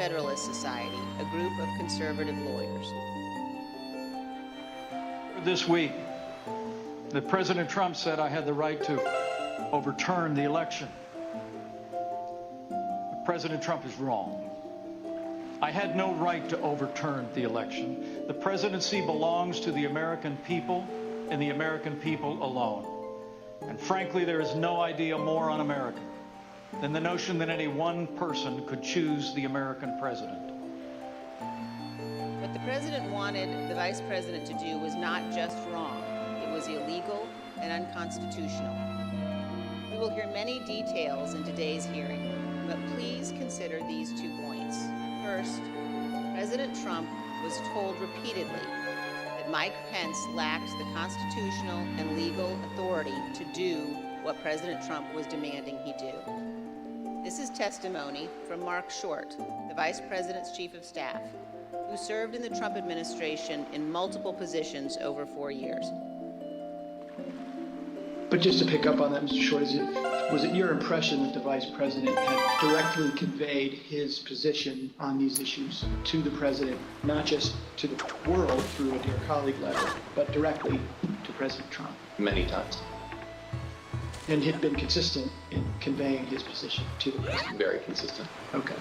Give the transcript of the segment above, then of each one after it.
Federalist Society, a group of conservative lawyers. This week, that President Trump said I had the right to overturn the election. But President Trump is wrong. I had no right to overturn the election. The presidency belongs to the American people and the American people alone. And frankly, there is no idea more un-American than the notion that any one person could choose the American president. What the president wanted the vice president to do was not just wrong, it was illegal and unconstitutional. We will hear many details in today's hearing, but please consider these 2 points. First, President Trump was told repeatedly that Mike Pence lacked the constitutional and legal authority to do what President Trump was demanding he do. This is testimony from Mark Short, the Vice President's Chief of Staff, who served in the Trump administration in multiple positions over 4 years. But just to pick up on that, Mr. Short, was it your impression that the Vice President had directly conveyed his position on these issues to the President, not just to the world through a dear colleague letter, but directly to President Trump? Many times. And had been consistent in conveying his position to the President? Very consistent. Okay.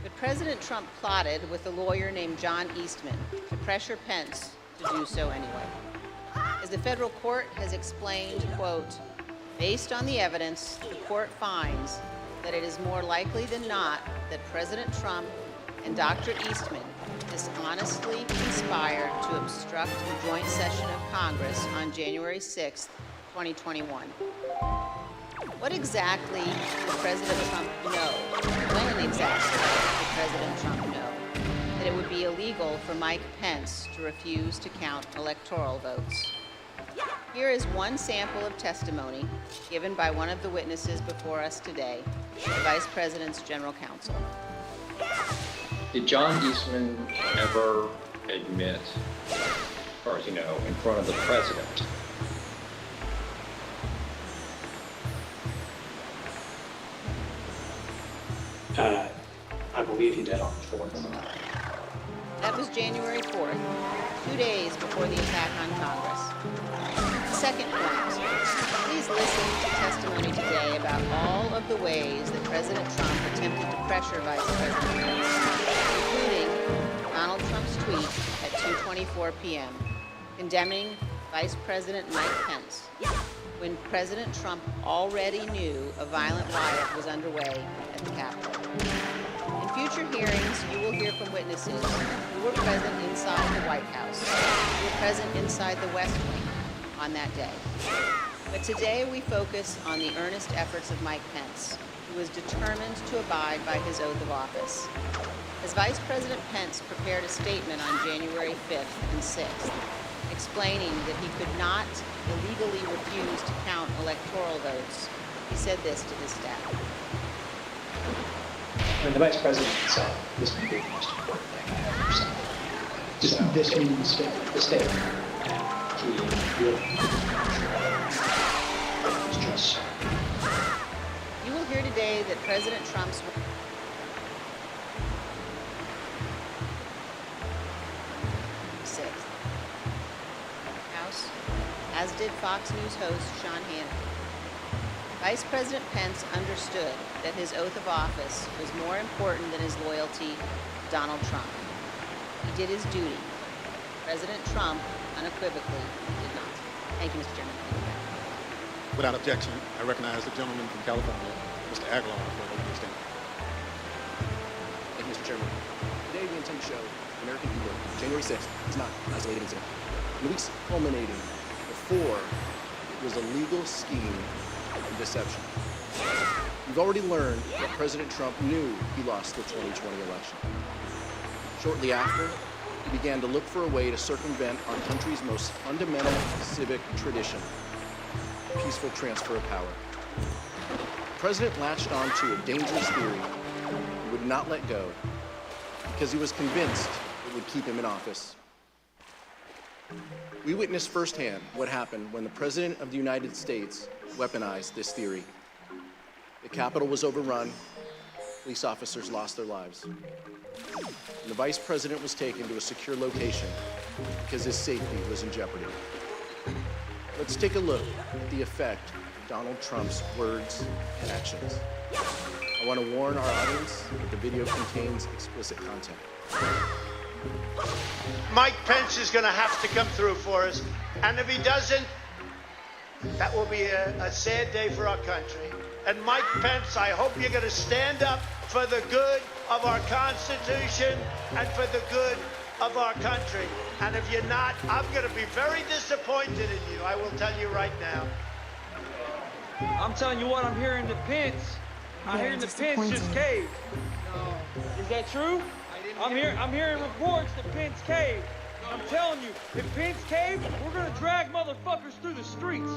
But President Trump plotted with a lawyer named John Eastman to pressure Pence to do so anyway. As the federal court has explained, quote, based on the evidence, the court finds that it is more likely than not that President Trump and Dr. Eastman dishonestly conspired to obstruct the joint session of Congress on January 6, 2021. What exactly did President Trump know? When exactly did President Trump know that it would be illegal for Mike Pence to refuse to count electoral votes? Here is one sample of testimony given by one of the witnesses before us today, the Vice President's General Counsel. Did John Eastman ever admit, as far as you know, in front of the President, I believe he did on the 4th. That was January 4th, 2 days before the attack on Congress. Second point, please listen to testimony today about all of the ways that President Trump attempted to pressure Vice President Pence, including Donald Trump's tweet at 2:24 p.m., condemning Vice President Mike Pence, when President Trump already knew a violent riot was underway at the Capitol. In future hearings, you will hear from witnesses who were present inside the White House, who were present inside the West Wing on that day. But today we focus on the earnest efforts of Mike Pence, who was determined to abide by his oath of office. As Vice President Pence prepared a statement on January 5th and 6th, explaining that he could not illegally refuse to count electoral votes, he said this to his staff. When the Vice President said, this may be the most important thing I ever said. This means the statement. The statement. He really was just. You will hear today that President Trump's House, as did Fox News host Sean Hannity. Vice President Pence understood that his oath of office was more important than his loyalty to Donald Trump. He did his duty. President Trump unequivocally did not. Thank you, Mr. Chairman. Without objection, I recognize the gentleman from California, Mr. Aguilar, for an opening statement. Thank you, Mr. Chairman. Today we intend to show the American people January 6th is not an isolated incident. In the weeks culminating before, it was a legal scheme and deception. We've already learned that President Trump knew he lost the 2020 election. Shortly after, he began to look for a way to circumvent our country's most fundamental civic tradition, peaceful transfer of power. The president latched onto a dangerous theory he would not let go because he was convinced it would keep him in office. We witnessed firsthand what happened when the President of the United States weaponized this theory. The Capitol was overrun, police officers lost their lives. And the vice president was taken to a secure location because his safety was in jeopardy. Let's take a look at the effect of Donald Trump's words and actions. I want to warn our audience that the video contains explicit content. Mike Pence is going to have to come through for us. And if he doesn't, that will be a sad day for our country. And Mike Pence, I hope you're going to stand up for the good of our Constitution and for the good of our country. And if you're not, I'm going to be very disappointed in you. I will tell you right now. I'm telling you what, I'm hearing the Pence. I'm hearing the Pence just caved. Is that true? I'm hearing reports that Pence caved. I'm telling you, if Pence caved, we're gonna drag motherfuckers through the streets.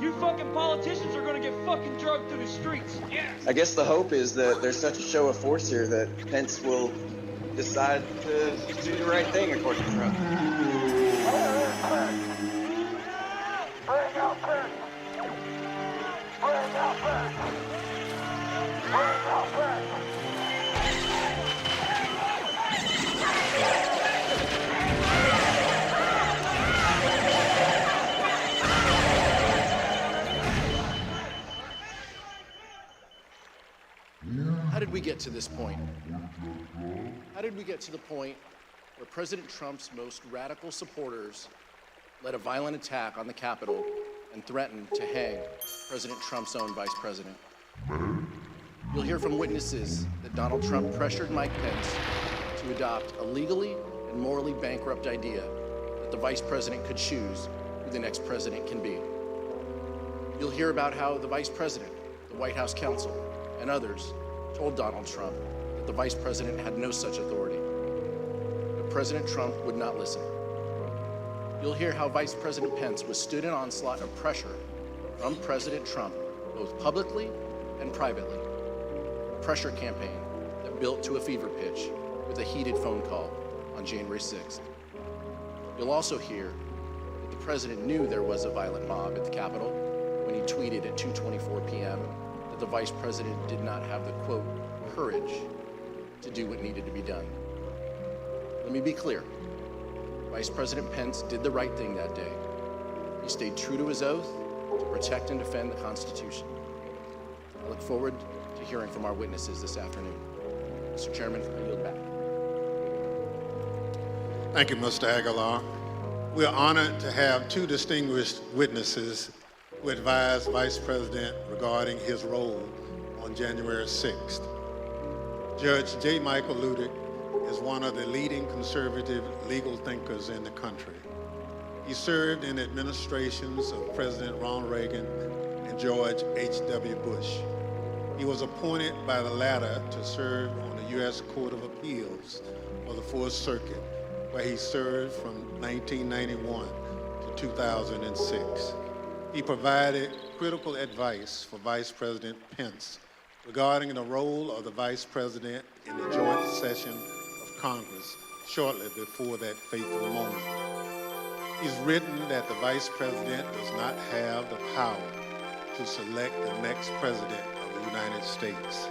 You fucking politicians are gonna get fucking drugged through the streets. Yes. I guess the hope is that there's such a show of force here that Pence will decide to do the right thing, according to Trump. How did we get to this point? How did we get to the point where President Trump's most radical supporters led a violent attack on the Capitol and threatened to hang President Trump's own vice president? You'll hear from witnesses that Donald Trump pressured Mike Pence to adopt a legally and morally bankrupt idea that the vice president could choose who the next president can be. You'll hear about how the vice president, the White House counsel, and others told Donald Trump that the vice president had no such authority. But President Trump would not listen. You'll hear how Vice President Pence withstood an onslaught of pressure from President Trump, both publicly and privately. A pressure campaign that built to a fever pitch with a heated phone call on January 6th. You'll also hear that the president knew there was a violent mob at the Capitol when he tweeted at 2:24 p.m. that the vice president did not have the, quote, courage to do what needed to be done. Let me be clear. Vice President Pence did the right thing that day. He stayed true to his oath to protect and defend the Constitution. I look forward to hearing from our witnesses this afternoon. Mr. Chairman, I yield back. Thank you, Mr. Aguilar. We are honored to have two distinguished witnesses who advised Vice President regarding his role on January 6th. Judge J. Michael Ludick is one of the leading conservative legal thinkers in the country. He served in administrations of President Ronald Reagan and George H.W. Bush. He was appointed by the latter to serve on the U.S. Court of Appeals for the Fourth Circuit, where he served from 1991 to 2006. He provided critical advice for Vice President Pence regarding the role of the Vice President in the joint session of Congress shortly before that fateful moment. He's written that the Vice President does not have the power to select the next President of the United States.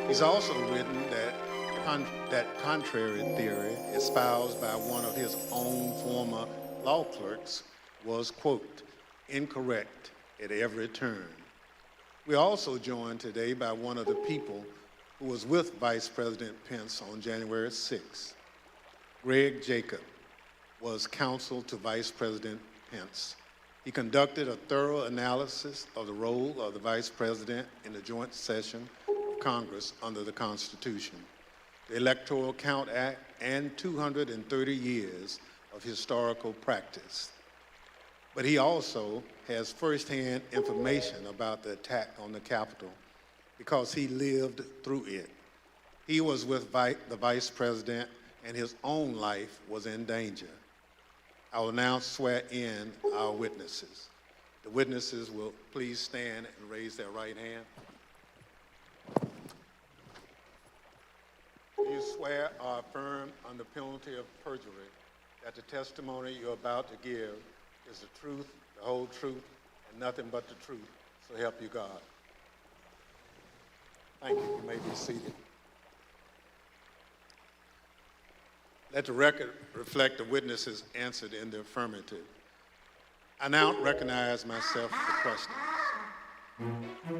He's also written that contrary theory espoused by one of his own former law clerks was, quote, incorrect at every turn. We're also joined today by one of the people who was with Vice President Pence on January 6th. Greg Jacob was counsel to Vice President Pence. He conducted a thorough analysis of the role of the Vice President in the joint session of Congress under the Constitution, the Electoral Count Act, and 230 years of historical practice. But he also has firsthand information about the attack on the Capitol because he lived through it. He was with the Vice President and his own life was in danger. I will now swear in our witnesses. The witnesses will please stand and raise their right hand. Do you swear or affirm under penalty of perjury that the testimony you're about to give is the truth, the whole truth, and nothing but the truth, so help you God? Thank you. You may be seated. Let the record reflect the witnesses answered in the affirmative. I now recognize myself for questions.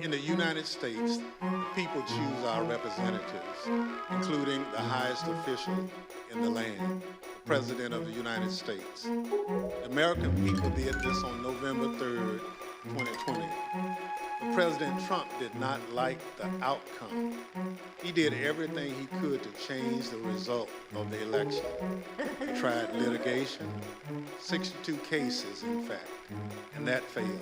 In the United States, the people choose our representatives, including the highest official in the land, the President of the United States. The American people did this on November 3rd, 2020. But President Trump did not like the outcome. He did everything he could to change the result of the election. He tried litigation, 62 cases, in fact, and that failed.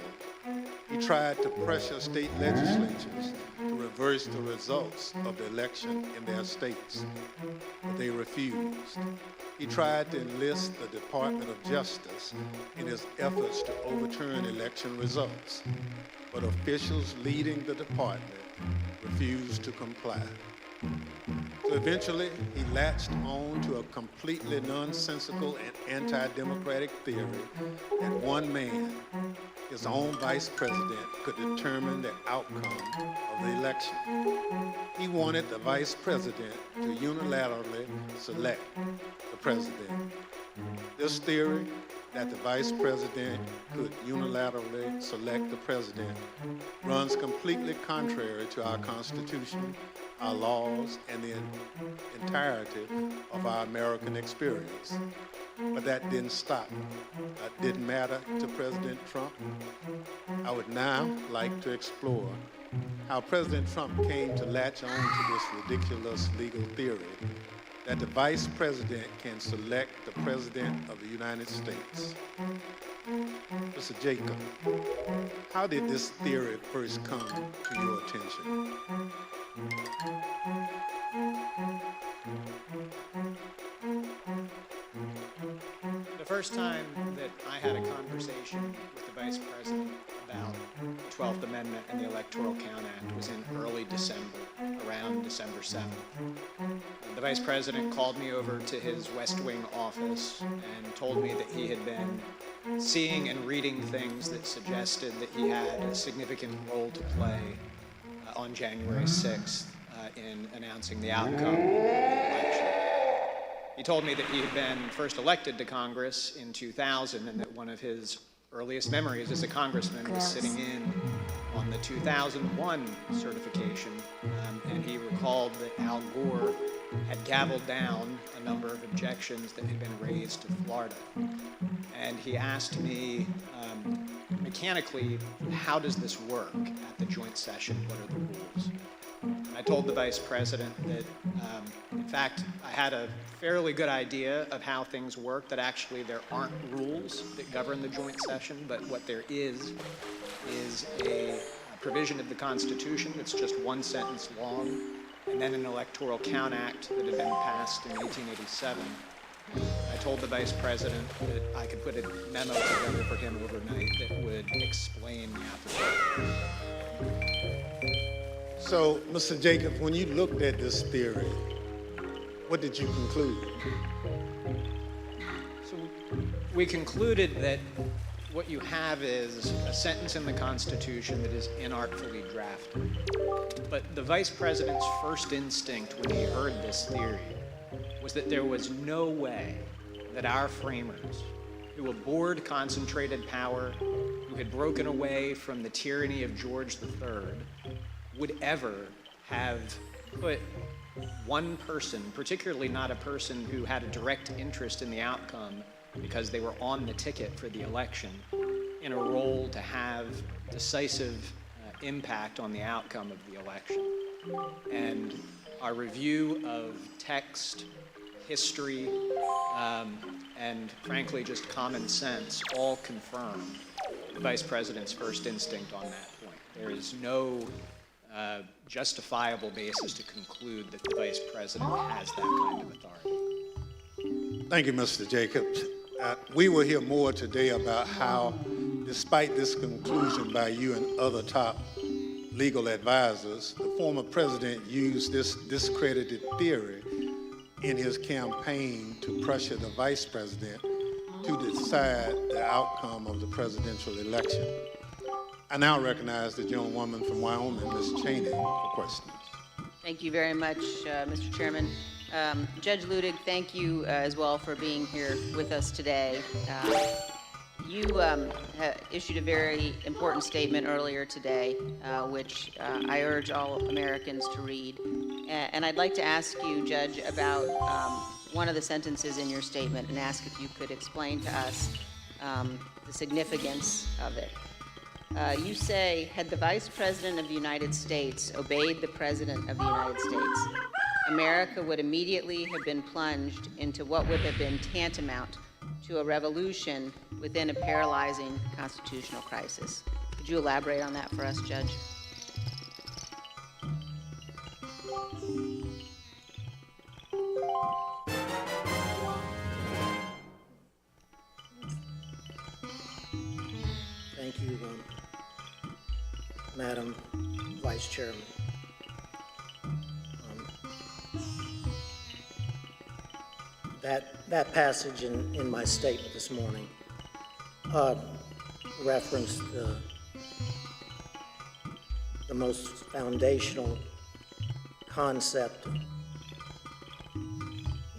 He tried to pressure state legislatures to reverse the results of the election in their states, but they refused. He tried to enlist the Department of Justice in his efforts to overturn election results, but officials leading the department refused to comply. So eventually, he latched on to a completely nonsensical and anti-democratic theory that one man, his own vice president, could determine the outcome of the election. He wanted the vice president to unilaterally select the president. This theory, that the vice president could unilaterally select the president, runs completely contrary to our Constitution, our laws, and the entirety of our American experience. But that didn't stop. That didn't matter to President Trump. I would now like to explore how President Trump came to latch on to this ridiculous legal theory that the vice president can select the president of the United States. Mr. Jacob, how did this theory first come to your attention? The first time that I had a conversation with the Vice President about the 12th Amendment and the Electoral Count Act was in early December, around December 7th. The Vice President called me over to his West Wing office and told me that he had been seeing and reading things that suggested that he had a significant role to play on January 6th in announcing the outcome of the election. He told me that he had been first elected to Congress in 2000 and that one of his earliest memories as a congressman was sitting in on the 2001 certification, and he recalled that Al Gore had gavelled down a number of objections that had been raised to Florida. And he asked me mechanically, how does this work at the joint session? What are the rules? I told the Vice President that, in fact, I had a fairly good idea of how things work, that actually there aren't rules that govern the joint session, but what there is a provision of the Constitution that's just one sentence long, and then an Electoral Count Act that had been passed in 1887. I told the Vice President that I could put a memo together for him overnight that would explain the application. So, Mr. Jacobs, when you looked at this theory, what did you conclude? So we concluded that what you have is a sentence in the Constitution that is inartfully drafted. But the Vice President's first instinct when he heard this theory was that there was no way that our framers, who abhorred concentrated power, who had broken away from the tyranny of George III, would ever have put one person, particularly not a person who had a direct interest in the outcome because they were on the ticket for the election, in a role to have decisive impact on the outcome of the election. And our review of text, history, and frankly just common sense all confirm the Vice President's first instinct on that point. There is no justifiable basis to conclude that the Vice President has that kind of authority. Thank you, Mr. Jacobs. We will hear more today about how, despite this conclusion by you and other top legal advisors, the former president used this discredited theory in his campaign to pressure the vice president to decide the outcome of the presidential election. I now recognize the gentlewoman from Wyoming, Ms. Cheney, for questions. Thank you very much, Mr. Chairman. Judge Ludig, thank you as well for being here with us today. You issued a very important statement earlier today, which I urge all Americans to read. And I'd like to ask you, Judge, about one of the sentences in your statement and ask if you could explain to us the significance of it. You say, had the Vice President of the United States obeyed the President of the United States, America would immediately have been plunged into what would have been tantamount to a revolution within a paralyzing constitutional crisis. Could you elaborate on that for us, Judge? Thank you, Madam Vice Chairman. That passage in my statement this morning referenced the most foundational concept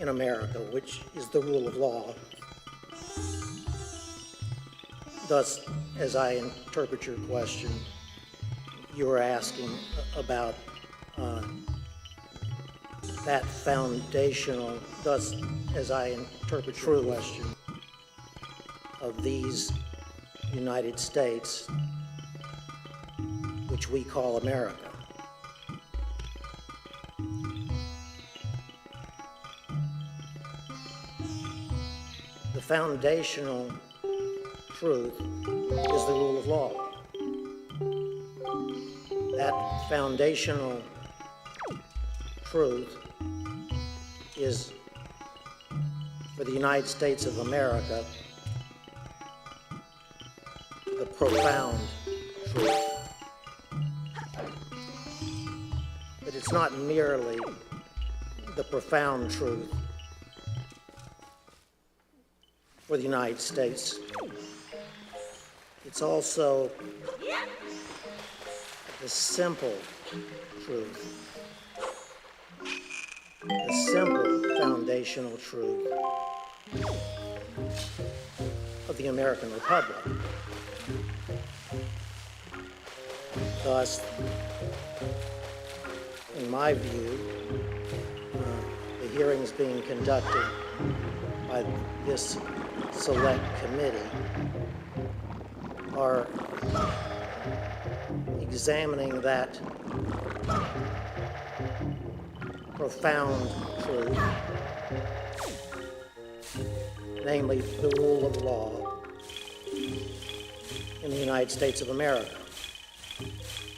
in America, which is the rule of law. Thus, as I interpret your question, you were asking about that foundational, thus, as I interpret your question, of these United States, which we call America. The foundational truth is the rule of law. That foundational truth is, for the United States of America, the profound truth. But it's not merely the profound truth for the United States. It's also the simple truth, the simple foundational truth of the American Republic. Thus, in my view, the hearings being conducted by this select committee are examining that profound truth, namely the rule of law in the United States of America.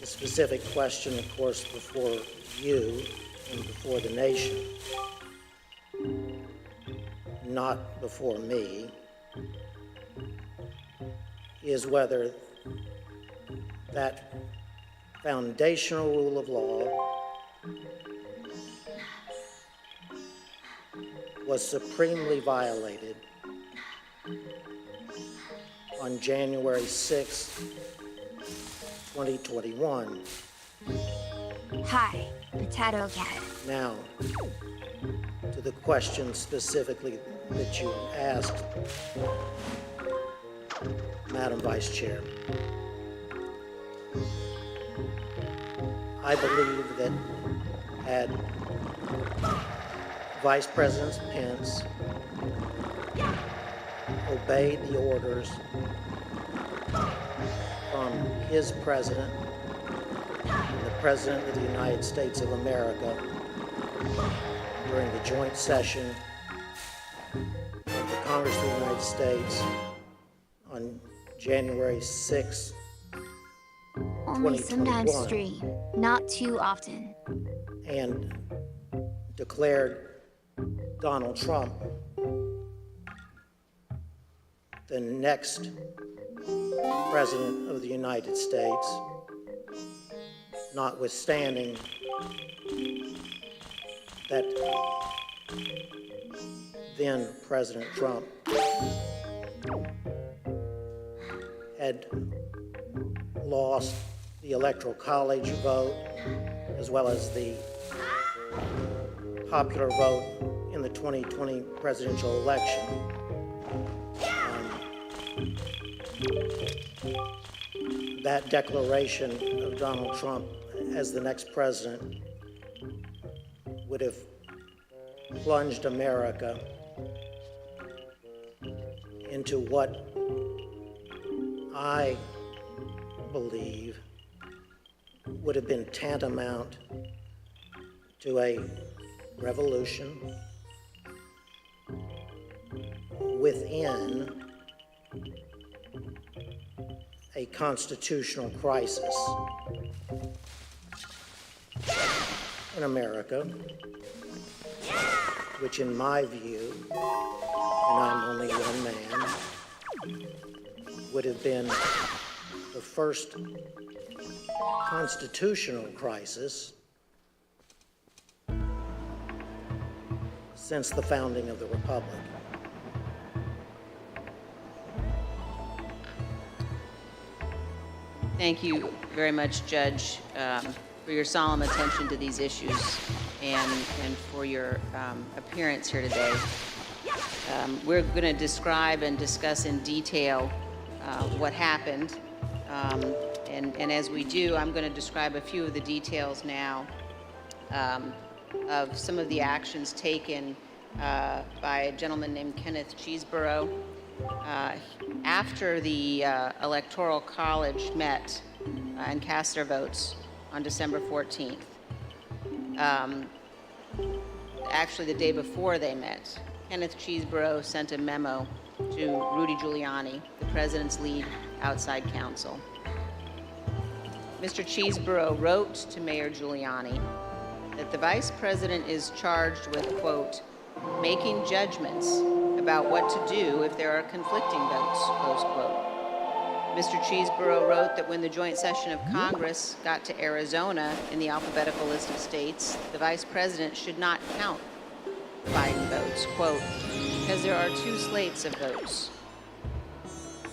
The specific question, of course, before you and before the nation, not before me, is whether that foundational rule of law was supremely violated on January 6, 2021. Hi, Potato Cat. Now, to the question specifically that you asked, Madam Vice Chair. I believe that had Vice President Pence obeyed the orders from his president and the President of the United States of America during the joint session of the Congress of the United States on January 6, Only 2021, sometimes stream, not too often. and declared Donald Trump the next President of the United States, notwithstanding that then President Trump had lost the Electoral College vote as well as the popular vote in the 2020 presidential election. That declaration of Donald Trump as the next president would have plunged America into what I believe would have been tantamount to a revolution within a constitutional crisis in America, which in my view, and I'm only one man, would have been the first constitutional crisis since the founding of the Republic. Thank you very much, Judge, for your solemn attention to these issues and for your appearance here today. We're going to describe and discuss in detail what happened. And as we do, I'm going to describe a few of the details now of some of the actions taken by a gentleman named Kenneth Cheeseborough. After the Electoral College met and cast their votes on December 14th, actually the day before they met, Kenneth Cheeseborough sent a memo to Rudy Giuliani, the president's lead outside counsel. Mr. Cheeseborough wrote to Mayor Giuliani that the vice president is charged with, quote, making judgments about what to do if there are conflicting votes, close quote. Mr. Cheeseborough wrote that when the joint session of Congress got to Arizona in the alphabetical list of states, the vice president should not count Biden votes, quote, because there are two slates of votes.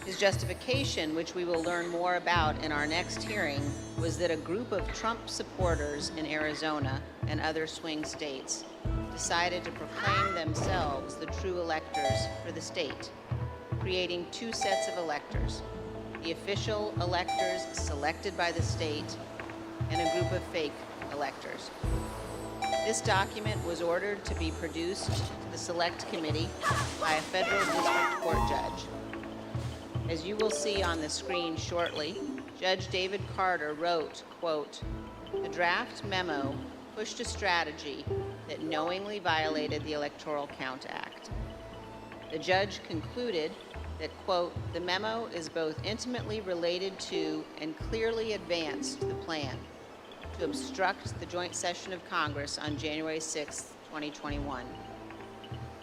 His justification, which we will learn more about in our next hearing, was that a group of Trump supporters in Arizona and other swing states decided to proclaim themselves the true electors for the state, creating two sets of electors, the official electors selected by the state and a group of fake electors. This document was ordered to be produced to the Select Committee by a federal district court judge. As you will see on the screen shortly, Judge David Carter wrote, quote, the draft memo pushed a strategy that knowingly violated the Electoral Count Act. The judge concluded that, quote, the memo is both intimately related to and clearly advanced the plan to obstruct the joint session of Congress on January 6, 2021.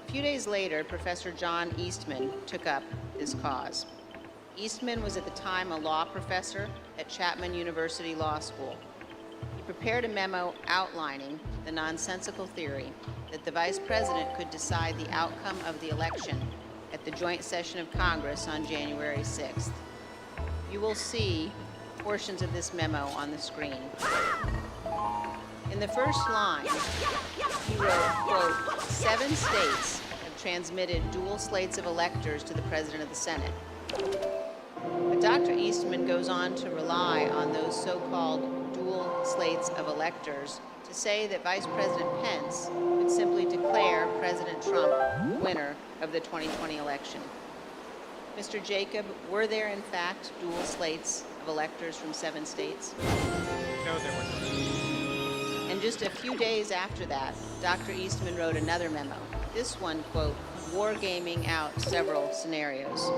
A few days later, Professor John Eastman took up his cause. Eastman was at the time a law professor at Chapman University Law School. He prepared a memo outlining the nonsensical theory that the vice president could decide the outcome of the election at the joint session of Congress on January 6th. You will see portions of this memo on the screen. In the first line, he wrote, quote, 7 states have transmitted dual slates of electors to the President of the Senate. But Dr. Eastman goes on to rely on those so-called dual slates of electors to say that Vice President Pence would simply declare President Trump winner of the 2020 election. Mr. Jacob, were there in fact dual slates of electors from 7 states? No, there were not. And just a few days after that, Dr. Eastman wrote another memo. This one, quote, wargaming out several scenarios.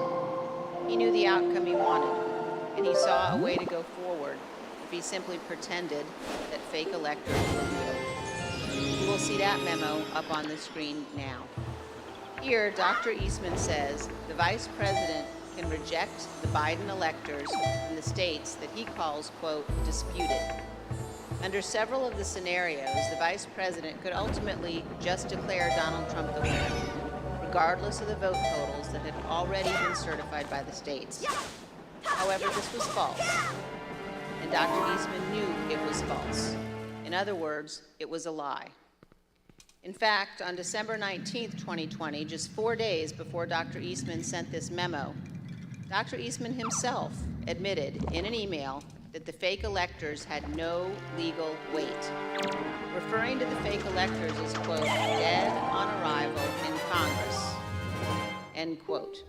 He knew the outcome he wanted, and he saw a way to go forward if he simply pretended that fake electors were real. You will see that memo up on the screen now. Here, Dr. Eastman says the vice president can reject the Biden electors from the states that he calls, quote, disputed. Under several of the scenarios, the vice president could ultimately just declare Donald Trump the winner, regardless of the vote totals that had already been certified by the states. However, this was false, and Dr. Eastman knew it was false. In other words, it was a lie. In fact, on December 19th, 2020, just 4 days before Dr. Eastman sent this memo, Dr. Eastman himself admitted in an email that the fake electors had no legal weight, referring to the fake electors as, quote, dead on arrival in Congress, end quote,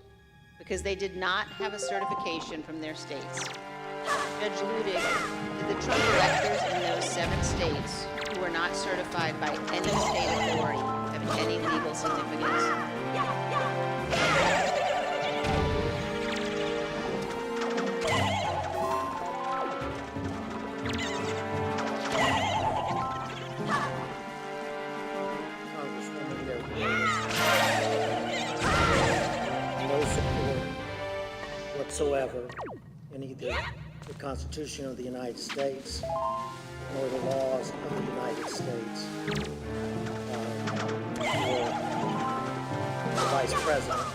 because they did not have a certification from their states. Judge Ludig, did the Trump electors in those 7 states who were not certified by any state authority have any legal significance? Congresswoman, there is no support whatsoever in either the Constitution of the United States nor the laws of the United States for the Vice President.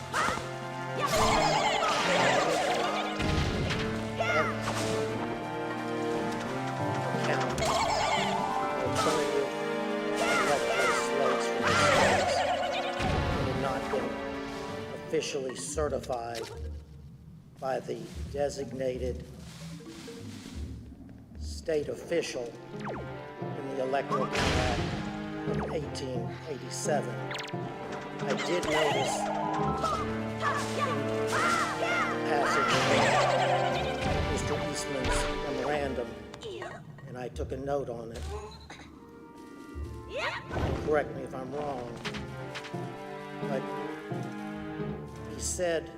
Count alternative electoral slates from the states that had not been officially certified by the designated state official in the Electoral Count Act of 1887. I did notice in passage of Mr. Eastman's memorandum, and I took a note on it. And correct me if I'm wrong, but he said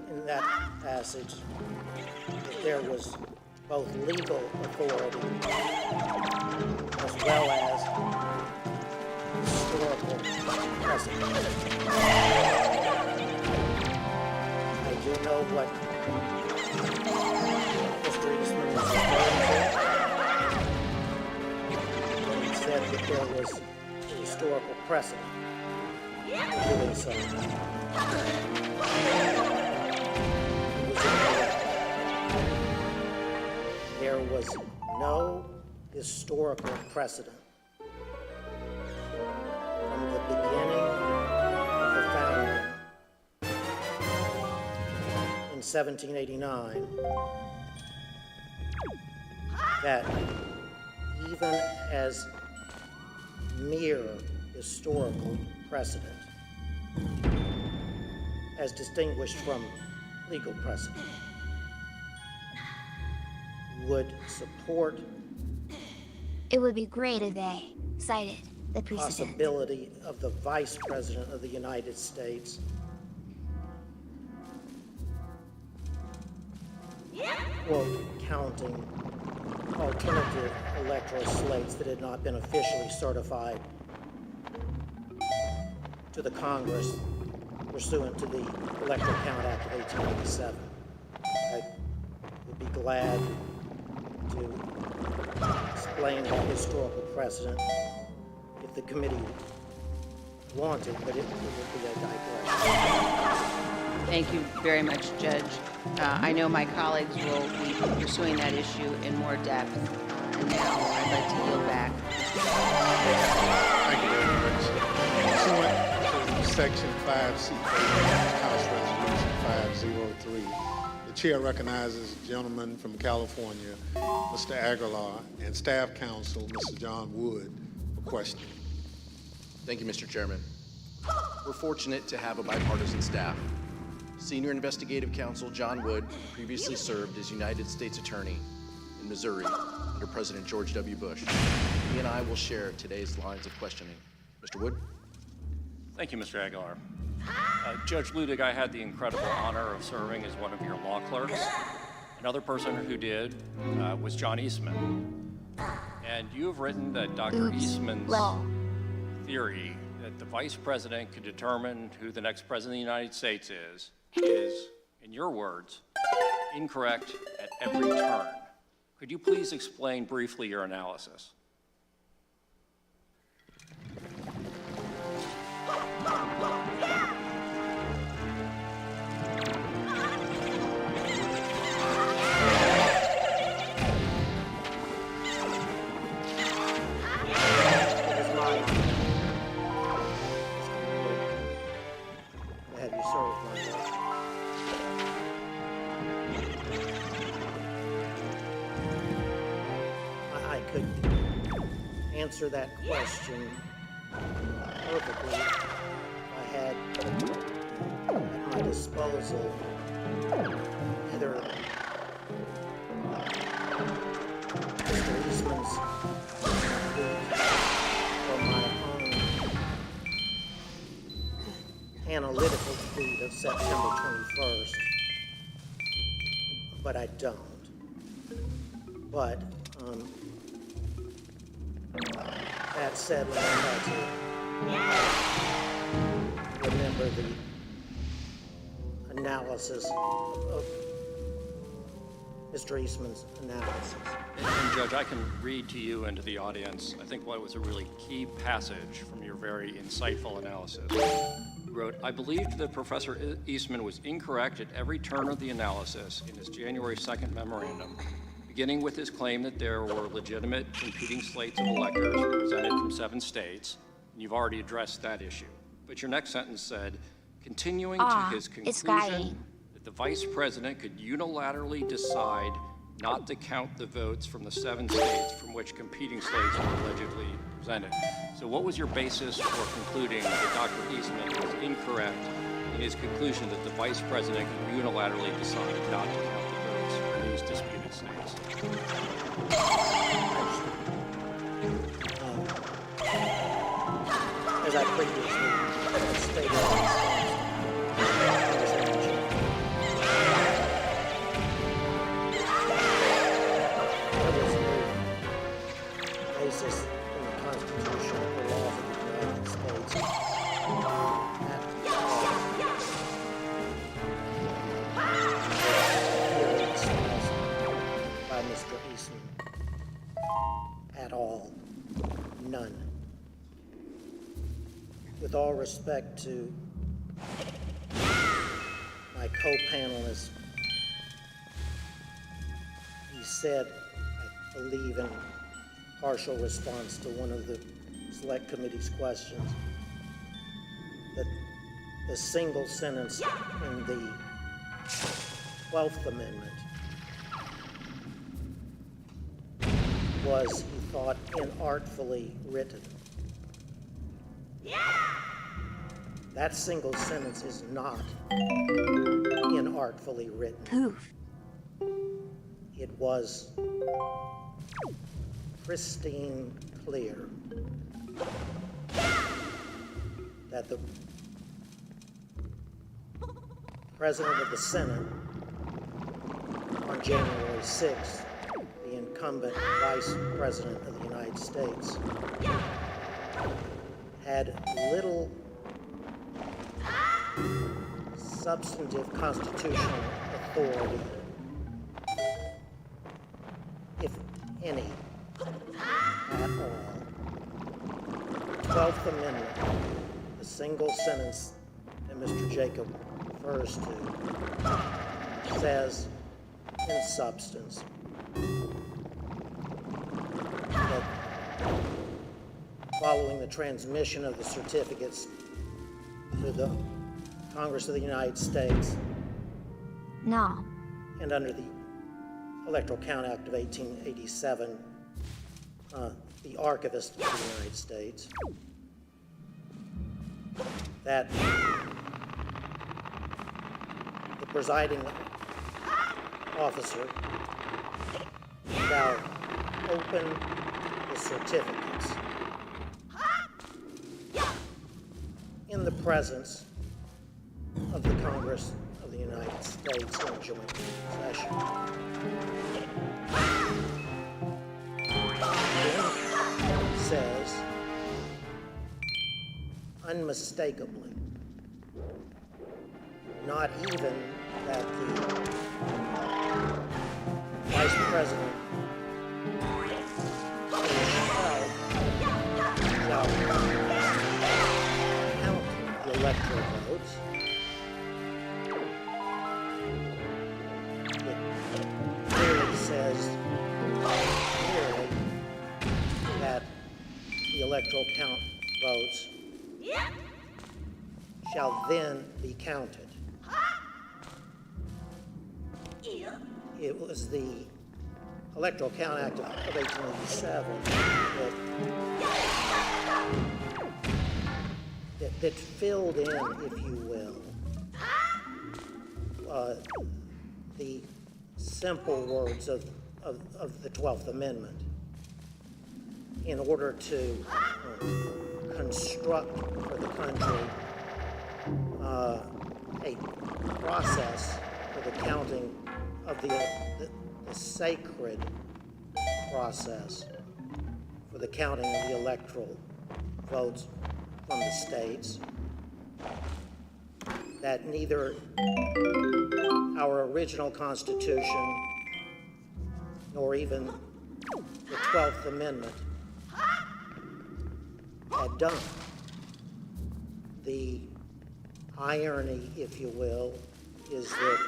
in that passage that there was both legal authority as well as historical precedent. I do know what Mr. Eastman was referring to when he said that there was historical precedent for doing so. There was no historical precedent from the beginning of the founding in 1789 that even as mere historical precedent, as distinguished from legal precedent, would support It would be great if they cited the the precedent. possibility of the Vice President of the United States quote, counting alternative electoral slates that had not been officially certified to the Congress pursuant to the Electoral Count Act of 1887. I would be glad to explain that historical precedent if the committee wanted, but it would be a digression. Thank you very much, Judge. I know my colleagues will be pursuing that issue in more depth. And now I'd like to yield back. Thank you very much. Pursuant to Section 5C, House Resolution 503, the chair recognizes the gentleman from California, Mr. Aguilar, and staff counsel, Mr. John Wood, for questioning. Thank you, Mr. Chairman. We're fortunate to have a bipartisan staff. Senior Investigative Counsel John Wood previously served as United States Attorney in Missouri under President George W. Bush. He and I will share today's lines of questioning. Mr. Wood? Thank you, Mr. Aguilar. Judge Ludig, I had the incredible honor of serving as one of your law clerks. Another person who did was John Eastman. And you have written that Dr. Eastman's theory that the vice president could determine who the next president of the United States is, in your words, incorrect at every turn. Could you please explain briefly your analysis? answer that question perfectly, I had at my disposal either Mr. Eastman's tweet or my own analytical tweet of September 21st, but I don't. But that said, I had to remember the analysis of Mr. Eastman's analysis. And Judge, I can read to you and to the audience, I think what was a really key passage from your very insightful analysis. You wrote, I believed that Professor Eastman was incorrect at every turn of the analysis in his January 2nd memorandum, beginning with his claim that there were legitimate competing slates of electors represented from 7 states. And you've already addressed that issue. But your next sentence said, continuing to his conclusion that the vice president could unilaterally decide not to count the votes from the 7 states from which competing slates were allegedly presented. So what was your basis for concluding that Dr. Eastman was incorrect in his conclusion that the vice president could unilaterally decide not to count the votes from these disputed states? As I previously stated, basis in the Constitution or laws of the United States by Mr. Eastman at all. None. With all respect to my co-panelist, he said, I believe in partial response to one of the Select Committee's questions, that the single sentence in the 12th Amendment was, he thought, inartfully written. That single sentence is not inartfully written. Poof. It was pristine clear that the President of the Senate on January 6th, the incumbent Vice President of the United States, had little substantive constitutional authority, if any, at all. The 12th Amendment, the single sentence that Mr. Jacob refers to, says in substance that following the transmission of the certificates to the Congress of the United States No. and under the Electoral Count Act of 1887, the Archivist of the United States, that the presiding officer shall open the certificates in the presence of the Congress of the United States in joint session. Then says, unmistakably, not even that the Vice President shall count the electoral votes. It clearly says that the electoral count votes shall then be counted. It was the Electoral Count Act of 1887 that filled in, if you will, the simple words of the 12th Amendment in order to construct for the country a process for the counting of the sacred process for the counting of the electoral votes from the states, that neither our original Constitution nor even the 12th Amendment had done. The irony, if you will, is that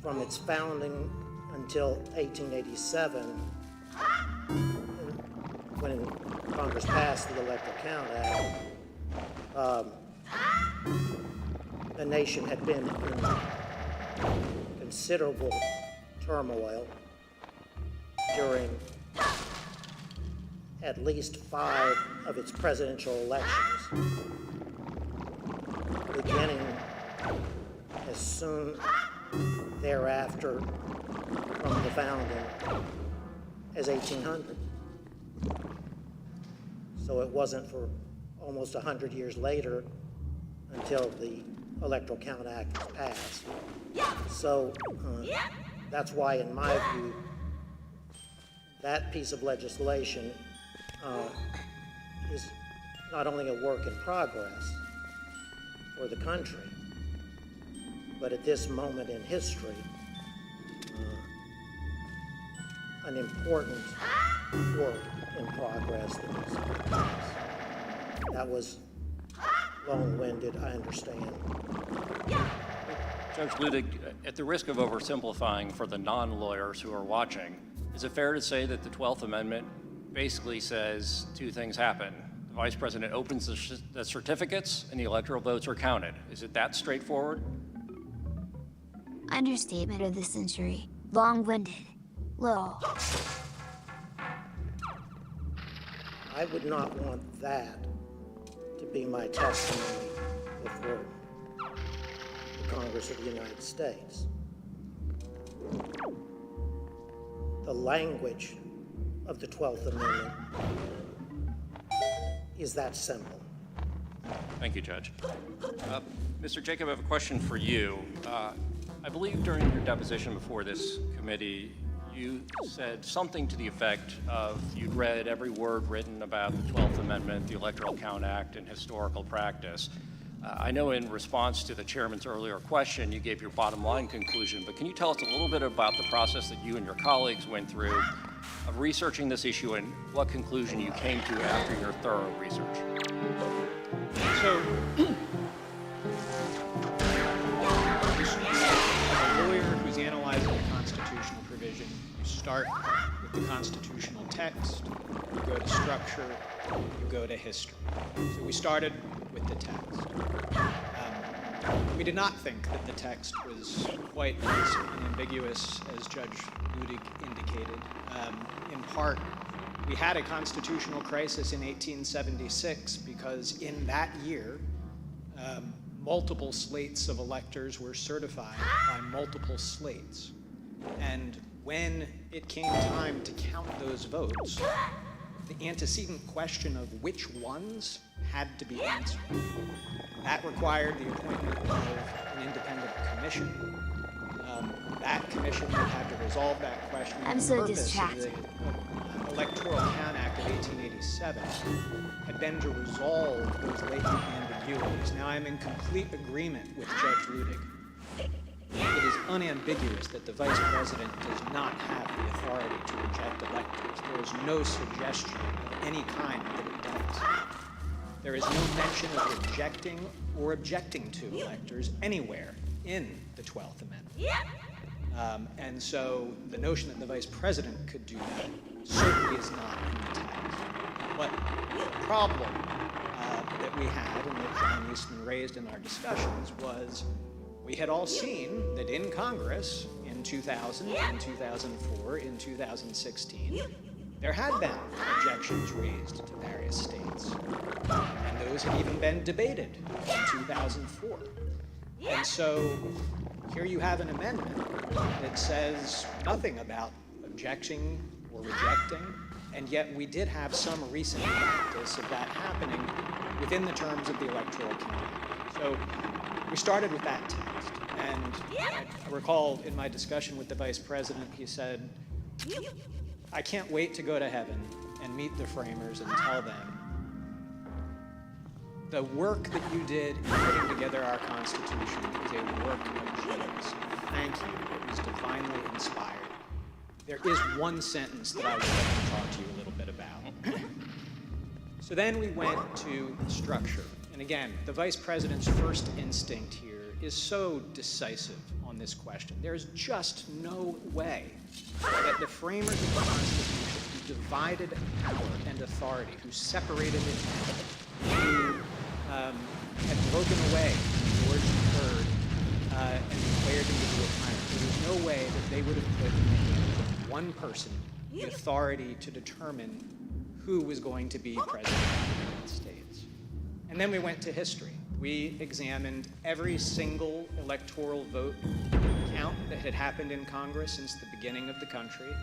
from its founding until 1887, when Congress passed the Electoral Count Act, the nation had been in considerable turmoil during at least 5 of its presidential elections, beginning as soon thereafter from the founding as 1800. So it wasn't for almost 100 years later until the Electoral Count Act was passed. So that's why, in my view, that piece of legislation is not only a work in progress for the country, but at this moment in history, an important work in progress that was long-winded, I understand. Judge Ludig, at the risk of oversimplifying for the non-lawyers who are watching, is it fair to say that the 12th Amendment basically says 2 things happen? The Vice President opens the certificates and the electoral votes are counted. Is it that straightforward? Understatement of the century. Long-winded. Low. I would not want that to be my testimony before the Congress of the United States. The language of the 12th Amendment is that simple. Thank you, Judge. Mr. Jacob, I have a question for you. I believe during your deposition before this committee, you said something to the effect of you'd read every word written about the 12th Amendment, the Electoral Count Act, and historical practice. I know in response to the chairman's earlier question, you gave your bottom line conclusion, but can you tell us a little bit about the process that you and your colleagues went through of researching this issue and what conclusion you came to after your thorough research? So, as a lawyer who's analyzing a constitutional provision, you start with the constitutional text, you go to structure, you go to history. So we started with the text. We did not think that the text was quite as unambiguous as Judge Ludig indicated. In part, we had a constitutional crisis in 1876 because in that year, multiple slates of electors were certified by multiple slates. And when it came time to count those votes, the antecedent question of which ones had to be answered. That required the appointment of an independent commission. That commission would have to resolve that question. I'm so distracted. The Electoral Count Act of 1887 had been to resolve those latent ambiguities. Now, I'm in complete agreement with Judge Ludig. It is unambiguous that the Vice President does not have the authority to reject electors. There is no suggestion of any kind that it does. There is no mention of rejecting or objecting to electors anywhere in the 12th Amendment. And so the notion that the Vice President could do that certainly is not in the text. But the problem that we had and that John Eastman raised in our discussions was We had all seen that in Congress in 2000, in 2004, in 2016, there had been objections raised to various states. And those had even been debated in 2004. And so here you have an amendment that says nothing about objecting or rejecting, and yet we did have some recent practice of that happening within the terms of the Electoral Count. So we started with that text, and I recall in my discussion with the Vice President, he said, I can't wait to go to heaven and meet the framers and tell them the work that you did in putting together our Constitution is a work of genius. Thank you. It was divinely inspired. There is one sentence that I would like to talk to you a little bit about. So then we went to structure. And again, the Vice President's first instinct here is so decisive on this question. There's just no way that the framers of the Constitution, who divided power and authority, who separated it, who had broken away George III and declared him to be a tyrant, there was no way that they would have put in the hands of one person the authority to determine who was going to be president of the United States. And then we went to history. We examined every single electoral vote count that had happened in Congress since the beginning of the country.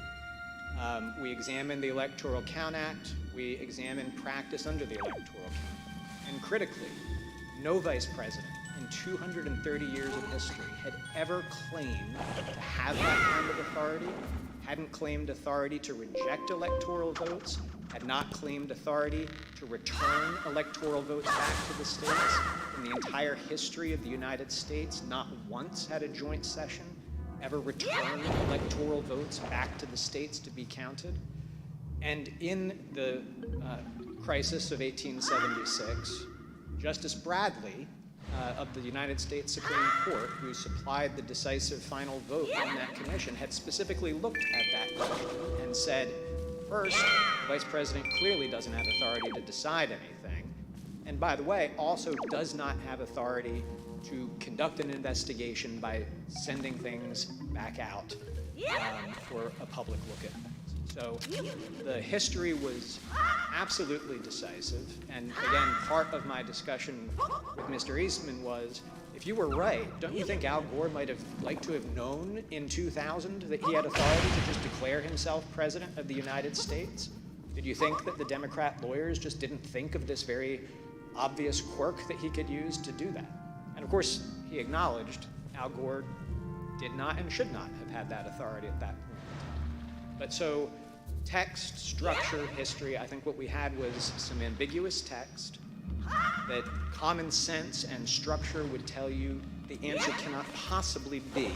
We examined the Electoral Count Act. We examined practice under the Electoral Count. And critically, no vice president in 230 years of history had ever claimed to have that kind of authority, hadn't claimed authority to reject electoral votes, had not claimed authority to return electoral votes back to the states. In the entire history of the United States, not once had a joint session ever returned electoral votes back to the states to be counted. And in the crisis of 1876, Justice Bradley of the United States Supreme Court, who supplied the decisive final vote on that commission, had specifically looked at that question and said, first, the Vice President clearly doesn't have authority to decide anything, and by the way, also does not have authority to conduct an investigation by sending things back out for a public look at things. So the history was absolutely decisive, and again, part of my discussion with Mr. Eastman was, if you were right, don't you think Al Gore might have liked to have known in 2000 that he had authority to just declare himself president of the United States? Did you think that the Democrat lawyers just didn't think of this very obvious quirk that he could use to do that? And of course, he acknowledged Al Gore did not and should not have had that authority at that point in time. But so, text, structure, history, I think what we had was some ambiguous text that common sense and structure would tell you the answer cannot possibly be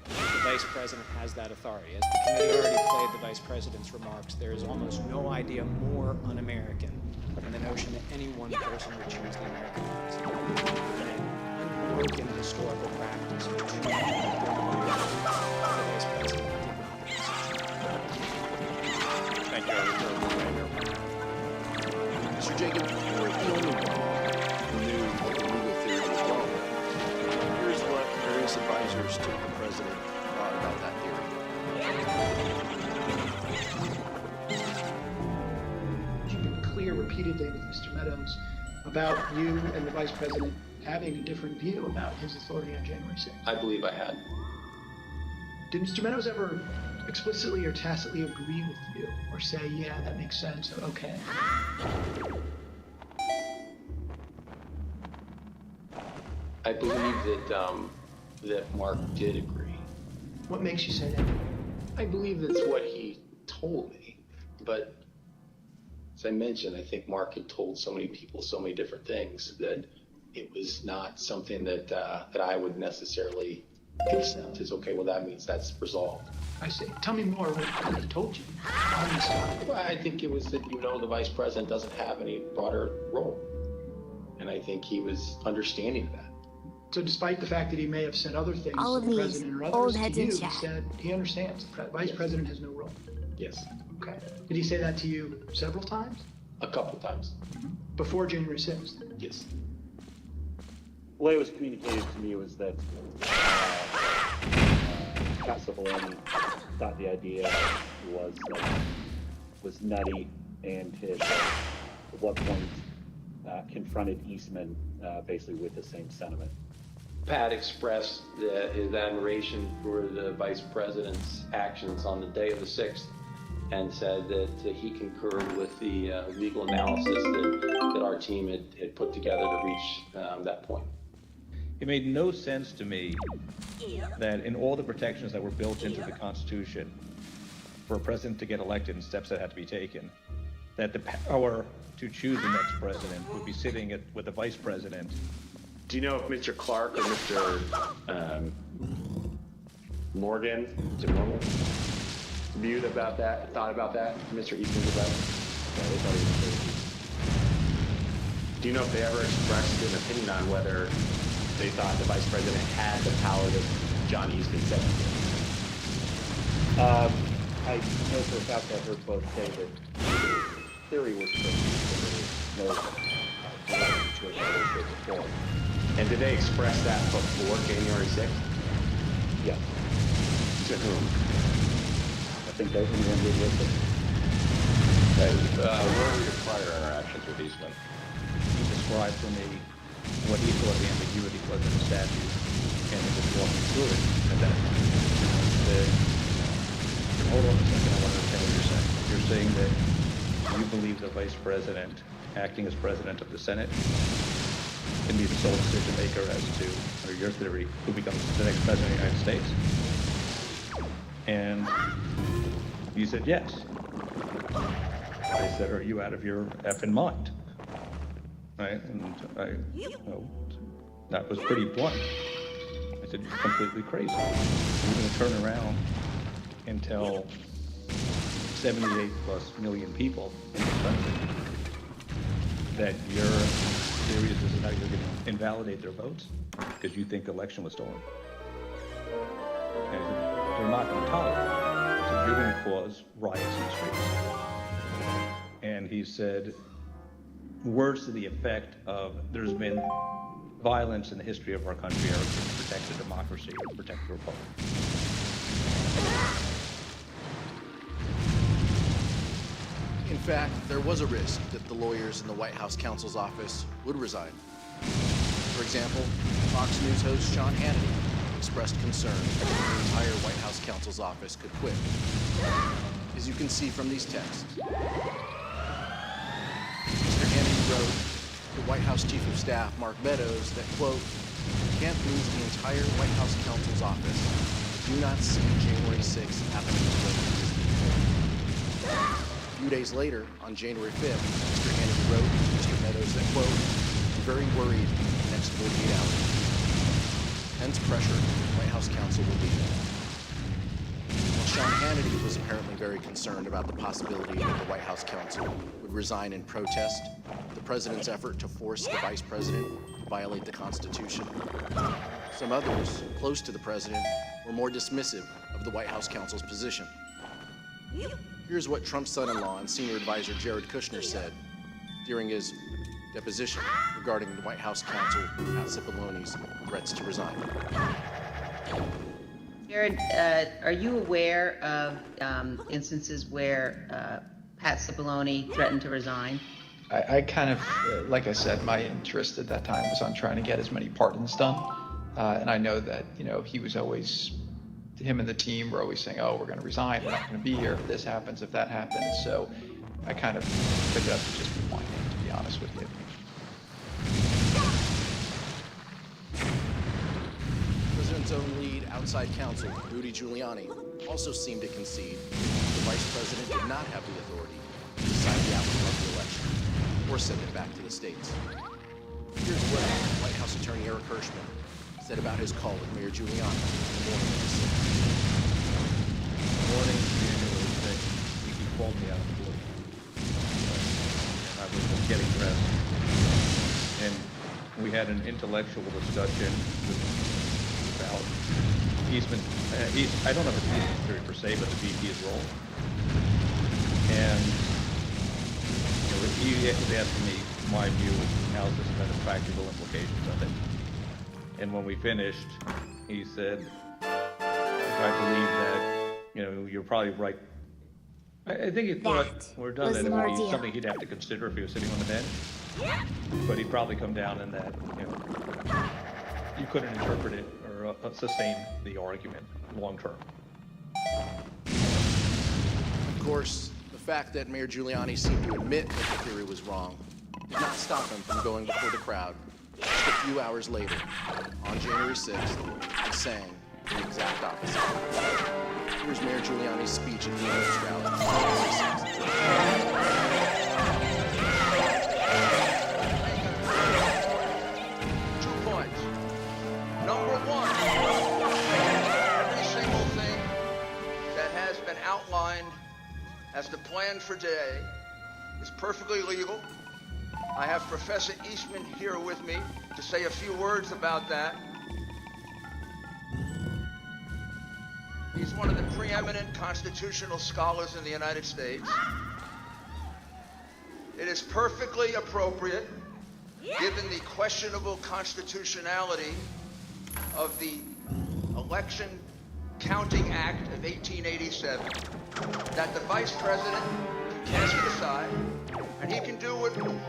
that the Vice President has that authority. As the committee already played the Vice President's remarks, there is almost no idea more un-American than the notion that any one person would choose the American president. An unbroken historical practice for 200 years, the Vice President did not have such. Thank you. Mr. Jacob, you weren't the only one who knew that the legal theory was wrong. Here's what various advisors to the president thought about that theory. You've been clear repeatedly with Mr. Meadows about you and the Vice President having a different view about his authority on January 6th. I believe I had. Did Mr. Meadows ever explicitly or tacitly agree with you or say, yeah, that makes sense, or okay? I believe that Mark did agree. What makes you say that? I believe that's what he told me. But as I mentioned, I think Mark had told so many people so many different things that it was not something that I would necessarily accept as, okay, well, that means that's resolved. I see. Tell me more what he told you. Well, I think it was that, the Vice President doesn't have any broader role. And I think he was understanding of that. So despite the fact that he may have said other things All to of the these President or old others to heads you, in he chat. said he understands the Vice President has no role. Yes. Okay. Did he say that to you several times? A couple times. Before January 6th? Yes. the way it was communicated to me was that Pat Cipollone thought the idea was nutty, and had at one point confronted Eastman basically with the same sentiment. Pat expressed his admiration for the vice president's actions on the day of the 6th and said that he concurred with the legal analysis that our team had put together to reach that point. It made no sense to me that in all the protections that were built into the Constitution for a president to get elected and steps that had to be taken, that the power to choose the next president would be sitting with the vice president. Do you know if Mr. Clark or Mr. Morgan, Mr. Normal, viewed about that, thought about that, Mr. Eastman about it? Yeah, they thought he was crazy. Do you know if they ever expressed an opinion on whether they thought the vice president had the power that John Eastman said? I know for a fact I heard both say that the theory was that there was no situation before. And did they express that before January 6th? Yes. To whom? I think that everyone did with it. What were your prior interactions with Eastman? He described for me what he thought the ambiguity was in the statute, and he was walking through it at that time. Hold on a second, I want to understand what you're saying. You're saying that you believe the vice president, acting as president of the Senate, can be the sole decision maker as to, or your theory, who becomes the next president of the United States? And you said yes. I said, are you out of your effing mind? Right? And that was pretty blunt. I said, you're completely crazy. You're going to turn around and tell 78 plus million people in this country that your theory is this is how you're going to invalidate their votes because you think the election was stolen. And they're not going to tolerate it. So you're going to cause riots in the streets. And he said words to the effect of there's been violence in the history of our country to protect the democracy or protect the republic. In fact, there was a risk that the lawyers in the White House counsel's office would resign. For example, Fox News host Sean Hannity expressed concern that the entire White House counsel's office could quit. As you can see from these texts, Mr. Hannity wrote to White House Chief of Staff Mark Meadows that, quote, "You can't lose the entire White House counsel's office. Do not see January 6th happening quickly." A few days later, on January 5th, Mr. Hannity wrote to Mr. Meadows that, quote, "I'm very worried in the next 48 hours. Hence pressure the White House counsel will be." While Sean Hannity was apparently very concerned about the possibility that the White House counsel would resign in protest of the president's effort to force the vice president to violate the Constitution, some others close to the president were more dismissive of the White House counsel's position. Here's what Trump's son-in-law and senior advisor Jared Kushner said during his deposition regarding the White House counsel Pat Cipollone's threats to resign. Jared, are you aware of instances where Pat Cipollone threatened to resign? I kind of, like I said, my interest at that time was on trying to get as many pardons done. And I know that, he was always, him and the team were always saying, oh, we're going to resign, we're not going to be here if this happens, if that happens. So I kind of took it up to just be whining, to be honest with you. The president's own lead outside counsel, Rudy Giuliani, also seemed to concede the vice president did not have the authority to decide the outcome of the election or send it back to the states. Here's what White House attorney Eric Hirschman said about his call with Mayor Giuliani in the morning of the 6th. Morning, January 6th, he called me out of the blue. And I was just getting dressed. And we had an intellectual discussion about Eastman. I don't know if it's Eastman's theory per se, but the VP's role. And he was asking me my view of how this kind of practical implications of it. And when we finished, he said, I believe that, you know, you're probably right. I think he thought we're done that it would be something he'd have to consider if he was sitting on the bench. But he'd probably come down in that, you know, you couldn't interpret it or sustain the argument long term. Of course, the fact that Mayor Giuliani seemed to admit that the theory was wrong did not stop him from going before the crowd just a few hours later, on January 6th, and saying the exact opposite. Here's Mayor Giuliani's speech at the English rally on January 6th. 2 points. Number one, every single thing that has been outlined as the plan for today is perfectly legal. I have Professor Eastman here with me to say a few words about that. He's one of the preeminent constitutional scholars in the United States. It is perfectly appropriate, given the questionable constitutionality of the Election Counting Act of 1887, that the Vice President can cast it aside, and he can do what a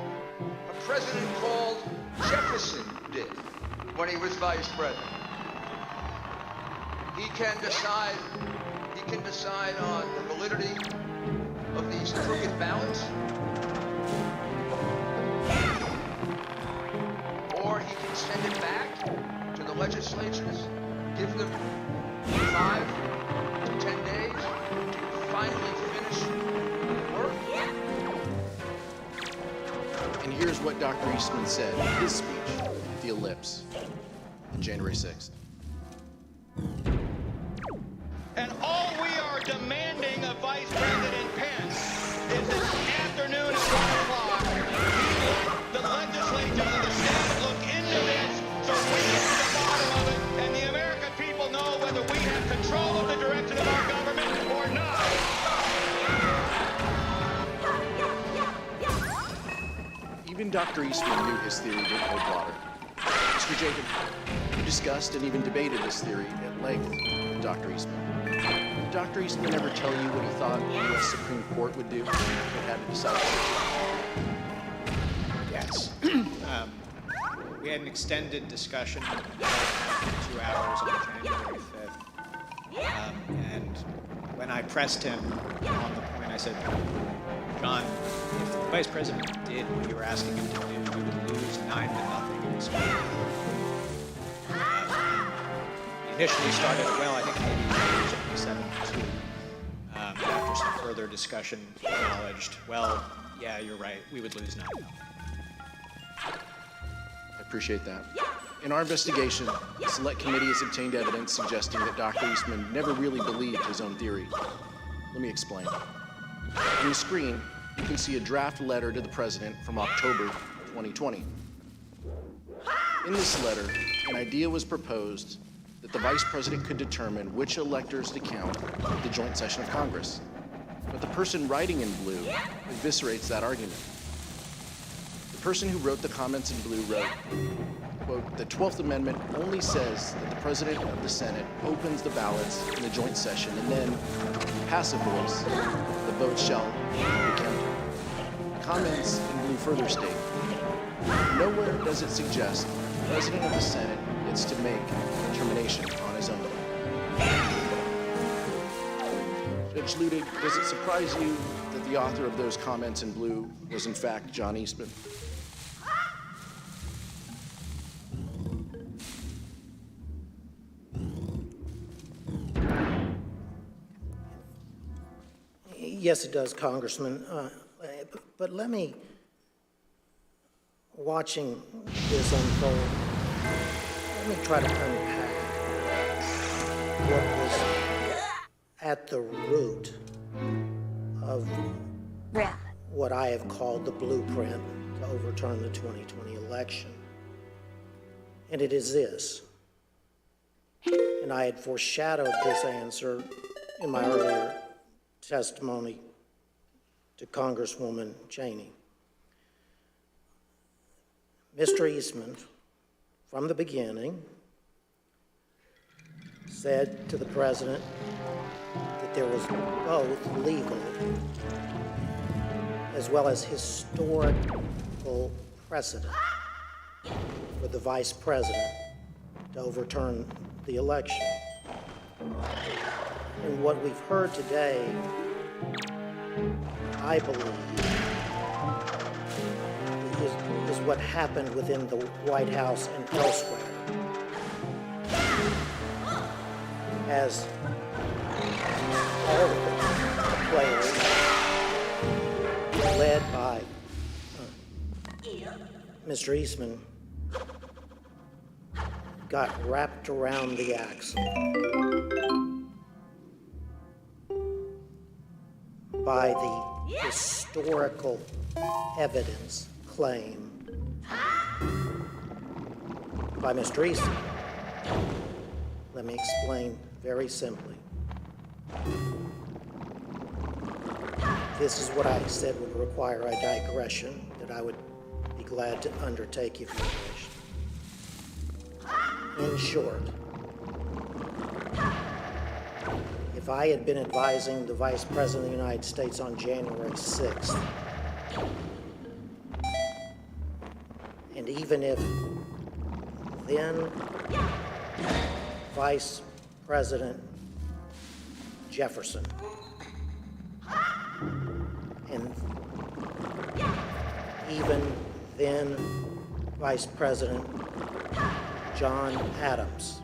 president called Jefferson did when he was Vice President. He can decide on the validity of these crooked ballots, or he can send it back to the legislatures, give them 5 to 10 days to finally finish work. And here's what Dr. Eastman said in his speech at the Ellipse on January 6th. And all we are demanding of Vice President Pence is this afternoon at 1 o'clock, the legislatures of the state look into this so we get to the bottom of it and the American people know whether we have control of the direction of our government or not. Even Dr. Eastman knew his theory didn't hold water. Mr. Jacob, you discussed and even debated this theory at length with Dr. Eastman. Did Dr. Eastman ever tell you what he thought the U.S. Supreme Court would do if it had to decide? Yes. We had an extended discussion, 2 hours on January 5th. And when I pressed him on the point, I said, John, if the Vice President did what you were asking him to do, we would lose 9-0 in this fight. He initially started, well, I think maybe 7-2. After some further discussion, acknowledged, well, yeah, you're right, we would lose 9-0. I appreciate that. In our investigation, the Select Committee has obtained evidence suggesting that Dr. Eastman never really believed his own theory. Let me explain. On the screen, you can see a draft letter to the President from October 2020. In this letter, an idea was proposed that the Vice President could determine which electors to count at the joint session of Congress. But the person writing in blue eviscerates that argument. The person who wrote the comments in blue wrote, quote, "The 12th Amendment only says that the President of the Senate opens the ballots in the joint session and then, passive voice, the votes shall be counted." The comments in blue further state, "Nowhere does it suggest the President of the Senate gets to make a determination on his own." Judge Ludig, does it surprise you that the author of those comments in blue was in fact John Eastman? Yes, it does, Congressman. But let me, watching this unfold, let me try to unpack what was at the root of what I have called the blueprint to overturn the 2020 election. And it is this, and I had foreshadowed this answer in my earlier testimony to Congresswoman Cheney. Mr. Eastman, from the beginning, said to the president that there was both legal as well as historical precedent for the vice president to overturn the election. And what we've heard today, I believe, is what happened within the White House and elsewhere. As all of the players, led by Mr. Eastman, got wrapped around the axle by the historical evidence claim by Mr. Eastman. Let me explain very simply. This is what I said would require a digression that I would be glad to undertake if you wish. In short, if I had been advising the Vice President of the United States on January 6th, and even if then Vice President Jefferson and even then Vice President John Adams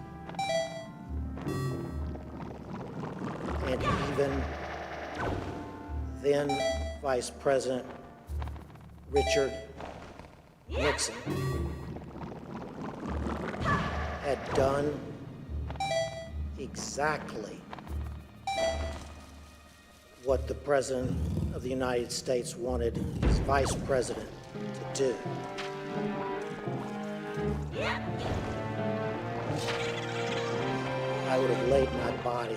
and even then Vice President Richard Nixon had done exactly what the President of the United States wanted his Vice President to do. I would have laid my body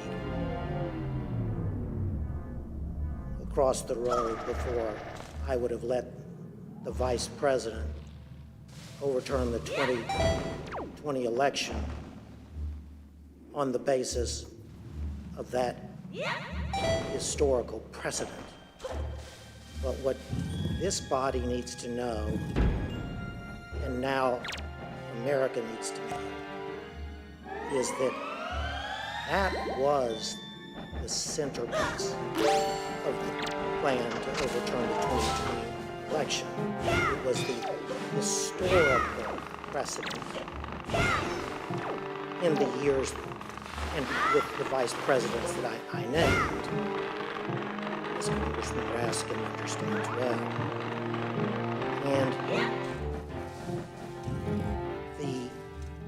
across the road before I would have let the Vice President overturn the 2020 election on the basis of that historical precedent. But what this body needs to know, and now America needs to know, is that that was the centerpiece of the plan to overturn the 2020 election. It was the historical precedent in the years and with the vice presidents that I named, as Congressman Raskin understands well. And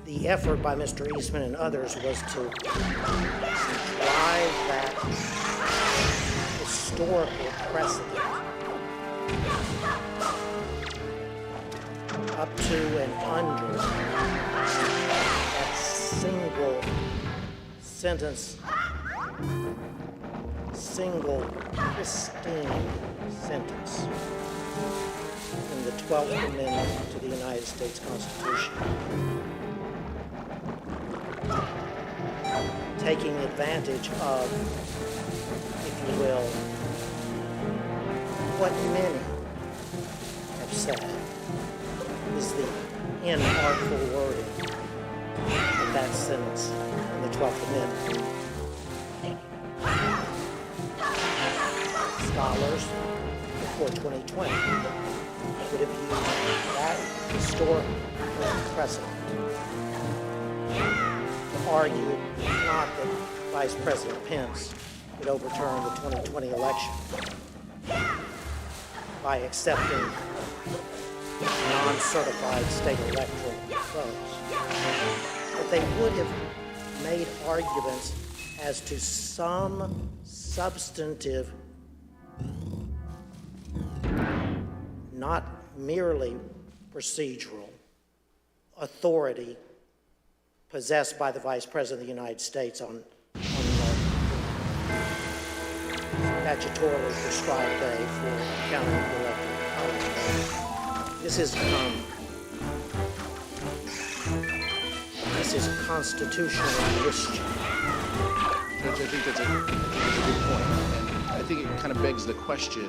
the effort by Mr. Eastman and others was to drive that historical precedent up to and under that single sentence, single pristine sentence in the 12th Amendment to the United States Constitution, taking advantage of, if you will, what many have said is the inartful wording of that sentence in the 12th Amendment. Scholars before 2020 would have used that historical precedent to argue not that Vice President Pence would overturn the 2020 election by accepting non-certified state electoral votes, but they would have made arguments as to some substantive, not merely procedural, authority possessed by the Vice President of the United States on the statutorily prescribed day for counting the electoral college votes. This is constitutional mischief. Judge, I think that's a good point. And I think it kind of begs the question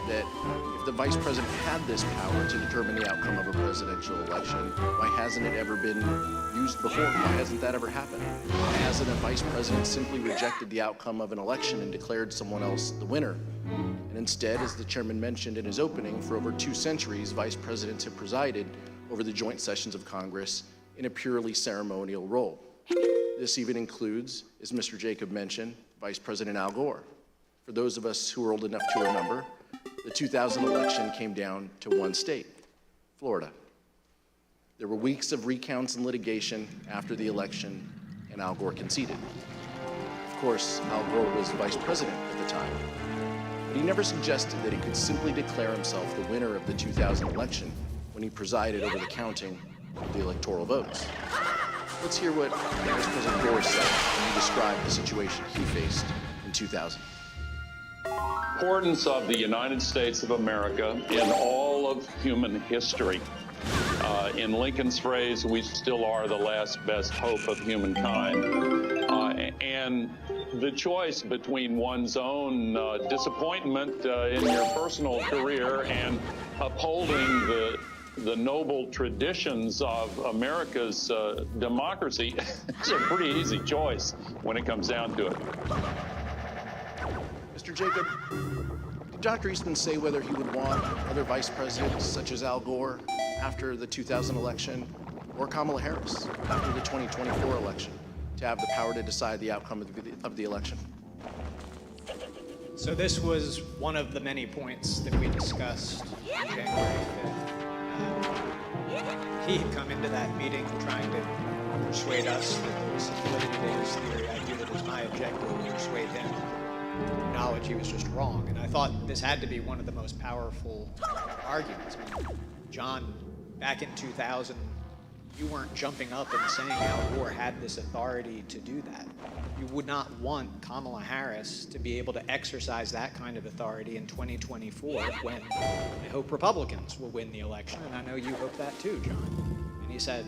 that if the vice president had this power to determine the outcome of a presidential election, why hasn't it ever been used before? Why hasn't that ever happened? Why hasn't a vice president simply rejected the outcome of an election and declared someone else the winner? And instead, as the chairman mentioned in his opening, for over 2 centuries, vice presidents have presided over the joint sessions of Congress in a purely ceremonial role. This even includes, as Mr. Jacob mentioned, Vice President Al Gore. For those of us who are old enough to remember, the 2000 election came down to one state, Florida. There were weeks of recounts and litigation after the election, and Al Gore conceded. Of course, Al Gore was vice president at the time, but he never suggested that he could simply declare himself the winner of the 2000 election when he presided over the counting of the electoral votes. Let's hear what Vice President Gore said when he described the situation he faced in 2000. Importance of the United States of America in all of human history. In Lincoln's phrase, we still are the last best hope of humankind. And the choice between one's own disappointment in your personal career and upholding the noble traditions of America's democracy is a pretty easy choice when it comes down to it. Mr. Jacob, did Dr. Eastman say whether he would want other vice presidents such as Al Gore after the 2000 election or Kamala Harris after the 2024 election to have the power to decide the outcome of the election? So this was one of the many points that we discussed on January 5th. He had come into that meeting trying to persuade us that there was some validity to his theory. I viewed it as my objective to persuade him to acknowledge he was just wrong. And I thought this had to be one of the most powerful arguments. I mean, John, back in 2000, you weren't jumping up and saying Al Gore had this authority to do that. You would not want Kamala Harris to be able to exercise that kind of authority in 2024 when I hope Republicans will win the election, and I know you hope that too, John. And he said,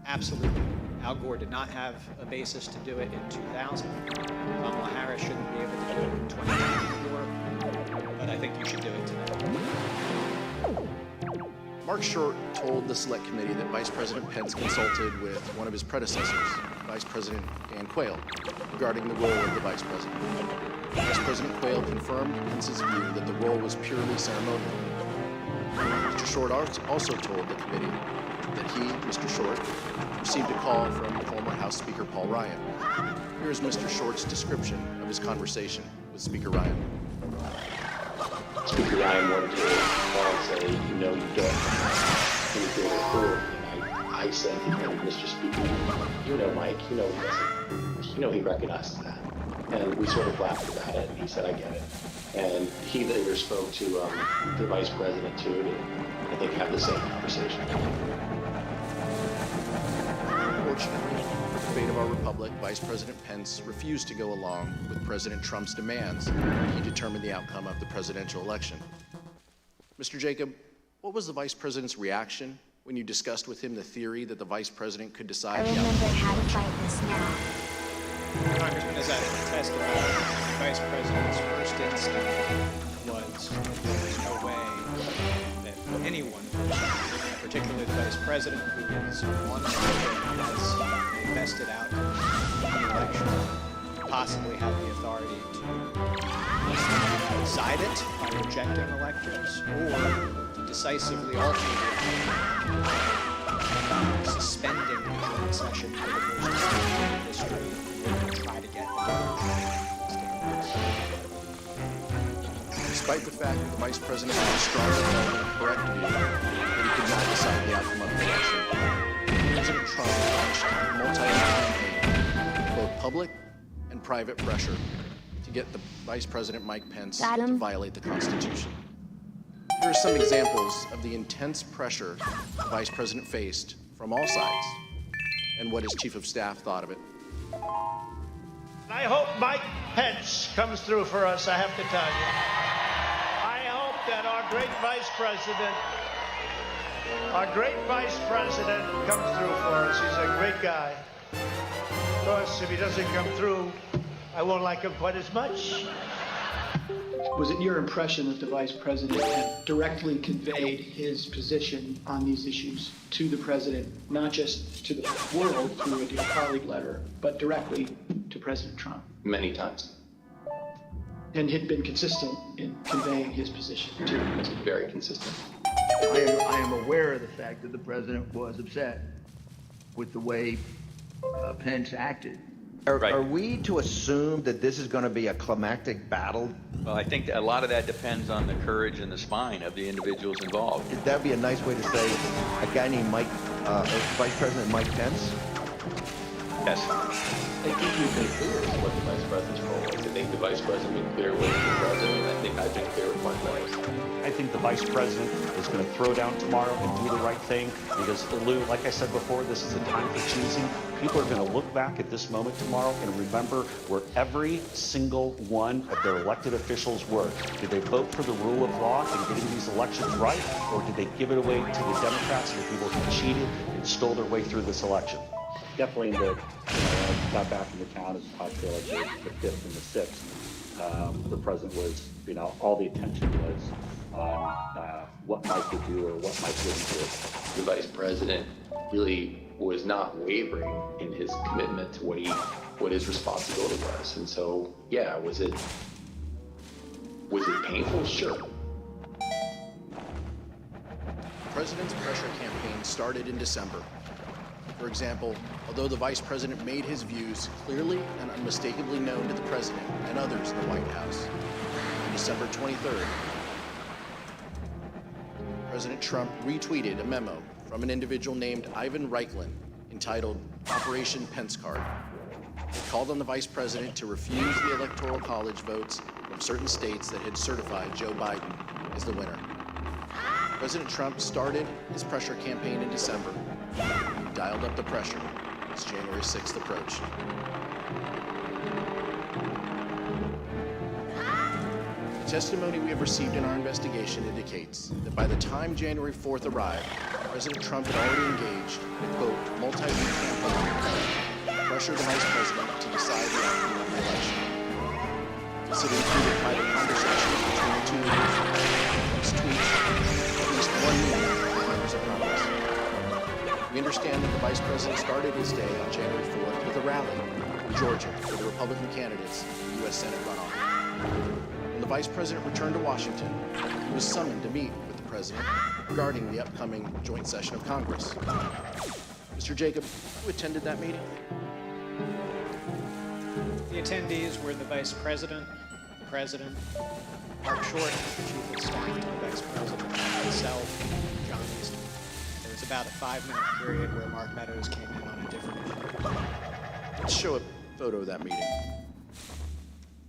absolutely, Al Gore did not have a basis to do it in 2000. Kamala Harris shouldn't be able to do it in 2024, but I think you should do it today. Mark Short told the Select Committee that Vice President Pence consulted with one of his predecessors, Vice President Dan Quayle, regarding the role of the Vice President. Vice President Quayle confirmed Pence's view that the role was purely ceremonial. Mr. Short also told the committee that he, Mr. Short, received a call from former House Speaker Paul Ryan. Here is Mr. Short's description of his conversation with Speaker Ryan. Speaker Ryan wanted to call and say, you know, you don't have any greater authority. And I said, Mr. Speaker, you know, Mike, you know he doesn't. You know he recognizes that. And we sort of laughed about it, and he said, I get it. And he later spoke to the Vice President, too, to, I think, have the same conversation. Unfortunately, for the fate of our republic, Vice President Pence refused to go along with President Trump's demands when he determined the outcome of the presidential election. Mr. Jacob, what was the Vice President's reaction when you discussed with him the theory that the Vice President could decide the outcome? I remember how to fight this now. Congressman, as I testified, the Vice President's first instinct was there was no way that anyone, particularly the Vice President, who was on the as invested out in the election, possibly have the authority to decide it by rejecting electors or to decisively alter it, suspending the joint session for the first time in history in order to try to get Despite the fact that the Vice President had a strongly held and correct view that he could not decide the outcome of the election, President Trump launched a multi-year campaign with both public and private pressure to get the Vice President Mike Pence to violate the Constitution. Here are some examples of the intense pressure the Vice President faced from all sides and what his Chief of Staff thought of it. I hope Mike Pence comes through for us, I have to tell you. I hope that our great Vice President comes through for us. He's a great guy. Of course, if he doesn't come through, I won't like him quite as much. Was it your impression that the vice president had directly conveyed his position on these issues to the president, not just to the world through a dear colleague letter, but directly to President Trump? Many times. And had been consistent in conveying his position to the president? Very consistent. I am aware of the fact that the president was upset with the way Pence acted. Are we to assume that this is going to be a climactic battle? Well, I think a lot of that depends on the courage and the spine of the individuals involved. Could that be a nice way to say a guy named Vice President Mike Pence? Yes. I think you've been clear as to what the vice president's role is. I think the vice president been clear with the president, and I think I've been clear with Mark Meadows. I think the vice president is going to throw down tomorrow and do the right thing because, Lou, like I said before, this is a time for choosing. People are going to look back at this moment tomorrow and remember where every single one of their elected officials were. Did they vote for the rule of law and getting these elections right, or did they give it away to the Democrats and the people who cheated and stole their way through this election? Definitely in the, I got back into town as I feel like the 5th and the 6th. The president was, all the attention was on what Mike would do or what Mike wouldn't do. The vice president really was not wavering in his commitment to what his responsibility was. And so, yeah, was it painful? Sure. The president's pressure campaign started in December. For example, although the vice president made his views clearly and unmistakably known to the president and others in the White House, on December 23rd, President Trump retweeted a memo from an individual named Ivan Reichland entitled Operation Pence Card. It called on the vice president to refuse the Electoral College votes from certain states that had certified Joe Biden as the winner. President Trump started his pressure campaign in December. He dialed up the pressure as January 6th approached. The testimony we have received in our investigation indicates that by the time January 4th arrived, President Trump had already engaged in a, quote, multi-week campaign to pressure the vice president to decide the outcome of the election. This had included private conversations between the two leaders, tweets, at least one meeting with members of Congress. We understand that the vice president started his day on January 4th with a rally in Georgia for the Republican candidates in the U.S. Senate runoff. When the vice president returned to Washington, he was summoned to meet with the president regarding the upcoming joint session of Congress. Mr. Jacob, who attended that meeting? The attendees were the vice president, the president, Mark Short, the chief of staff to the vice president, myself, John Eastman. There was about a 5-minute period where Mark Meadows came in on a different issue. Let's show a photo of that meeting.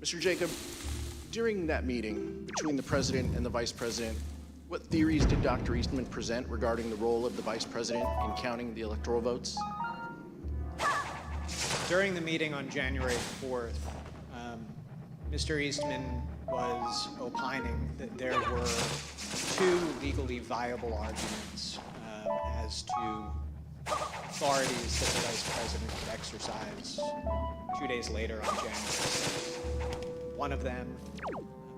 Mr. Jacob, during that meeting between the president and the vice president, what theories did Dr. Eastman present regarding the role of the vice president in counting the electoral votes? During the meeting on January 4th, Mr. Eastman was opining that there were 2 legally viable arguments as to authorities that the vice president could exercise 2 days later on January 6th. One of them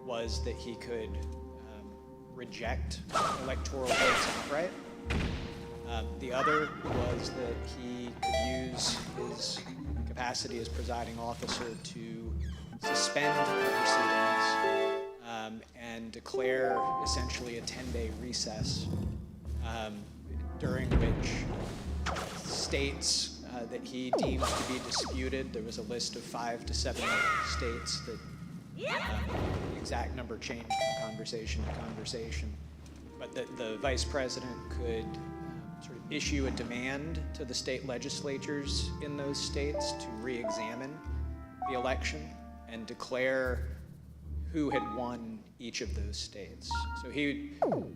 was that he could reject electoral votes outright. The other was that he could use his capacity as presiding officer to suspend the proceedings and declare essentially a 10-day recess during which states that he deemed to be disputed, there was a list of 5 to 7 states that the exact number changed from conversation to conversation, but that the vice president could sort of issue a demand to the state legislatures in those states to re-examine the election and declare who had won each of those states. So he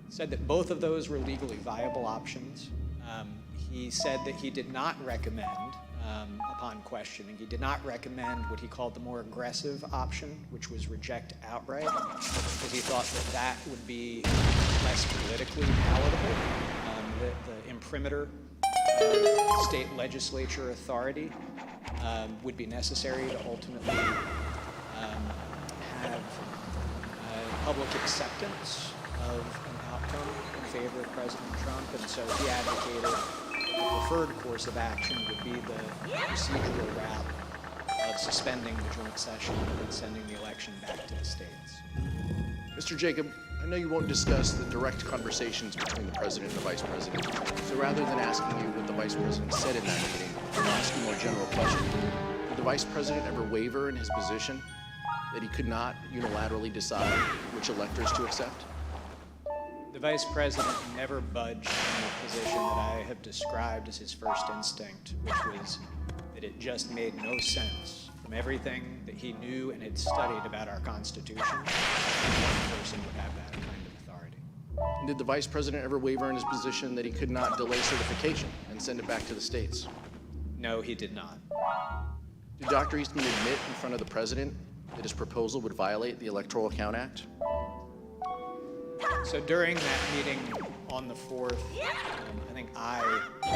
said that both of those were legally viable options. He said that he did not recommend, upon questioning, he did not recommend what he called the more aggressive option, which was reject outright, because he thought that that would be less politically palatable. The imprimatur of state legislature authority would be necessary to ultimately have public acceptance of an outcome in favor of President Trump, and so he advocated the preferred course of action would be the procedural route of suspending the joint session and sending the election back to the states. Mr. Jacob, I know you won't discuss the direct conversations between the president and the vice president, so rather than asking you what the vice president said in that meeting, I'll ask you a more general question. Did the vice president ever waver in his position that he could not unilaterally decide which electors to accept? The vice president never budged from the position that I have described as his first instinct, which was that it just made no sense from everything that he knew and had studied about our Constitution. One person would have that kind of authority. And did the vice president ever waver in his position that he could not delay certification and send it back to the states? No, he did not. Did Dr. Eastman admit in front of the president that his proposal would violate the Electoral Count Act? So during that meeting on the 4th, I think I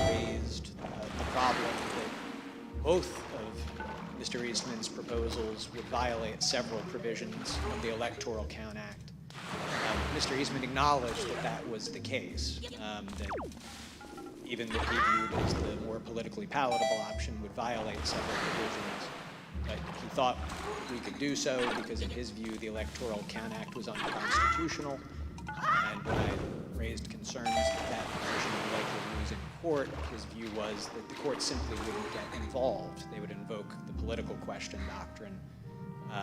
raised the problem that both of Mr. Eastman's proposals would violate several provisions of the Electoral Count Act. Mr. Eastman acknowledged that that was the case, that even what he viewed as the more politically palatable option would violate several provisions. But he thought we could do so because, in his view, the Electoral Count Act was unconstitutional. And when I raised concerns that that provision would likely lose in court, his view was that the court simply wouldn't get involved. They would invoke the political question doctrine.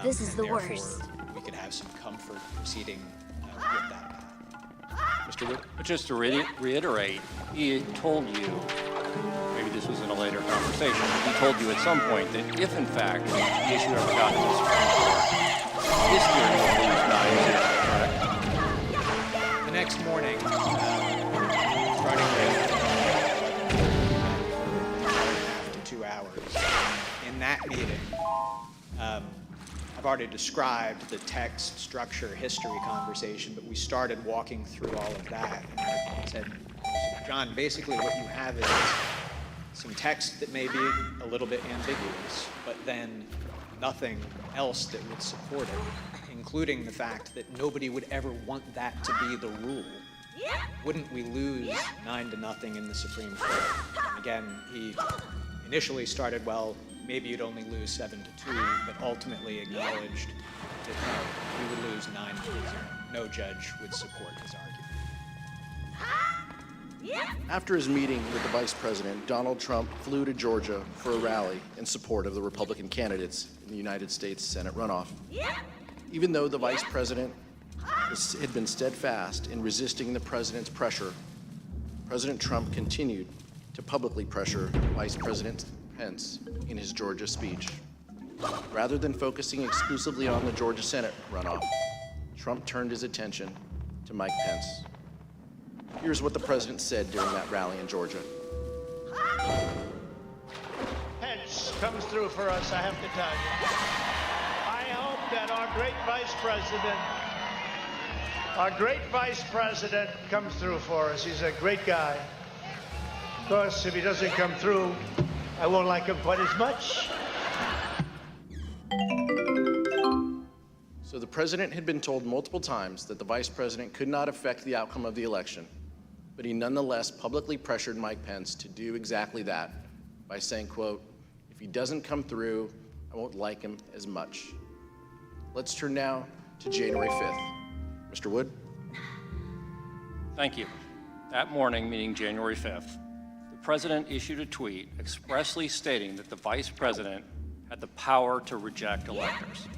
This is the therefore, worst. We could have some comfort proceeding with that path. Mr. Wood? But just to reiterate, he told you, maybe this was in a later conversation, but he told you at some point that if, in fact, the issue ever got to the Supreme Court, his theory would lose 9-0, correct? The next morning, starting with 1.5 to 2 hours, in that meeting, I've already described the text, structure, history conversation, but we started walking through all of that. And I said, John, basically what you have is some text that may be a little bit ambiguous, but then nothing else that would support it, including the fact that nobody would ever want that to be the rule. Wouldn't we lose 9-0 in the Supreme Court? And again, he initially started, well, maybe you'd only lose 7-2, but ultimately acknowledged that no, we would lose 9-0. No judge would support his argument. After his meeting with the vice president, Donald Trump flew to Georgia for a rally in support of the Republican candidates in the United States Senate runoff. Even though the vice president had been steadfast in resisting the president's pressure, President Trump continued to publicly pressure Vice President Pence in his Georgia speech. Rather than focusing exclusively on the Georgia Senate runoff, Trump turned his attention to Mike Pence. Here's what the president said during that rally in Georgia. Pence comes through for us, I have to tell you. I hope that our great vice president comes through for us. He's a great guy. Of course, if he doesn't come through, I won't like him quite as much. So the president had been told multiple times that the vice president could not affect the outcome of the election, but he nonetheless publicly pressured Mike Pence to do exactly that by saying, quote, if he doesn't come through, I won't like him as much. Let's turn now to January 5th. Mr. Wood? Thank you. That morning, meaning January 5th, the president issued a tweet expressly stating that the vice president had the power to reject electors.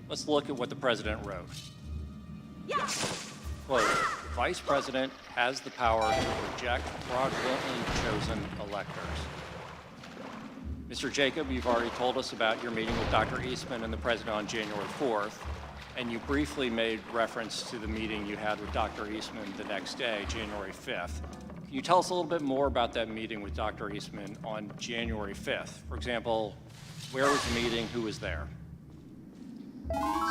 Let's look at what the president wrote. Quote, the vice president has the power to reject fraudulently chosen electors. Mr. Jacob, you've already told us about your meeting with Dr. Eastman and the president on January 4th, and you briefly made reference to the meeting you had with Dr. Eastman the next day, January 5th. Can you tell us a little bit more about that meeting with Dr. Eastman on January 5th? For example, where was the meeting? Who was there?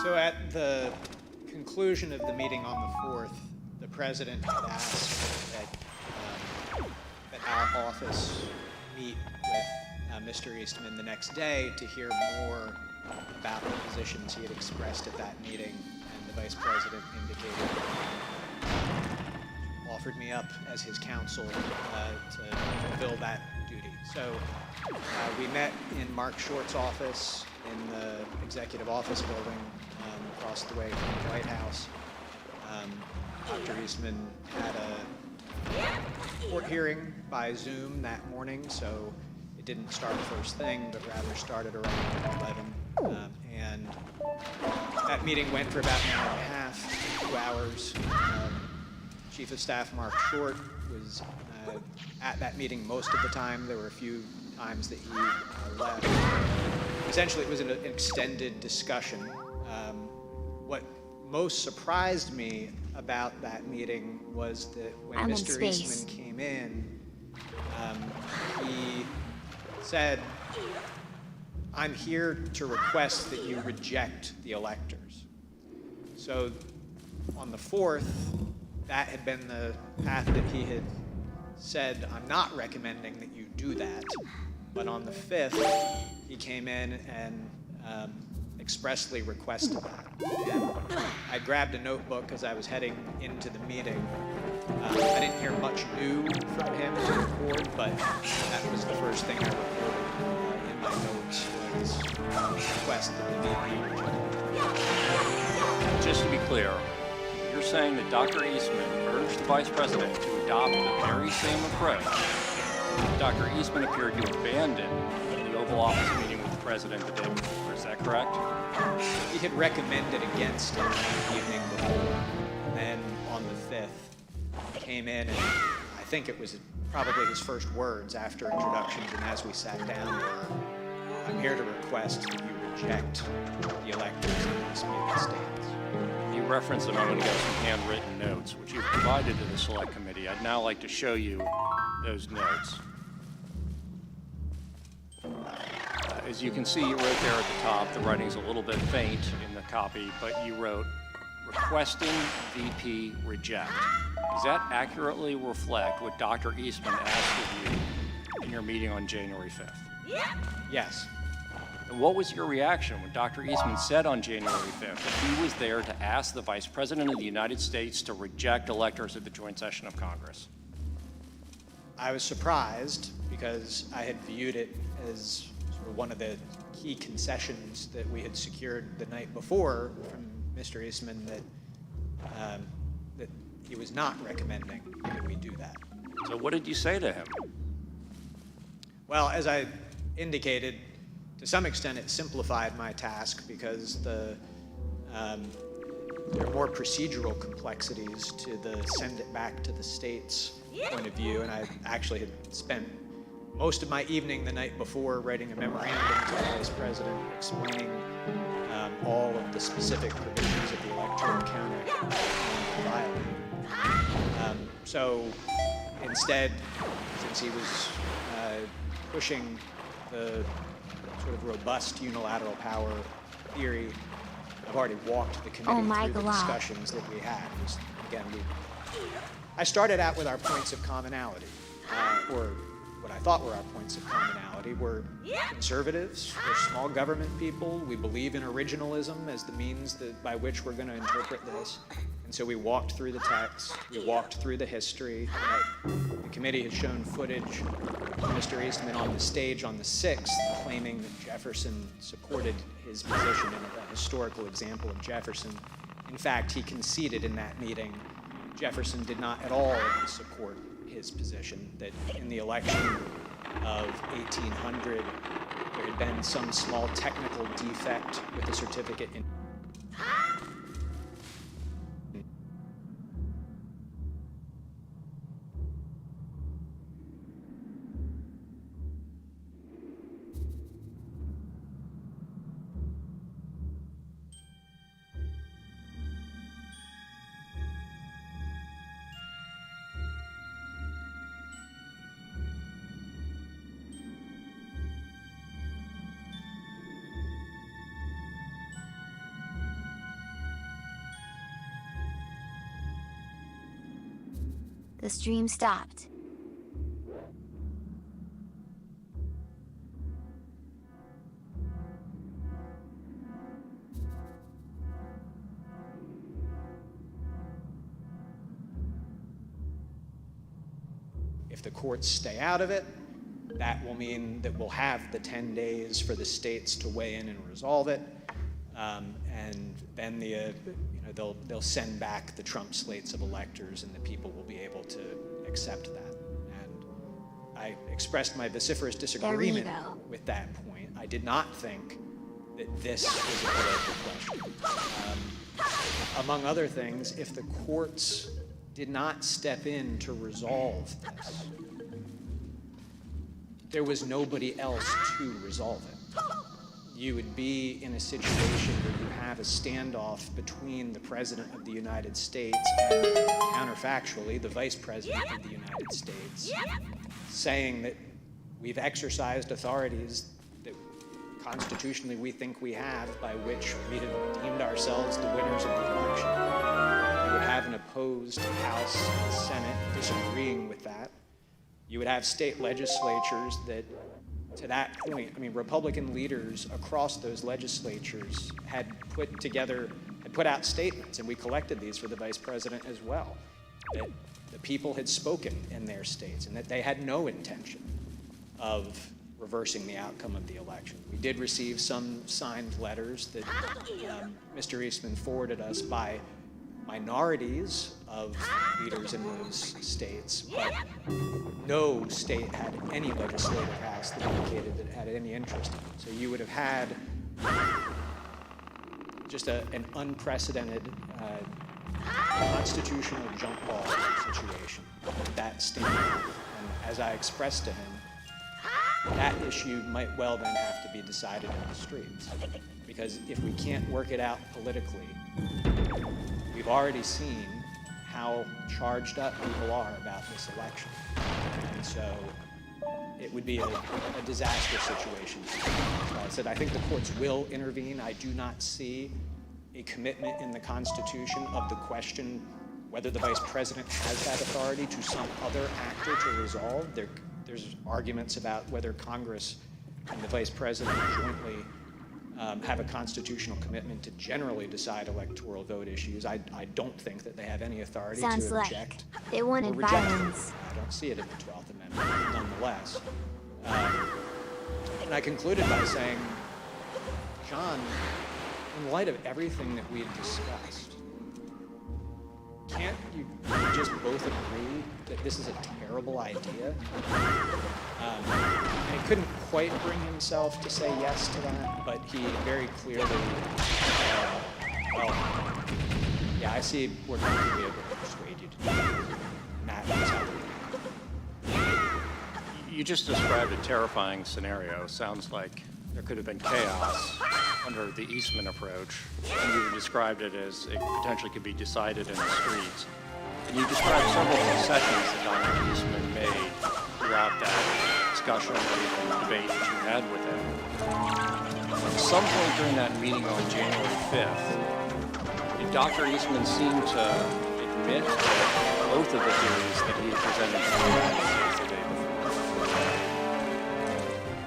So at the conclusion of the meeting on the 4th, the president had asked that our office meet with Mr. Eastman the next day to hear more about the positions he had expressed at that meeting, and the Vice President indicated offered me up as his counsel to fulfill that duty. So we met in Mark Short's office in the Executive Office Building across the way from the White House. Dr. Eastman had a court hearing by Zoom that morning, so it didn't start first thing, but rather started around 11. And that meeting went for about an hour and a half, 2 hours. Chief of Staff Mark Short was at that meeting most of the time. There were a few times that he left. Essentially, it was an extended discussion. What most surprised me about that meeting was that when Mr. Eastman came in, he said, "I'm here to request that you reject the electors." So on the 4th, that had been the path that he had said, "I'm not recommending that you do that." But on the 5th, he came in and expressly requested that. And I grabbed a notebook as I was heading into the meeting. I didn't hear much new from him to record, but that was the first thing I recorded in my notes was the request that the meeting be rejected. Just to be clear, you're saying that Dr. Eastman urged the Vice President to adopt the very same approach that Dr. Eastman appeared to abandon in the Oval Office meeting with the President the day before. Is that correct? He had recommended against it the evening before. And then on the 5th, he came in, and I think it was probably his first words after introductions and as we sat down were, "I'm here to request that you reject the electors in this United States." You referenced a moment ago some handwritten notes, which you've provided to the Select Committee. I'd now like to show you those notes. As you can see, you wrote there at the top, the writing's a little bit faint in the copy, but you wrote, "Requesting VP reject." Does that accurately reflect what Dr. Eastman asked of you in your meeting on January 5th? Yes. And what was your reaction when Dr. Eastman said on January 5th that he was there to ask the Vice President of the United States to reject electors at the joint session of Congress? I was surprised because I had viewed it as sort of one of the key concessions that we had secured the night before from Mr. Eastman that that he was not recommending that we do that. So what did you say to him? Well, as I indicated, to some extent it simplified my task because there are more procedural complexities to the send it back to the states point of view, and I actually had spent most of my evening the night before writing a memorandum to the Vice President explaining all of the specific provisions of the Electoral Count Act that violated. So instead, since he was pushing the sort of robust unilateral power theory, I've already walked the committee through the discussions that we had. I started out with our points of commonality, or what I thought were our points of commonality. We're conservatives, we're small government people, we believe in originalism as the means by which we're going to interpret this. And so we walked through the text, we walked through the history. The committee has shown footage of Mr. Eastman on the stage on the 6th claiming that Jefferson supported his position and a historical example of Jefferson. In fact, he conceded in that meeting Jefferson did not at all support his position, that in the election of 1800, there had been some small technical defect with the certificate in The stream stopped. the courts stay out of it, that will mean that we'll have the 10 days for the states to weigh in and resolve it. And then they'll send back the Trump slates of electors, and the people will be able to accept that. And I expressed my vociferous disagreement with that point. I did not think that this was a political question. Among other things, if the courts did not step in to resolve this, there was nobody else to resolve it. You would be in a situation where you have a standoff between the President of the United States and, counterfactually, the Vice President of the United States, saying that we've exercised authorities that constitutionally we think we have, by which we have deemed ourselves the winners of the election. You would have an opposed House and Senate disagreeing with that. You would have state legislatures that, to that point, I mean, Republican leaders across those legislatures had put out statements, and we collected these for the Vice President as well, that the people had spoken in their states and that they had no intention of reversing the outcome of the election. We did receive some signed letters that Mr. Eastman forwarded us by minorities of leaders in those states, but no state had any legislative house that indicated that it had any interest in it. So you would have had just an unprecedented constitutional jump ball situation with that standard. And as I expressed to him, that issue might well then have to be decided in the streets. Because if we can't work it out politically, we've already seen how charged up people are about this election. And so it would be a disastrous situation. So I said, I think the courts will intervene. I do not see a commitment in the Constitution of the question whether the Vice President has that authority to some other actor to resolve. There's arguments about whether Congress and the Vice President jointly have a constitutional commitment to generally decide electoral vote issues. I don't think that they have any authority to object. Sounds like they wanted violence. I don't see it in the 12th Amendment, nonetheless. And I concluded by saying, John, in light of everything that we had discussed, can't you just both agree that this is a terrible idea? And he couldn't quite bring himself to say yes to that, but he very clearly, I see we're not going to be able to persuade you to do that. And that is how You just described a terrifying scenario. Sounds like there could have been chaos under the Eastman approach, and you described it as it potentially could be decided in the streets. And you described several concessions that Dr. Eastman made throughout that discussion or even debate that you had with him. At some point during that meeting on January 5th, did Dr. Eastman seem to admit that both of the theories that he had presented to the United States the day before?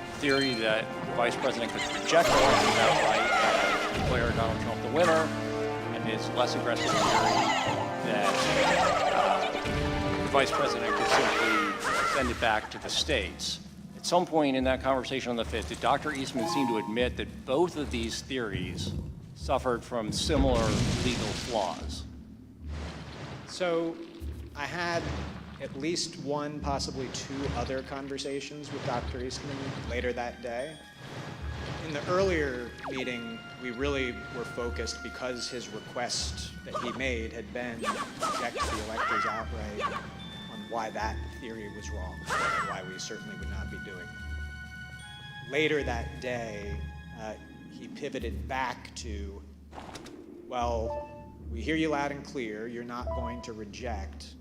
The theory that the Vice President could reject elections outright and declare Donald Trump the winner, and his less aggressive theory that the Vice President could simply send it back to the states. At some point in that conversation on the 5th, did Dr. Eastman seem to admit that both of these theories suffered from similar legal flaws? So I had at least one, possibly two other conversations with Dr. Eastman later that day. In the earlier meeting, we really were focused, because his request that he made had been to reject the electors outright, on why that theory was wrong, and why we certainly would not be doing it. Later that day, he pivoted back to, well, we hear you loud and clear, you're not going to reject.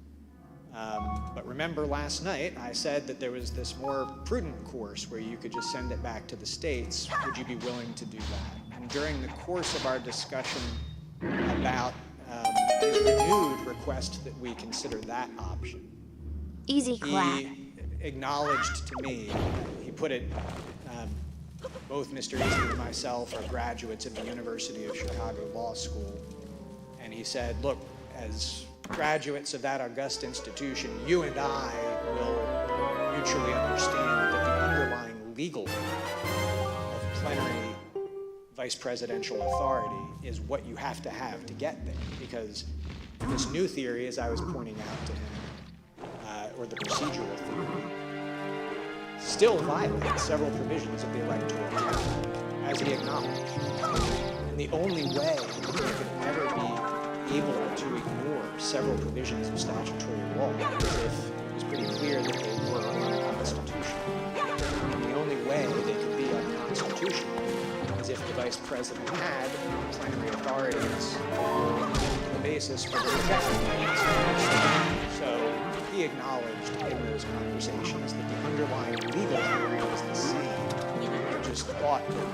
But remember last night, I said that there was this more prudent course where you could just send it back to the states. Would you be willing to do that? And during the course of our discussion about his renewed request that we consider that option, Easy clap. he acknowledged to me, he put it, both Mr. Eastman and myself are graduates of the University of Chicago Law School, and he said, look, as graduates of that august institution, you and I will mutually understand that the underlying legal of plenary vice presidential authority is what you have to get there. Because this new theory, as I was pointing out to him, or the procedural theory, still violates several provisions of the electoral code, as he acknowledged. And the only way that he could ever be able to ignore several provisions of statutory law is if it was pretty clear that they were unconstitutional. And the only way they could be unconstitutional is if the vice president had plenary authorities on the basis for the rejection. So he acknowledged in those conversations that the underlying legal theory was the same. He just thought that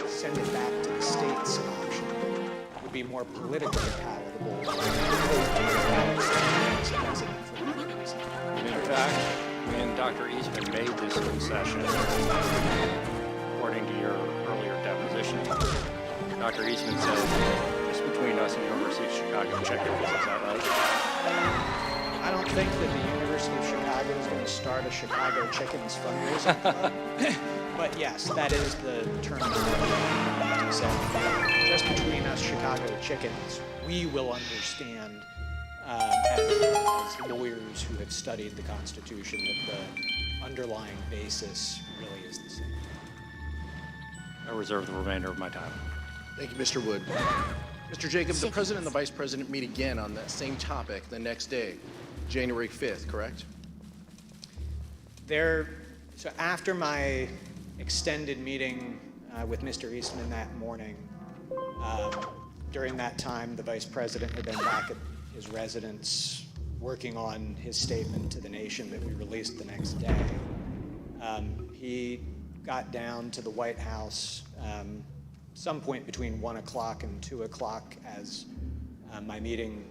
send it back to the states option would be more politically palatable than president for that reason. In fact, when Dr. Eastman made this concession, according to your earlier deposition, Dr. Eastman said, just between us and the University of Chicago chickens, is that right? I don't think that the University of Chicago is going to start a Chicago Chickens fundraising club. But yes, that is the terminology. He said, just between us Chicago chickens, we will understand as lawyers who have studied the Constitution that the underlying basis really is the same. I reserve the remainder of my time. Thank you, Mr. Wood. Mr. Jacob, the president and the vice president meet again on that same topic the next day, January 5th, correct? So after my extended meeting with Mr. Eastman that morning, during that time, the vice president had been back at his residence working on his statement to the nation that we released the next day. He got down to the White House some point between 1 o'clock and 2 o'clock as my meeting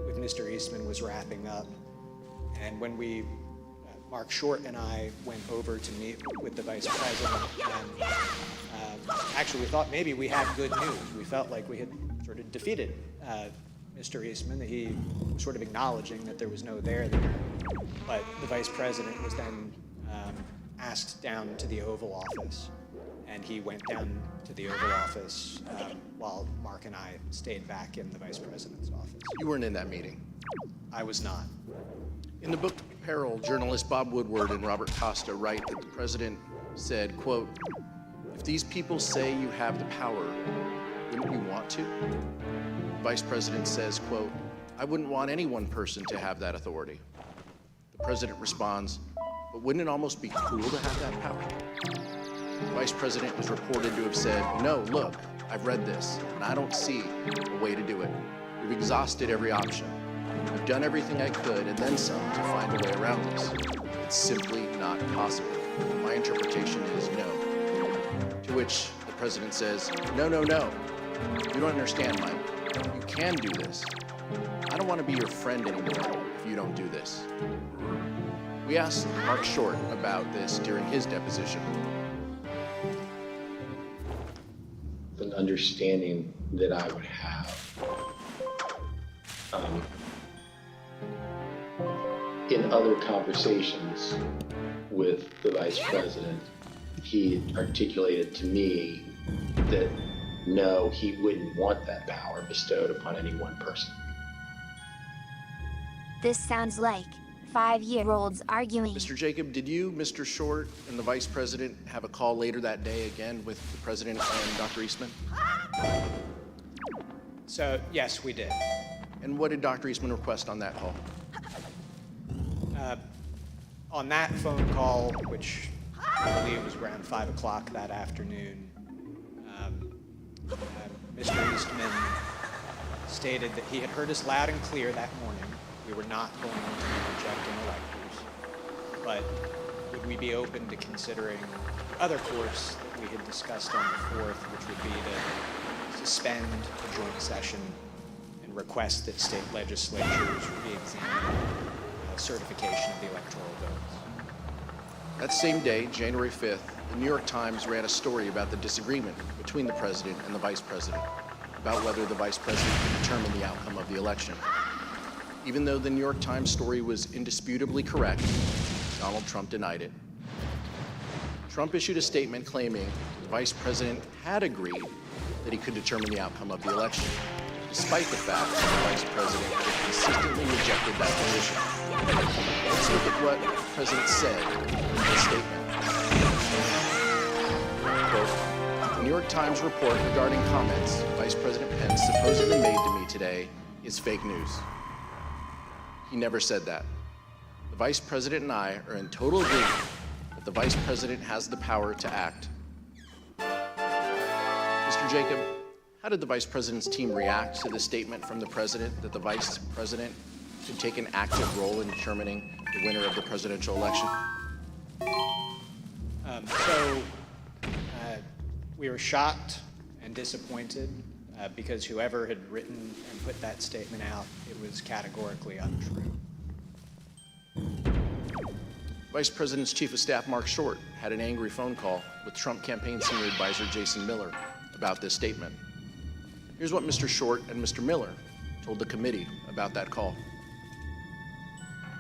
with Mr. Eastman was wrapping up. And when Mark Short and I went over to meet with the vice president, and actually we thought maybe we had good news. We felt like we had sort of defeated Mr. Eastman, that he was sort of acknowledging that there was no there. But the vice president was then asked down to the Oval Office, and he went down to the Oval Office while Mark and I stayed back in the vice president's office. You weren't in that meeting. I was not. In the book Peril, journalists Bob Woodward and Robert Costa write that the president said, quote, "If these people say you have the power, wouldn't you want to?" The vice president says, quote, "I wouldn't want any one person to have that authority." The president responds, "But wouldn't it almost be cool to have that power?" The vice president is reported to have said, "No, look, I've read this, and I don't see a way to do it. We've exhausted every option. I've done everything I could and then some to find a way around this. It's simply not possible. My interpretation is no." To which the president says, "No, no, no. You don't understand, Mike. You can do this. I don't want to be your friend anymore if you don't do this." We asked Mark Short about this during his deposition. An understanding that I would have in other conversations with the vice president, he articulated to me that no, he wouldn't want that power bestowed upon any one person. This sounds like 5-year-olds arguing. Mr. Jacob, did you, Mr. Short, and the vice president have a call later that day again with the president and Dr. Eastman? So, yes, we did. And what did Dr. Eastman request on that call? On that phone call, which I believe was around 5 o'clock that afternoon, Mr. Eastman stated that he had heard us loud and clear that morning. We were not going to be rejecting electors, but would we be open to considering other course that we had discussed on the 4th, which would be to suspend the joint session and request that state legislatures re-examine certification of the electoral votes. That same day, January 5th, the New York Times ran a story about the disagreement between the president and the vice president about whether the vice president could determine the outcome of the election. Even though the New York Times story was indisputably correct, Donald Trump denied it. Trump issued a statement claiming the vice president had agreed that he could determine the outcome of the election, despite the fact that the vice president had consistently rejected that position. Let's look at what the president said in his statement. Quote, the New York Times report regarding comments Vice President Pence supposedly made to me today is fake news. He never said that. The vice president and I are in total agreement that the vice president has the power to act. Mr. Jacob, how did the vice president's team react to the statement from the president that the vice president should take an active role in determining the winner of the presidential election? We were shocked and disappointed because whoever had written and put that statement out, it was categorically untrue. Vice President's Chief of Staff Mark Short had an angry phone call with Trump campaign senior advisor Jason Miller about this statement. Here's what Mr. Short and Mr. Miller told the committee about that call.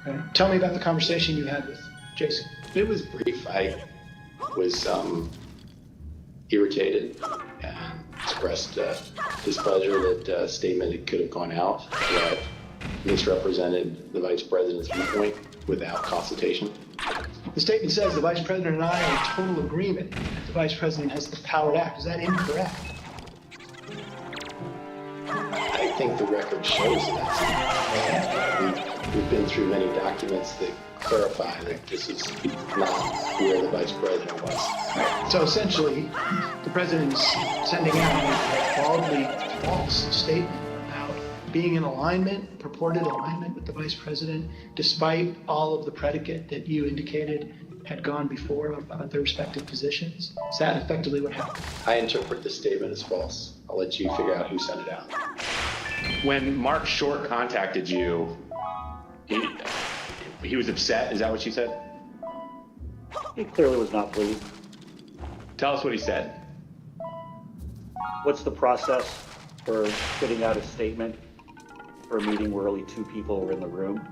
Okay. Tell me about the conversation you had with Jason. It was brief. I was irritated and expressed displeasure that a statement could have gone out that misrepresented the vice president's viewpoint without consultation. The statement says the vice president and I are in total agreement that the vice president has the power to act. Is that incorrect? I think the record shows that. We've been through many documents that clarify that this is not where the vice president was. Right. So essentially, the president is sending out a broadly false statement about being in alignment, purported alignment with the vice president, despite all of the predicate that you indicated had gone before about their respective positions. Is that effectively what happened? I interpret the statement as false. I'll let you figure out who sent it out. When Mark Short contacted you, he was upset. Is that what you said? He clearly was not pleased. Tell us what he said. What's the process for putting out a statement for a meeting where only 2 people were in the room?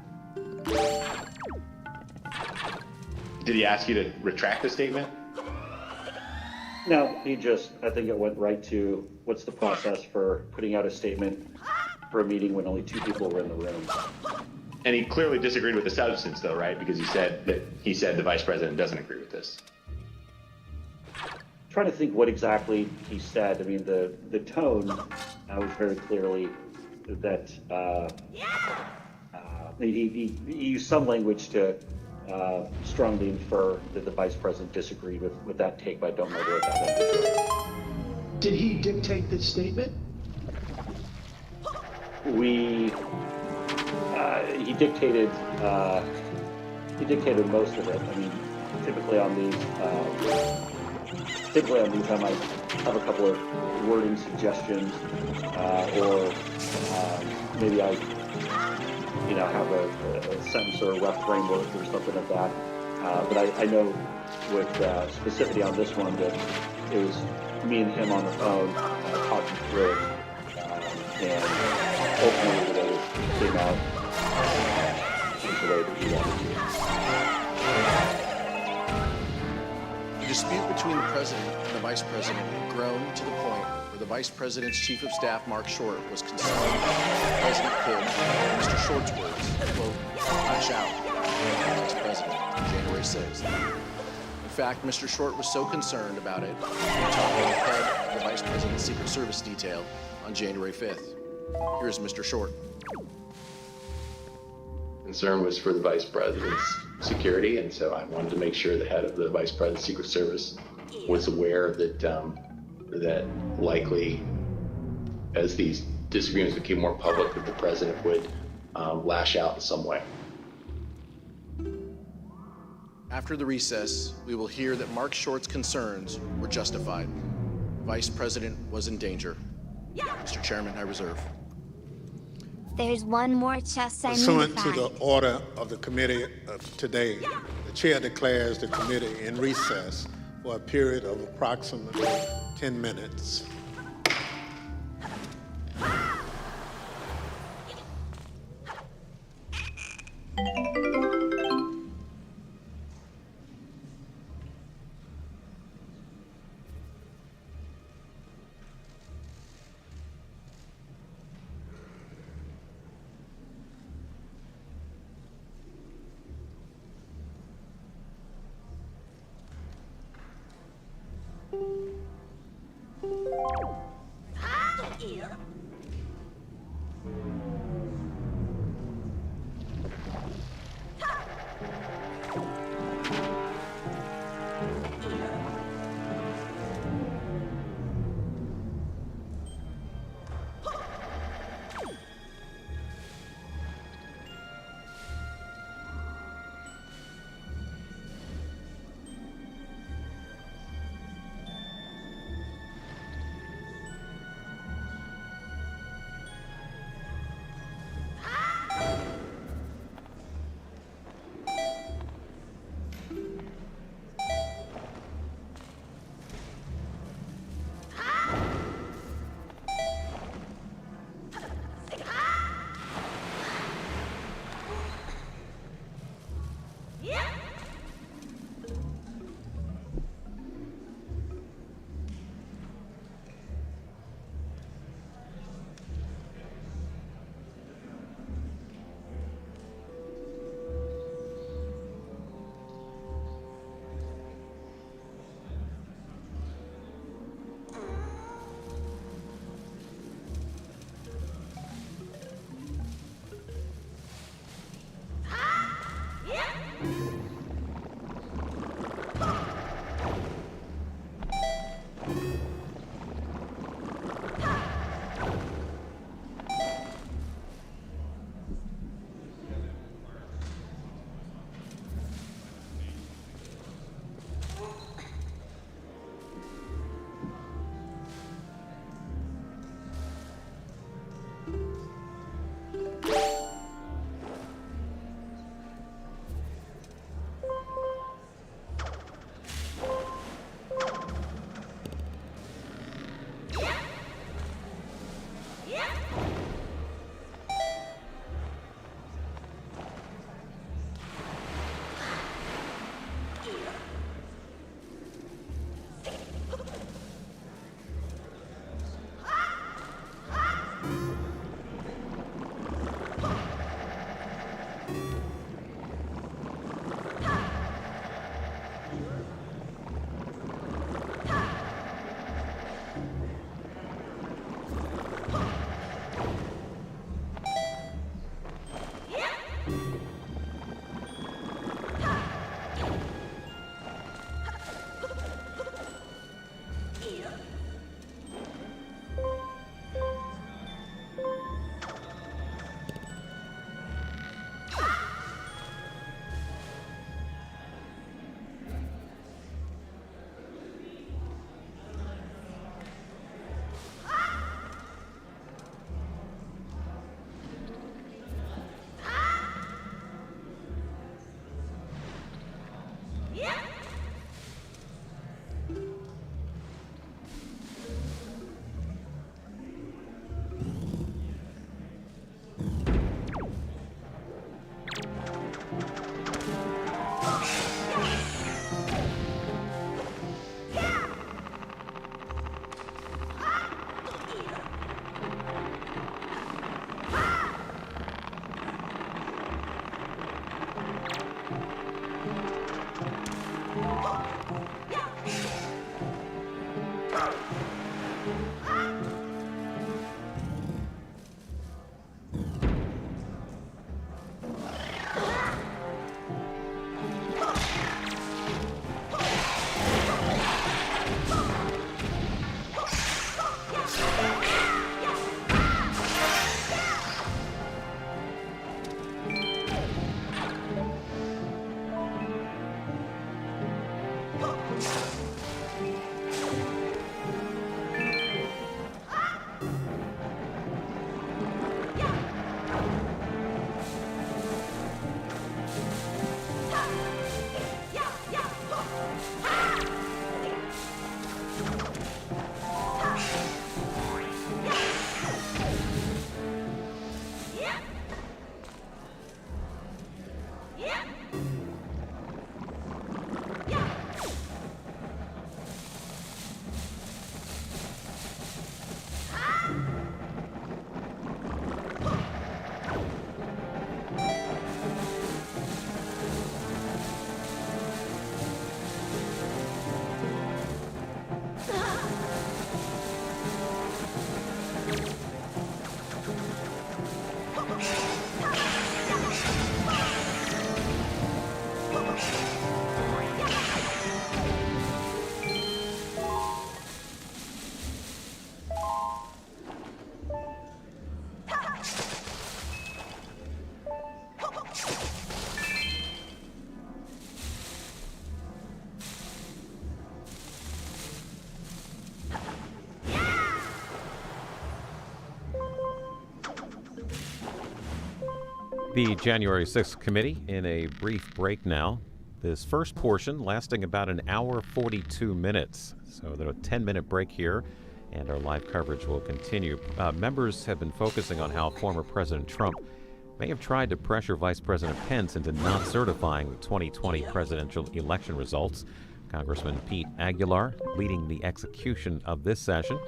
Did he ask you to retract the statement? No, I think it went right to what's the process for putting out a statement for a meeting when only 2 people were in the room. And he clearly disagreed with the substance, though, right? Because he said the vice president doesn't agree with this. I'm trying to think what exactly he said. I mean, the tone was very clearly that he used some language to strongly infer that the vice president disagreed with that take, but I don't know what that language was. Did he dictate this statement? He dictated most of it. I mean, typically on these I might have a couple of wording suggestions, or maybe I have a sentence or a rough framework or something of that. But I know with specificity on this one that it was me and him on the phone talking through it, and ultimately the way it came out is the way that we wanted to. The dispute between the president and the vice president had grown to the point where the vice president's chief of staff, Mark Short, was concerned that the president could, in Mr. Short's words, quote, lash out the vice president on January 6th. In fact, Mr. Short was so concerned about it, he talked with the head of the vice president's Secret Service detail on January 5th. Here's Mr. Short. Concern was for the vice president's security, and so I wanted to make sure the head of the vice president's Secret Service was aware that that likely, as these disagreements became more public, that the president would lash out in some way. After the recess, we will hear that Mark Short's concerns were justified. The vice president was in danger. Mr. Chairman, I reserve. There's one more chest I need to Pursuant to find. the order of the committee of today, the chair declares the committee in recess for a period of approximately 10 minutes. The January 6th committee in a brief break now. This first portion lasting about an hour 42 minutes. So there's a 10-minute break here, and our live coverage will continue. Members have been focusing on how former President Trump may have tried to pressure Vice President Pence into not certifying the 2020 presidential election results. Congressman Pete Aguilar leading the execution of this session.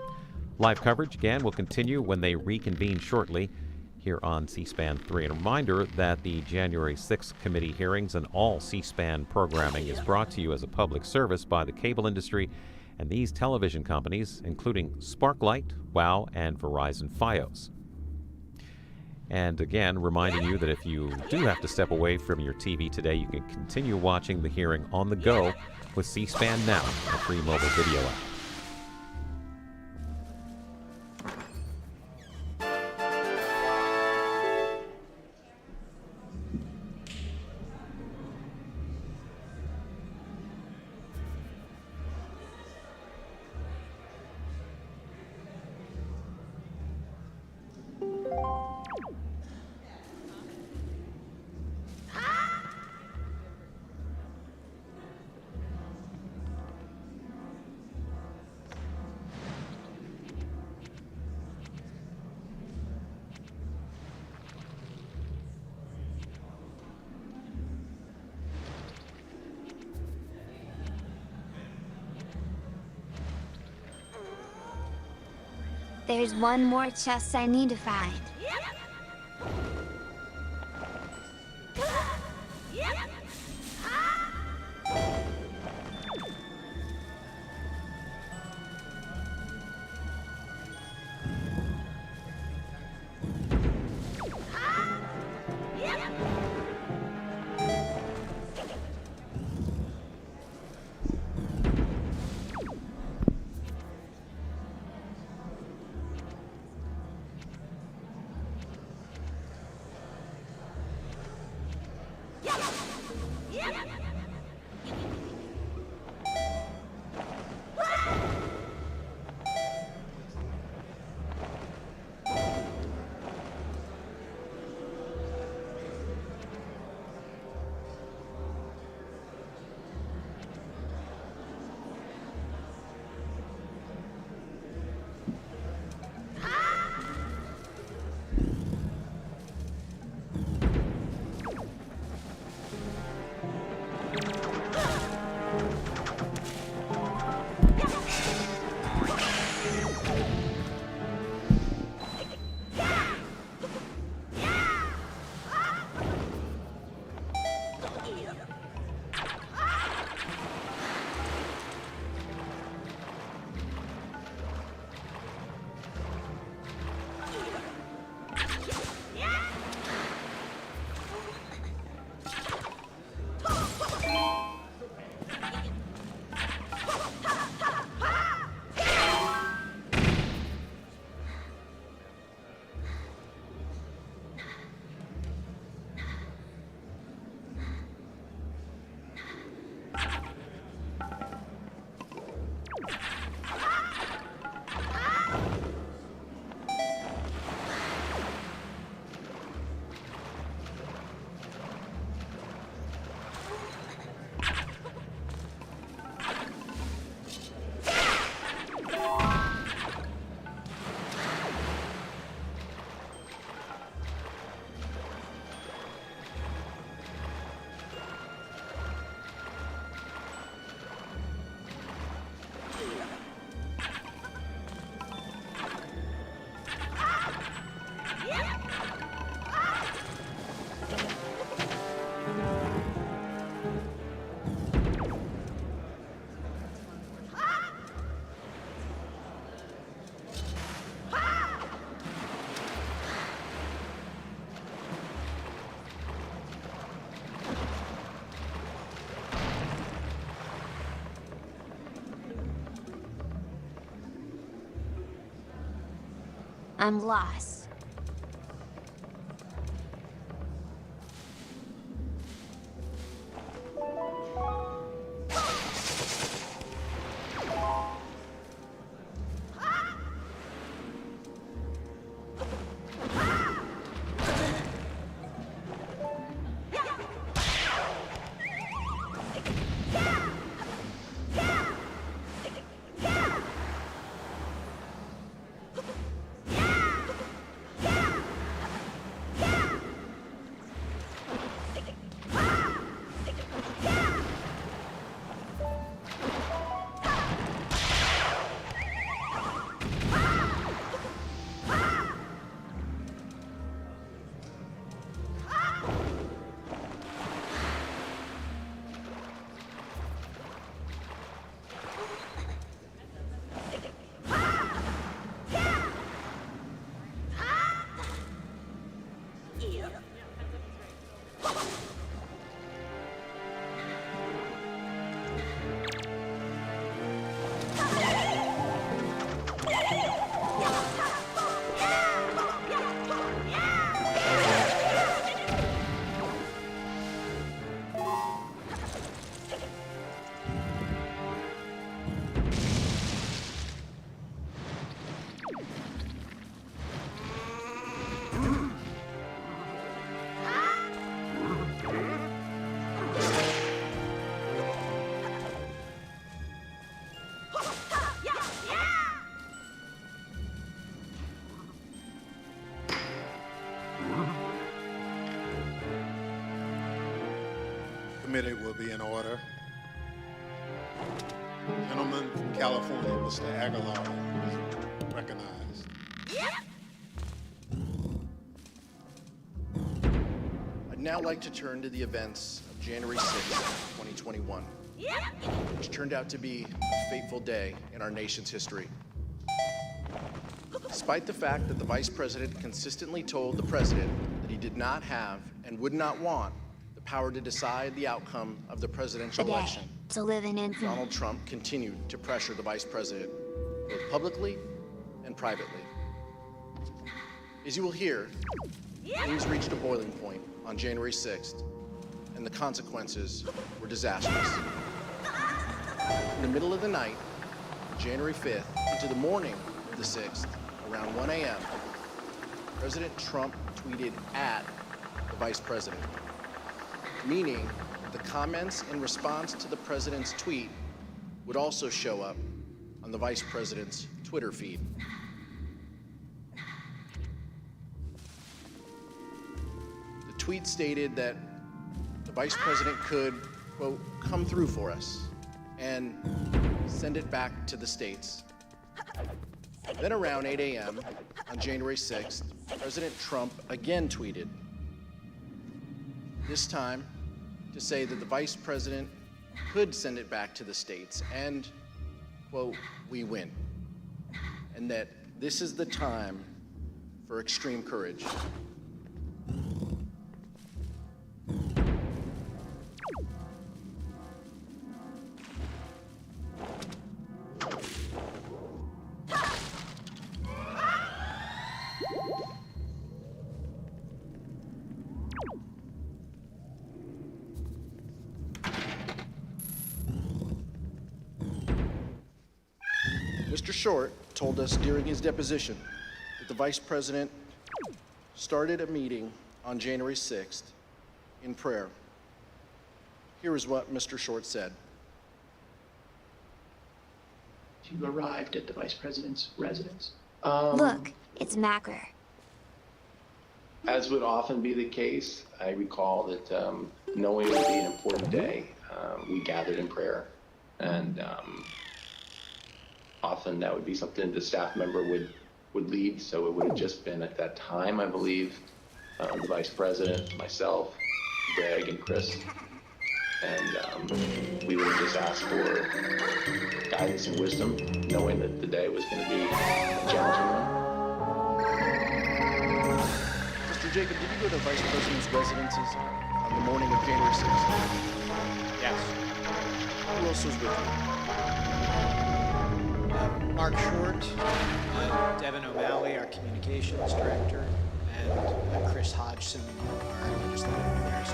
Live coverage, again, will continue when they reconvene shortly here on C-SPAN 3. And a reminder that the January 6th committee hearings and all C-SPAN programming is brought to you as a public service by the cable industry and these television companies, including Sparklight, WOW, and Verizon Fios. And again, reminding you that if you do have to step away from your TV today, you can continue watching the hearing on the go with C-SPAN Now, a free mobile video app. There's one more chest I need to find. I'm lost. Committee will be in order. Gentleman from California, Mr. Aguilar, is recognized. I'd now like to turn to the events of January 6th, 2021, which turned out to be a fateful day in our nation's history. Despite the fact that the Vice President consistently told the President that he did not have and would not want the power to decide the outcome of the presidential election, To live in infamy. Donald Trump continued to pressure the Vice President, both publicly and privately. As you will hear, things reached a boiling point on January 6th, and the consequences were disastrous. In the middle of the night, January 5th, into the morning of the 6th, around 1 a.m., President Trump tweeted at the Vice President, meaning the comments in response to the President's tweet would also show up on the Vice President's Twitter feed. The tweet stated that the Vice President could, quote, come through for us and send it back to the states. Then around 8 a.m. on January 6th, President Trump again tweeted, this time to say that the Vice President could send it back to the states and, quote, we win. And that this is the time for extreme courage. Mr. Short told us during his deposition that the Vice President started a meeting on January 6th in prayer. Here is what Mr. Short said. You arrived at the Vice President's residence. Look, it's Macker. As would often be the case, I recall that knowing it would be an important day, we gathered in prayer. And often that would be something the staff member would lead, so it would have just been at that time, I believe, the Vice President, myself, Greg, and Chris. And we would have just asked for guidance and wisdom, knowing that the day was going to be a challenging one. Mr. Jacob, did you go to the Vice President's residences on the morning of January 6th? Yes. Who else was with you? Mark Short, Devin O'Malley, our communications director, and Chris Hodgson, our legislative affairs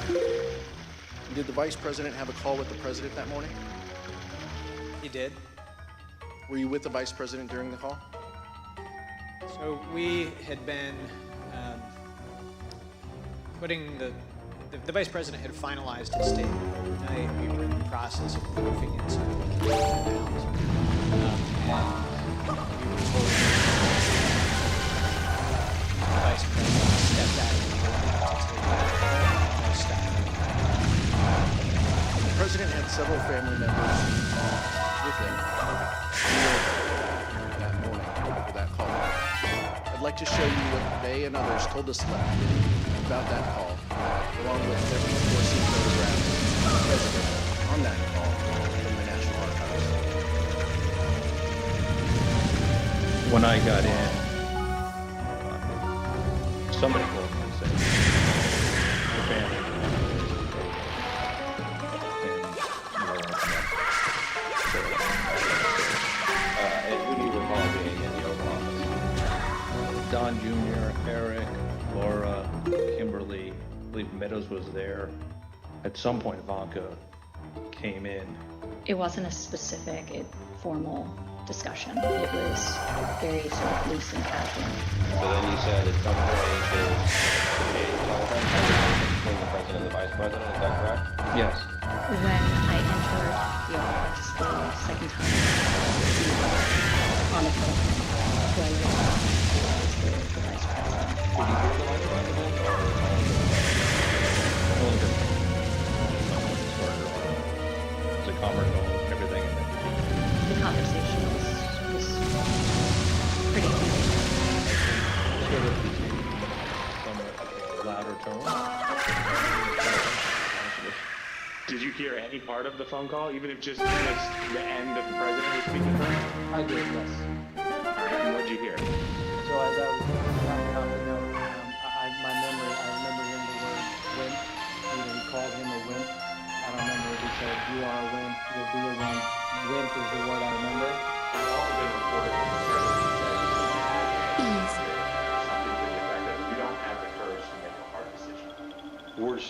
director. Did the Vice President have a call with the President that morning? He did. Were you with the Vice President during the call? So we had been putting the Vice President had finalized his statement overnight. We were in the process of proofing it so that we could get it out. And we were told the Vice President stepped out of the The President had several family members with him that morning for that call. I'd like to show you what they and others told us about that call, along with several endorsing photographs of the President on that call from the National Archives. When I got in, somebody called me and said, the family. And who do you recall being in the Oval Office? Don Jr., Eric, Laura, Kimberly, I believe Meadows was there. At some point, Ivanka came in. It wasn't a specific, formal discussion. It was very sort of loose and casual. So then you said at some point there's a telephone conversation between the President and the Vice President, is that correct? Yes. When I entered the office the second time, we were on the telephone. Who I realized was the Vice President. Did you hear the Vice President or The calmer tone, everything in there. The conversation was pretty heated. Somewhat louder tone. Did you hear any part of the phone call, even if just the end of the president was speaking? I did, yes. All right, and what did you hear? So as I was wrapping up the note, my memory, I remember him the word wimp. He called him a wimp. I don't remember if he said, you are a wimp, you'll be a wimp. Wimp is the word I remember. It's also been reported that the president said something to the effect that you don't have the courage to make a hard decision. Worse.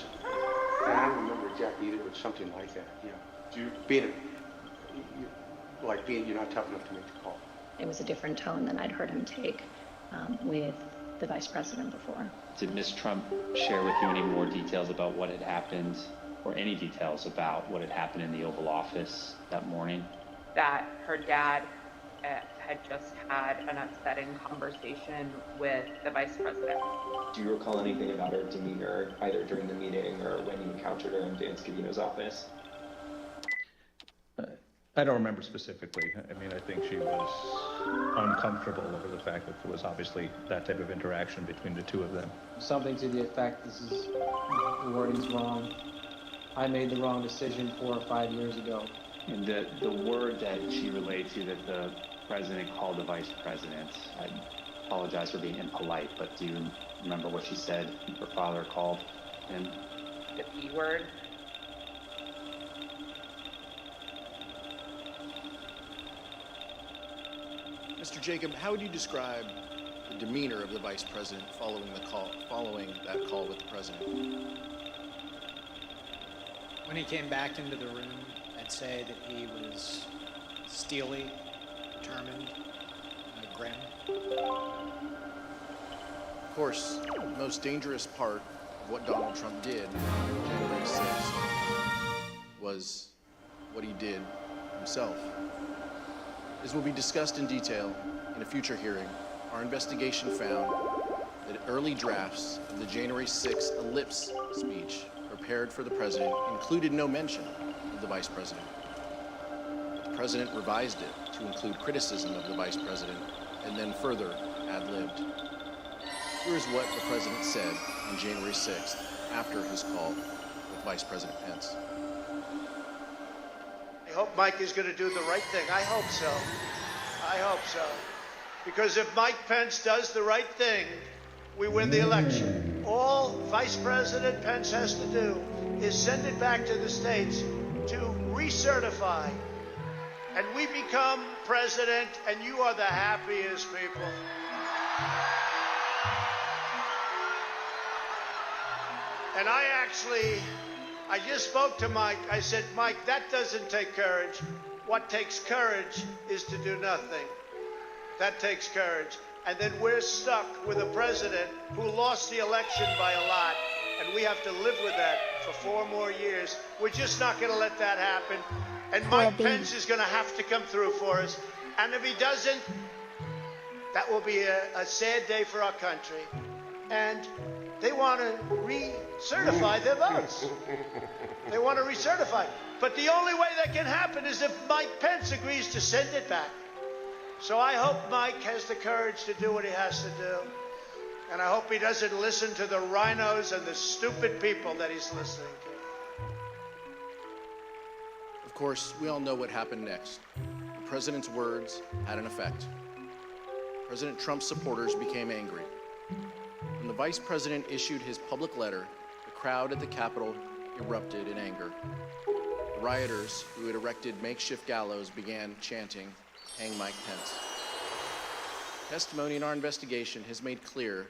I don't remember exactly either, but something like that, yeah. Being you're not tough enough to make the call. It was a different tone than I'd heard him take with the Vice President before. Did Ms. Trump share with you any more details about what had happened, or any details about what had happened in the Oval Office that morning? That her dad had just had an upsetting conversation with the Vice President. Do you recall anything about her demeanor, either during the meeting or when you encountered her in Dan Scavino's office? I don't remember specifically. I mean, I think she was uncomfortable over the fact that there was obviously that type of interaction between the two of them. Something to the effect, the wording's wrong. I made the wrong decision 4 or 5 years ago. And the word that she relayed to that the president called the vice president, I apologize for being impolite, but do you remember what she said her father called him? The P word. Mr. Jacob, how would you describe the demeanor of the Vice President following that call with the President? When he came back into the room, I'd say that he was steely, determined, grim. Of course, the most dangerous part of what Donald Trump did on January 6th was what he did himself. As will be discussed in detail in a future hearing, our investigation found that early drafts of the January 6th ellipse speech prepared for the President included no mention of the Vice President. The President revised it to include criticism of the Vice President and then further ad-libbed. Here is what the President said on January 6th after his call with Vice President Pence. I hope Mike is going to do the right thing. I hope so. I hope so. Because if Mike Pence does the right thing, we win the election. All Vice President Pence has to do is send it back to the states to recertify and we become president, and you are the happiest people. And I just spoke to Mike. I said, Mike, that doesn't take courage. What takes courage is to do nothing. That takes courage. And then we're stuck with a president who lost the election by a lot, and we have to live with that for 4 more years. We're just not going to let that happen. And Mike Pence is going to have to come through for us. And if he doesn't, that will be a sad day for our country. And they want to recertify their votes. They want to recertify. But the only way that can happen is if Mike Pence agrees to send it back. So I hope Mike has the courage to do what he has to do. And I hope he doesn't listen to the rhinos and the stupid people that he's listening to. Of course, we all know what happened next. The president's words had an effect. President Trump's supporters became angry. When the vice president issued his public letter, the crowd at the Capitol erupted in anger. The rioters, who had erected makeshift gallows, began chanting, "Hang Mike Pence." Testimony in our investigation has made clear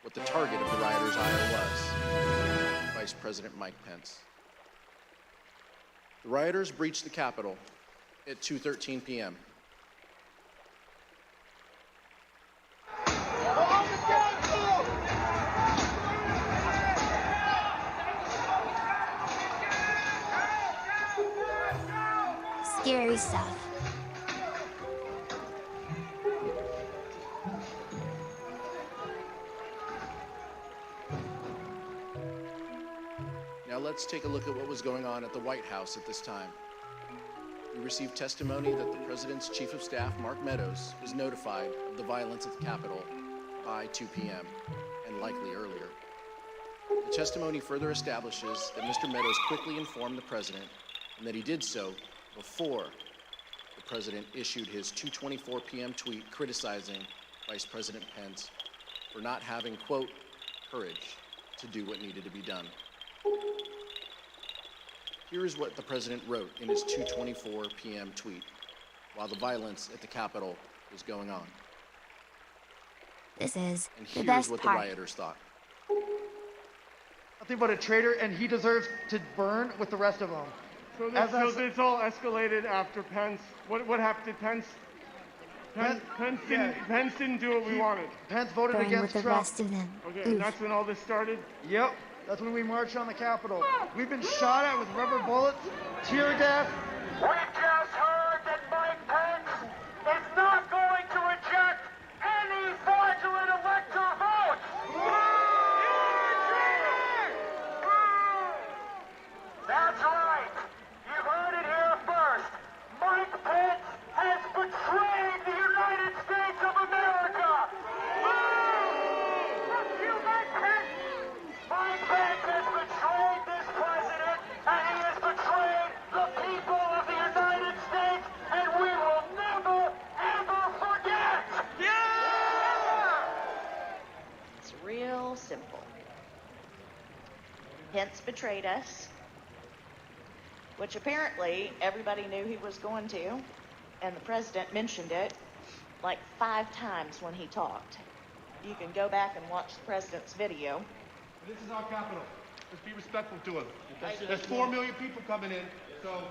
what the target of the rioters' ire was: Vice President Mike Pence. The rioters breached the Capitol at 2:13 p.m. Scary stuff. Now let's take a look at what was going on at the White House at this time. We received testimony that the president's chief of staff, Mark Meadows, was notified of the violence at the Capitol by 2 p.m., and likely earlier. The testimony further establishes that Mr. Meadows quickly informed the president, and that he did so before the president issued his 2:24 p.m. tweet criticizing Vice President Pence for not having, quote, courage to do what needed to be done. Here is what the president wrote in his 2:24 p.m. tweet while the violence at the Capitol was going on. This is And the here's best what part. the rioters thought. Nothing but a traitor, and he deserves to burn with the rest of them. So this all escalated after Pence. What happened to Pence? Pence didn't do what we wanted. Pence voted Burn against with the Trump. rest of them. Okay, Oof. and that's when all this started? Yep, that's when we marched on the Capitol. We've been shot at with rubber bullets, tear gas. We just heard that Mike Pence is not going to reject any fraudulent elector votes. That's right. You heard it here first. Mike Pence has betrayed the United States of America. Fuck you, Mike Pence. Mike Pence has betrayed this president, and he has betrayed the people of the United States, and we will never, ever forget. It's real simple. Pence betrayed us, which apparently everybody knew he was going to, and the president mentioned it like 5 times when he talked. You can go back and watch the president's video. This is our capital. Let's be respectful to him. There's 4 million people coming in, so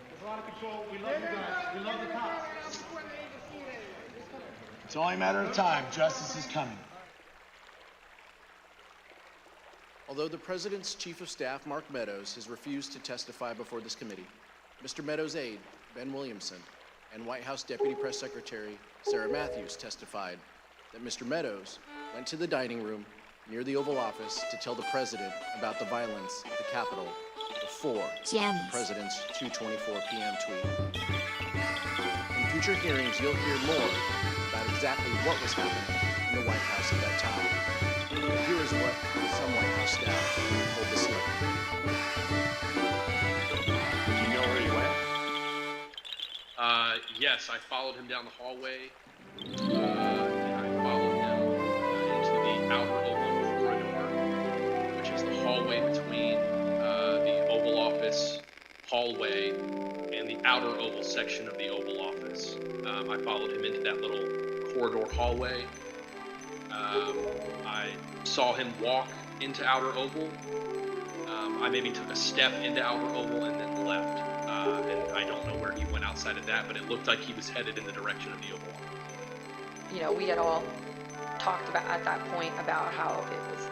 there's a lot of control. We love you guys. We love the cops. It's only a matter of time. Justice is coming. Although the president's chief of staff, Mark Meadows, has refused to testify before this committee, Mr. Meadows' aide, Ben Williamson, and White House Deputy Press Secretary Sarah Matthews testified that Mr. Meadows went to the dining room near the Oval Office to tell the president about the violence at the Capitol before the president's 2:24 p.m. tweet. In future hearings, you'll hear more about exactly what was happening in the White House at that time. But here is what some White House staff told the Senate. Do you know where he went? Yes, I followed him down the hallway. And I followed him into the outer Oval corridor, which is the hallway between the Oval Office hallway and the outer oval section of the Oval Office. I followed him into that little corridor hallway. I saw him walk into outer oval. I maybe took a step into outer oval and then left. And I don't know where he went outside of that, but it looked like he was headed in the direction of the Oval Office. You know, we had all talked about at that point about how it was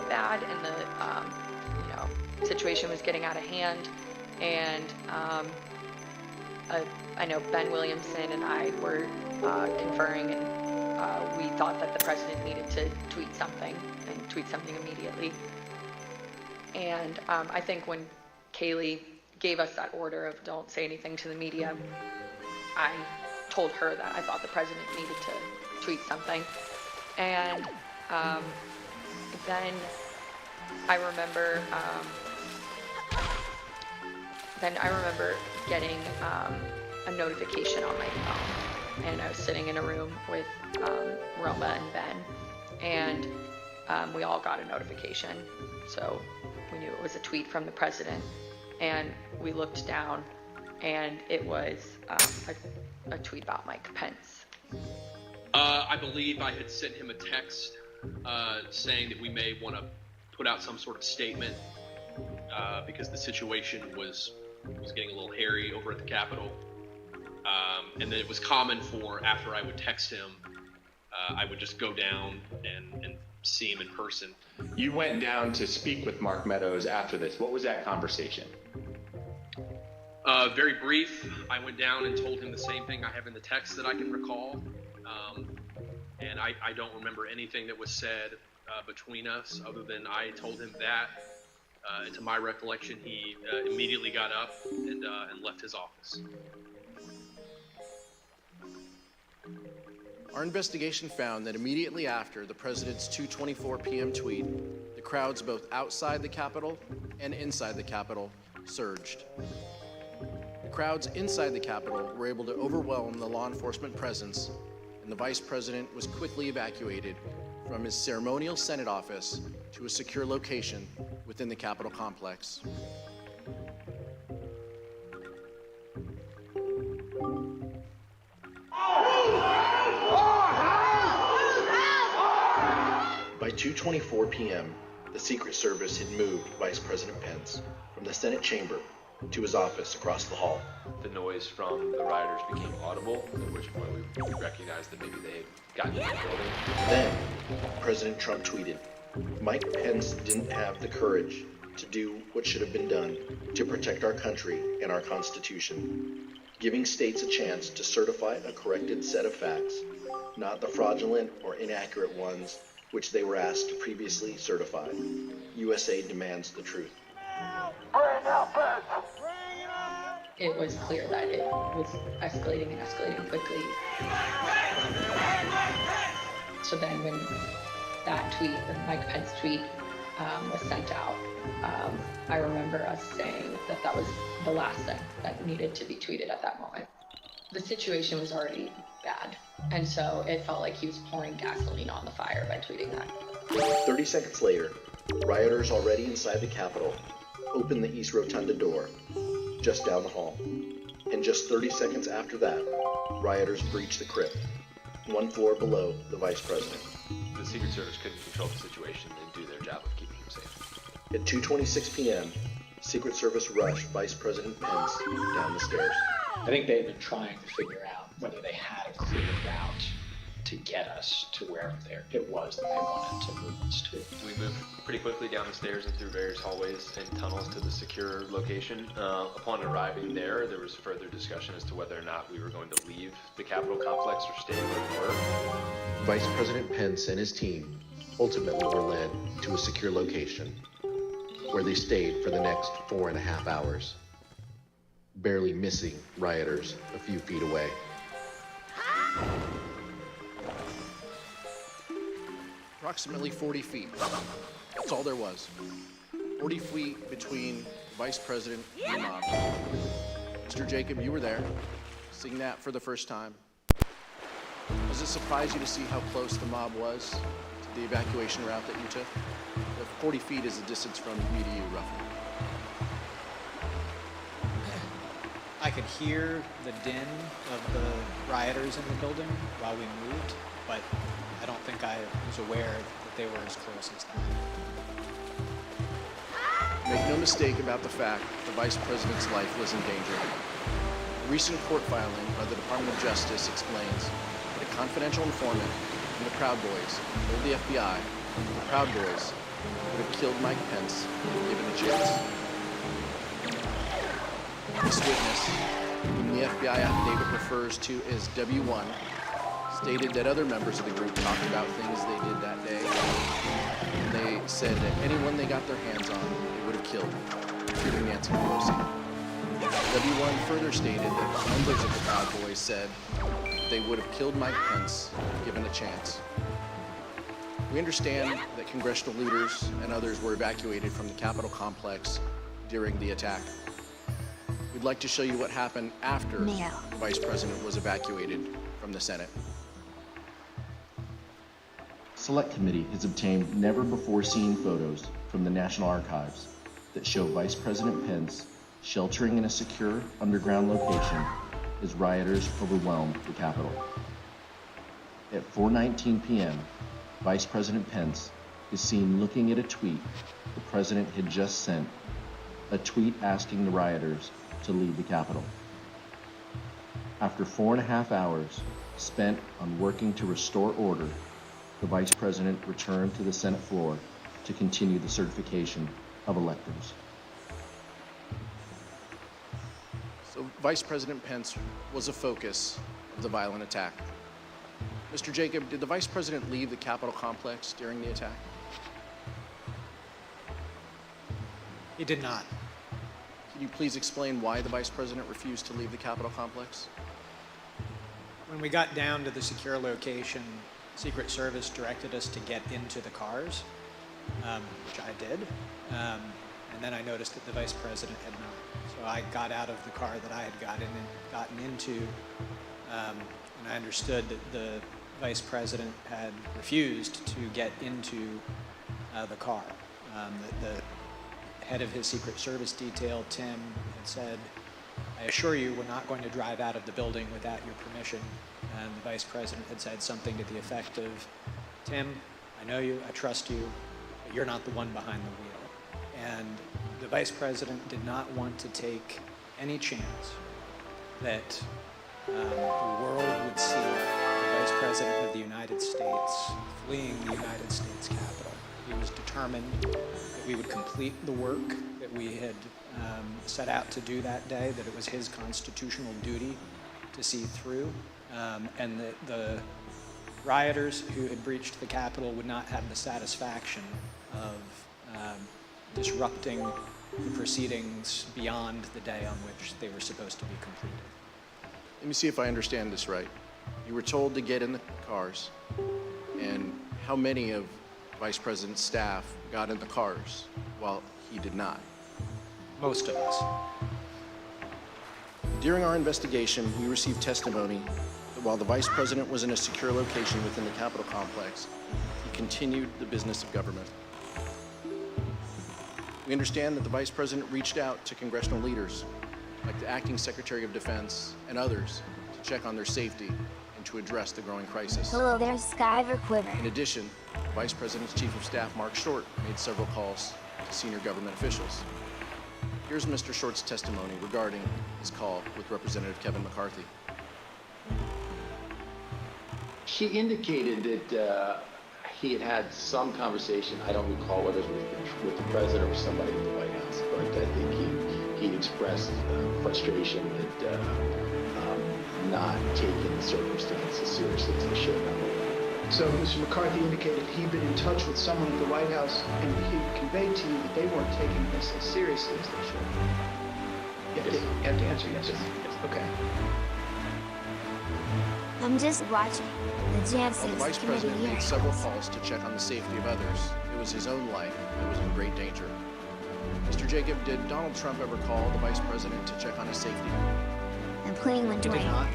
bad and the you know, situation was getting out of hand. And I know Ben Williamson and I were conferring, and we thought that the president needed to tweet something immediately. And I think when Kaylee gave us that order of don't say anything to the media, I told her that I thought the president needed to tweet something. And then I remember getting a notification on my phone, and I was sitting in a room with Roma and Ben, and we all got a notification, so we knew it was a tweet from the president. And we looked down, and it was a tweet about Mike Pence. I believe I had sent him a text saying that we may want to put out some sort of statement because the situation was getting a little hairy over at the Capitol. And that it was common for, after I would text him, I would just go down and see him in person. You went down to speak with Mark Meadows after this. What was that conversation? Very brief. I went down and told him the same thing I have in the text that I can recall. And I don't remember anything that was said between us other than I told him that. And to my recollection, he immediately got up and left his office. Our investigation found that immediately after the president's 2:24 p.m. tweet, the crowds both outside the Capitol and inside the Capitol surged. The crowds inside the Capitol were able to overwhelm the law enforcement presence, and the vice president was quickly evacuated from his ceremonial Senate office to a secure location within the Capitol complex. By 2:24 p.m., the Secret Service had moved Vice President Pence from the Senate chamber to his office across the hall. The noise from the rioters became audible, at which point we recognized that maybe they had gotten in the building. Then, President Trump tweeted, "Mike Pence didn't have the courage to do what should have been done to protect our country and our Constitution, giving states a chance to certify a corrected set of facts, not the fraudulent or inaccurate ones which they were asked to previously certify. USA demands the truth." It was clear that it was escalating and escalating quickly. So then when that tweet, the Mike Pence tweet, was sent out, I remember us saying that that was the last thing that needed to be tweeted at that moment. The situation was already bad, and so it felt like he was pouring gasoline on the fire by tweeting that. 30 seconds later, rioters already inside the Capitol opened the East Rotunda door, just down the hall. And just 30 seconds after that, rioters breached the crypt, one floor below the Vice President. The Secret Service couldn't control the situation and do their job of keeping him safe. At 2:26 p.m., Secret Service rushed Vice President Pence down the stairs. I think they've been trying to figure out whether they had a clear route to get us to where it was that they wanted to move us to. We moved pretty quickly down the stairs and through various hallways and tunnels to the secure location. Upon arriving there was further discussion as to whether or not we were going to leave the Capitol complex or stay where we were. Vice President Pence and his team ultimately were led to a secure location, where they stayed for the next 4.5 hours, barely missing rioters a few feet away. Approximately 40 feet. That's all there was. 40 feet between the Vice President and the mob. Mr. Jacob, you were there, seeing that for the first time. Does it surprise you to see how close the mob was to the evacuation route that you took? 40 feet is the distance from me to you, roughly. I could hear the din of the rioters in the building while we moved, but I don't think I was aware that they were as close as that. Make no mistake about the fact the Vice President's life was in danger. A recent court filing by the Department of Justice explains that a confidential informant from the Proud Boys told the FBI the Proud Boys would have killed Mike Pence given a chance. This witness, whom the FBI affidavit refers to as W1, stated that other members of the group talked about things they did that day. And they said that anyone they got their hands on, they would have killed, including Nancy Pelosi. W1 further stated that members of the Proud Boys said they would have killed Mike Pence given a chance. We understand that congressional leaders and others were evacuated from the Capitol complex during the attack. We'd like to show you what happened after the Vice President was evacuated from the Senate. Select Committee has obtained never-before-seen photos from the National Archives that show Vice President Pence sheltering in a secure underground location as rioters overwhelmed the Capitol. At 4:19 p.m., Vice President Pence is seen looking at a tweet the President had just sent, a tweet asking the rioters to leave the Capitol. After 4.5 hours spent on working to restore order, the Vice President returned to the Senate floor to continue the certification of electors. So Vice President Pence was a focus of the violent attack. Mr. Jacob, did the Vice President leave the Capitol complex during the attack? He did not. Can you please explain why the Vice President refused to leave the Capitol complex? When we got down to the secure location, Secret Service directed us to get into the cars, which I did. And then I noticed that the Vice President had not. So I got out of the car that I had gotten into, and I understood that the Vice President had refused to get into the car. The head of his Secret Service detail, Tim, had said, "I assure you we're not going to drive out of the building without your permission." And the Vice President had said something to the effect of, "Tim, I know you, I trust you, but you're not the one behind the wheel." And the Vice President did not want to take any chance that the world would see the Vice President of the United States fleeing the United States Capitol. He was determined that we would complete the work that we had set out to do that day, that it was his constitutional duty to see through, and that the rioters who had breached the Capitol would not have the satisfaction of disrupting the proceedings beyond the day on which they were supposed to be completed. Let me see if I understand this right. You were told to get in the cars, and how many of Vice President's staff got in the cars while he did not? Most of us. During our investigation, we received testimony that while the Vice President was in a secure location within the Capitol complex, he continued the business of government. We understand that the Vice President reached out to congressional leaders, like the Acting Secretary of Defense and others, to check on their safety and to address the growing crisis. Hello there, Skyver Quiver. In addition, the Vice President's Chief of Staff, Mark Short, made several calls to senior government officials. Here's Mr. Short's testimony regarding his call with Representative Kevin McCarthy. She indicated that he had had some conversation, I don't recall whether it was with the president or somebody at the White House, but I think he expressed frustration at not taking the circumstances seriously as they should have. So Mr. McCarthy indicated he'd been in touch with someone at the White House and he conveyed to you that they weren't taking this as seriously as they should. You have to answer yes. Okay. I'm just watching the While the Jansen's Vice committee President made hearings. several calls to check on the safety of others, it was his own life that was in great danger. Mr. Jacob, did Donald Trump ever call the Vice President to check on his safety? I'm playing with He did Dwayne. not.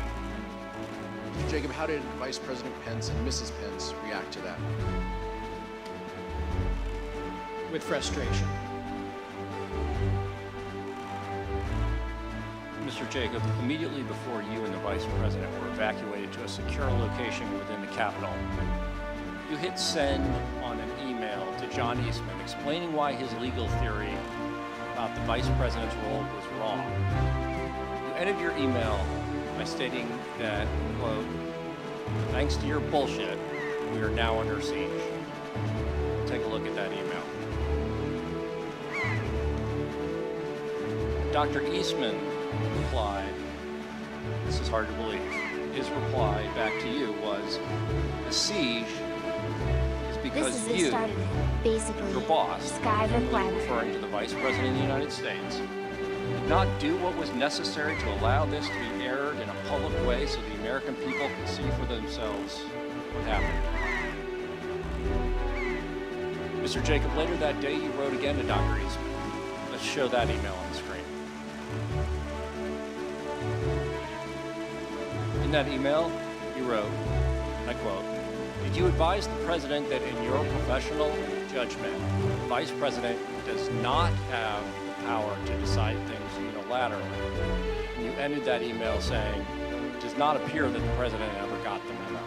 Mr. Jacob, how did Vice President Pence and Mrs. Pence react to that? With frustration. Mr. Jacob, immediately before you and the Vice President were evacuated to a secure location within the Capitol, you hit send on an email to John Eastman explaining why his legal theory about the Vice President's role was wrong. You ended your email by stating that, quote, "Thanks to your bullshit, we are now under siege." Take a look at that email. Dr. Eastman replied, this is hard to believe, his reply back to you was, "The siege is because you, your boss, referring to the Vice President of the United States, did not do what was necessary to allow this to be aired in a public way so the American people could see for themselves what happened." Mr. Jacob, later that day you wrote again to Dr. Eastman. Let's show that email on the screen. In that email, you wrote, and I quote, "Did you advise the President that in your professional judgment, the Vice President does not have the power to decide things unilaterally?" And you ended that email saying, "It does not appear that the President ever got the memo."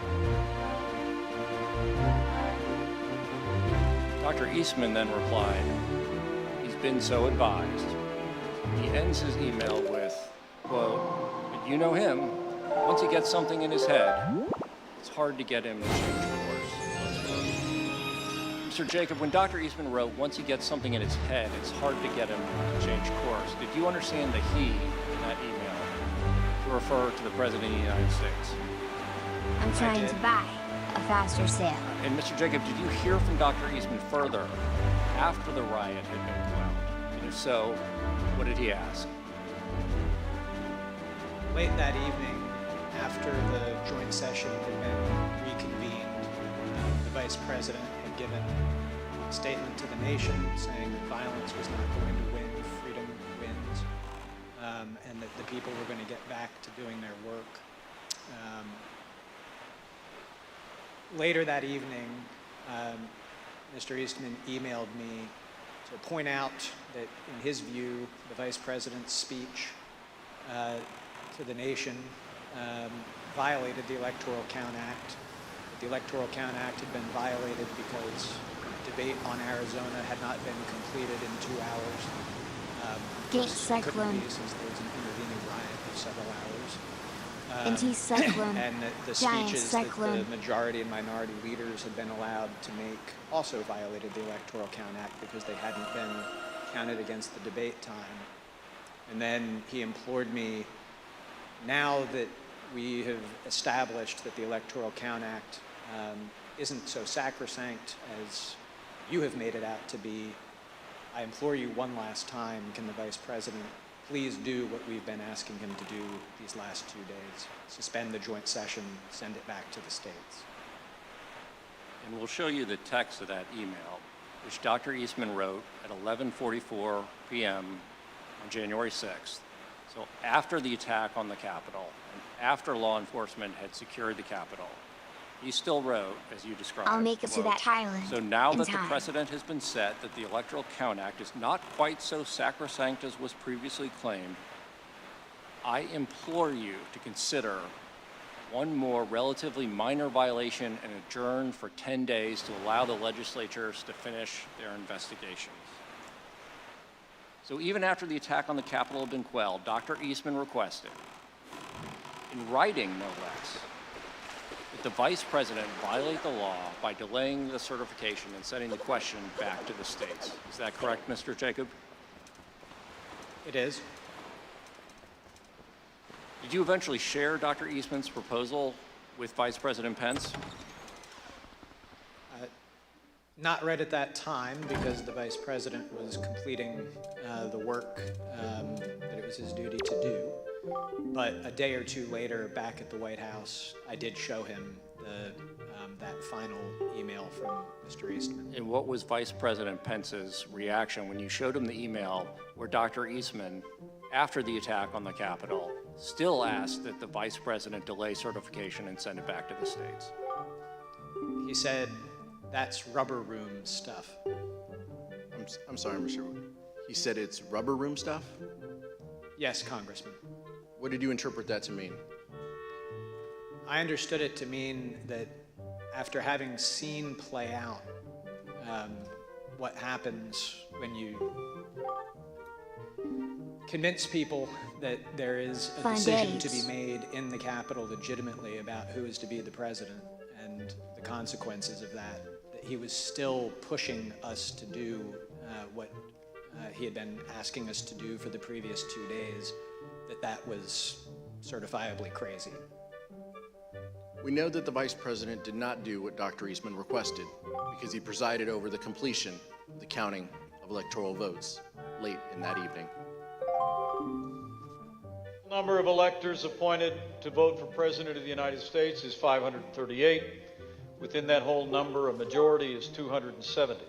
Dr. Eastman then replied, "He's been so advised." He ends his email with, quote, "But you know him. Once he gets something in his head, it's hard to get him to change course." Mr. Jacob, when Dr. Eastman wrote, "Once he gets something in his head, it's hard to get him to change course," did you understand the he in that email to refer to the President of the United States? I'm trying to buy a faster sale. And Mr. Jacob, did you hear from Dr. Eastman further after the riot had been quelled? And if so, what did he ask? Late that evening, after the joint session had been reconvened, the Vice President had given a statement to the nation saying that violence was not going to win, freedom wins, and that the people were going to get back to doing their work. Later that evening, Mr. Eastman emailed me to point out that, in his view, the Vice President's speech to the nation violated the Electoral Count Act. The Electoral Count Act had been violated because debate on Arizona had not been completed in 2 hours. Gate cyclone. Since there was an intervening riot of several hours. Anti-cyclone. And the Giant speeches cyclone. that the majority and minority leaders had been allowed to make also violated the Electoral Count Act because they hadn't been counted against the debate time. And then he implored me, now that we have established that the Electoral Count Act isn't so sacrosanct as you have made it out to be, I implore you one last time, can the Vice President please do what we've been asking him to do these last 2 days? Suspend the joint session, send it back to the states. And we'll show you the text of that email, which Dr. Eastman wrote at 11:44 p.m. on January 6th. So after the attack on the Capitol, and after law enforcement had secured the Capitol, he still wrote, as you described, I'll make it to that island. "So now in that the time. precedent has been set that the Electoral Count Act is not quite so sacrosanct as was previously claimed, I implore you to consider one more relatively minor violation and adjourn for 10 days to allow the legislatures to finish their investigations." So even after the attack on the Capitol had been quelled, Dr. Eastman requested, in writing no less, that the Vice President violate the law by delaying the certification and sending the question back to the states. Is that correct, Mr. Jacob? It is. Did you eventually share Dr. Eastman's proposal with Vice President Pence? Not right at that time, because the Vice President was completing the work that it was his duty to do. But a day or two later, back at the White House, I did show him that final email from Mr. Eastman. And what was Vice President Pence's reaction when you showed him the email where Dr. Eastman, after the attack on the Capitol, still asked that the Vice President delay certification and send it back to the states? He said, "That's rubber room stuff." I'm sorry, Mr. He said it's rubber room stuff? Yes, Congressman. What did you interpret that to mean? I understood it to mean that after having seen play out what happens when you convince people that there is a decision to be made in the Capitol legitimately about who is to be the president and the consequences of that, that he was still pushing us to do what he had been asking us to do for the previous 2 days, that was certifiably crazy. We know that the Vice President did not do what Dr. Eastman requested because he presided over the completion of the counting of electoral votes late in that evening. The number of electors appointed to vote for President of the United States is 538. Within that whole number, a majority is 270.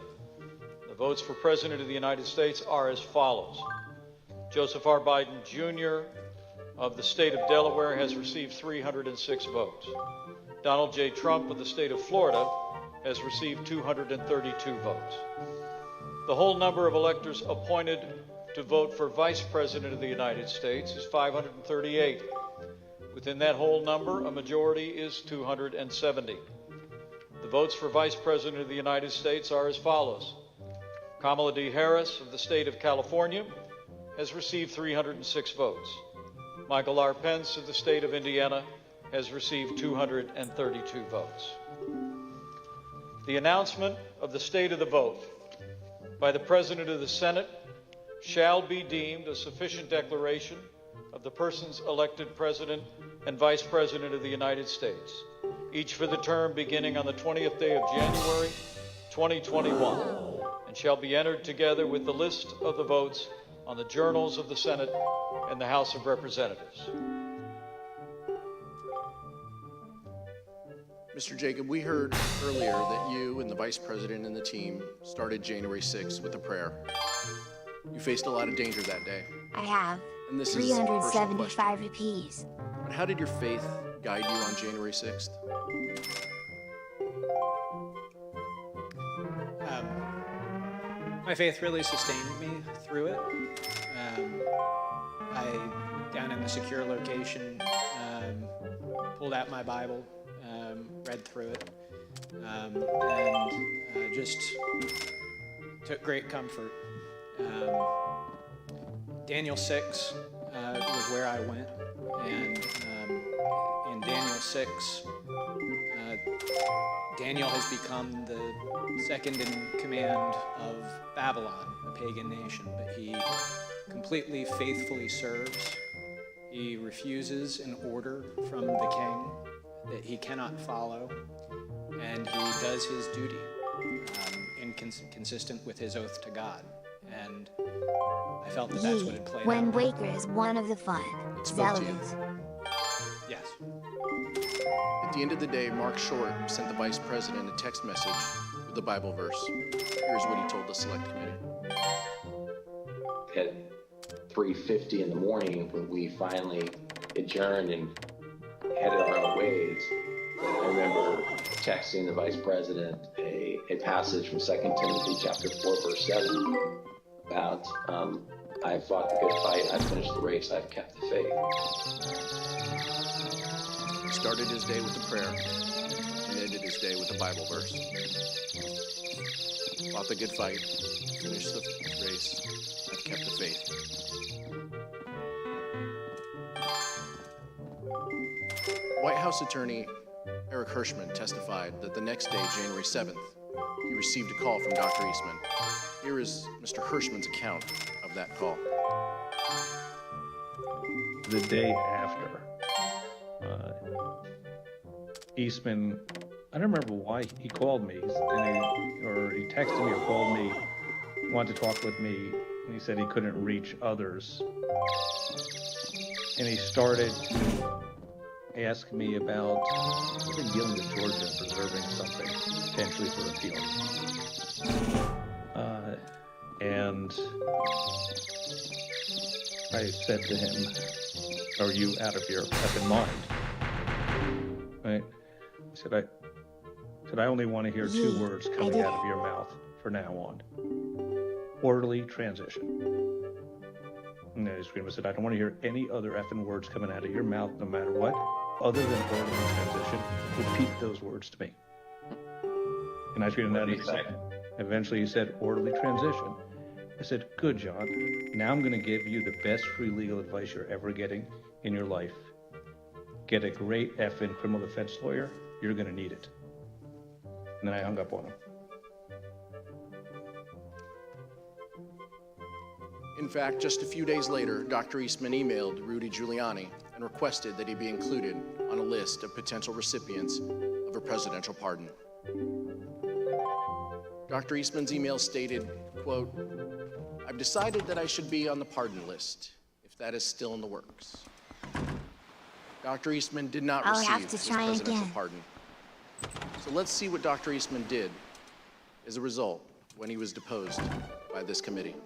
The votes for President of the United States are as follows. Joseph R. Biden, Jr. of the state of Delaware has received 306 votes. Donald J. Trump of the state of Florida has received 232 votes. The whole number of electors appointed to vote for Vice President of the United States is 538. Within that whole number, a majority is 270. The votes for Vice President of the United States are as follows. Kamala D. Harris of the state of California has received 306 votes. Michael R. Pence of the state of Indiana has received 232 votes. The announcement of the state of the vote by the President of the Senate shall be deemed a sufficient declaration of the persons elected President and Vice President of the United States, each for the term beginning on the 20th day of January, 2021, and shall be entered together with the list of the votes on the journals of the Senate and the House of Representatives. Mr. Jacob, we heard earlier that you and the Vice President and the team started January 6th with a prayer. You faced a lot of danger that day. I have. And this is a personal 375 apiece. But how did your faith guide you on January 6th? My faith really sustained me through it. Down in the secure location, pulled out my Bible, read through it, and just took great comfort. Daniel 6 was where I went, and in Daniel 6, Daniel has become the second in command of Babylon, a pagan nation, but he completely faithfully serves. He refuses an order from the king that he cannot follow, and he does his duty consistent with his oath to God. And I felt that that's what had played out. Windwaker is one of the fun. Zealots. Yes. At the end of the day, Mark Short sent the Vice President a text message with the Bible verse. Here's what he told the Select Committee. At 3:50 in the morning, when we finally adjourned and headed our own ways, I remember texting the Vice President a passage from 2 Timothy chapter 4, verse 7 about, I've fought the good fight, I've finished the race, I've kept the faith. He started his day with a prayer and ended his day with a Bible verse. Fought the good fight, finished the race, I've kept the faith. White House Attorney Eric Hirschman testified that the next day, January 7th, he received a call from Dr. Eastman. Here is Mr. Hirschman's account of that call. The day after, Eastman, I don't remember why he called me, or he texted me or called me, wanted to talk with me, and he said he couldn't reach others. And he started to ask me about something dealing with Georgia, preserving something potentially for appeal. And I said to him, "Are you out of your effing mind?" Right? I said, I only want to hear two words coming out of your mouth from now on. Orderly transition. And then I screamed, I said, I don't want to hear any other effing words coming out of your mouth, no matter what, other than orderly transition. Repeat those words to me. And I screamed that. Eventually he said, orderly transition. I said, good, John. Now I'm going to give you the best free legal advice you're ever getting in your life. Get a great effing criminal defense lawyer. You're going to need it. And then I hung up on him. In fact, just a few days later, Dr. Eastman emailed Rudy Giuliani and requested that he be included on a list of potential recipients of a presidential pardon. Dr. Eastman's email stated, quote, I've decided that I should be on the pardon list, if that is still in the works. Dr. Eastman did not receive his presidential pardon. So let's see what Dr. Eastman did as a result when he was deposed by this committee.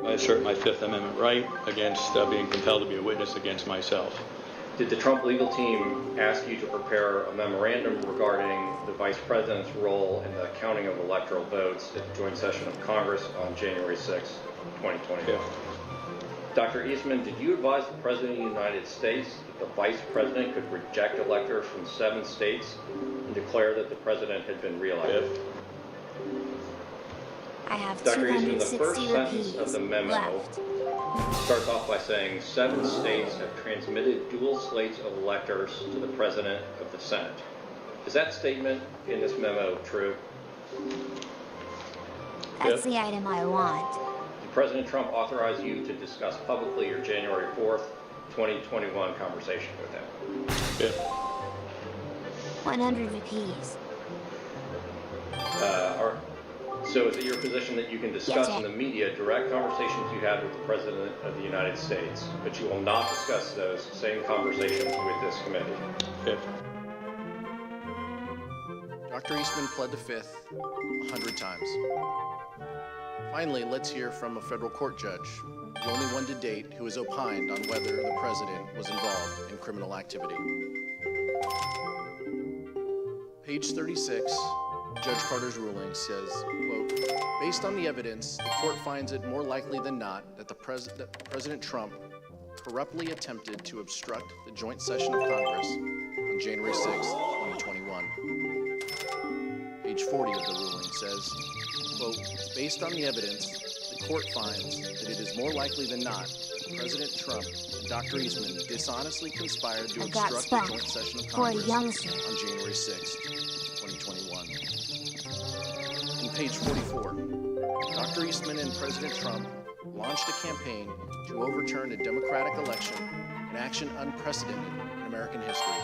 I assert my Fifth Amendment right against being compelled to be a witness against myself. Did the Trump legal team ask you to prepare a memorandum regarding the vice president's role in the counting of electoral votes at the joint session of Congress on January 6, 2021? Yeah. Dr. Eastman, did you advise the President of the United States that the Vice President could reject electors from 7 states and declare that the President had been reelected? I have Dr. Eastman, the 260 first sentence of rupees the memo left. starts off by saying 7 states have transmitted dual slates of electors to the President of the Senate. Is that statement in this memo true? That's the item I want. Did President Trump authorize you to discuss publicly your January 4th, 2021 conversation with him? Yeah. 100 rupees. So is it your position that you can discuss in the media direct conversations you had with the President of the United States, but you will not discuss those same conversations with this committee? Fifth. Dr. Eastman pled the Fifth 100 times. Finally, let's hear from a federal court judge, the only one to date who has opined on whether the president was involved in criminal activity. Page 36, Judge Carter's ruling says, quote, based on the evidence, the court finds it more likely than not that President Trump corruptly attempted to obstruct the joint session of Congress on January 6, 2021. Page 40 of the ruling says, quote, based on the evidence, the court finds that it is more likely than not that President Trump and Dr. Eastman dishonestly conspired to obstruct the joint session of Congress on January 6, 2021. In page 44, Dr. Eastman and President Trump launched a campaign to overturn a democratic election, an action unprecedented in American history.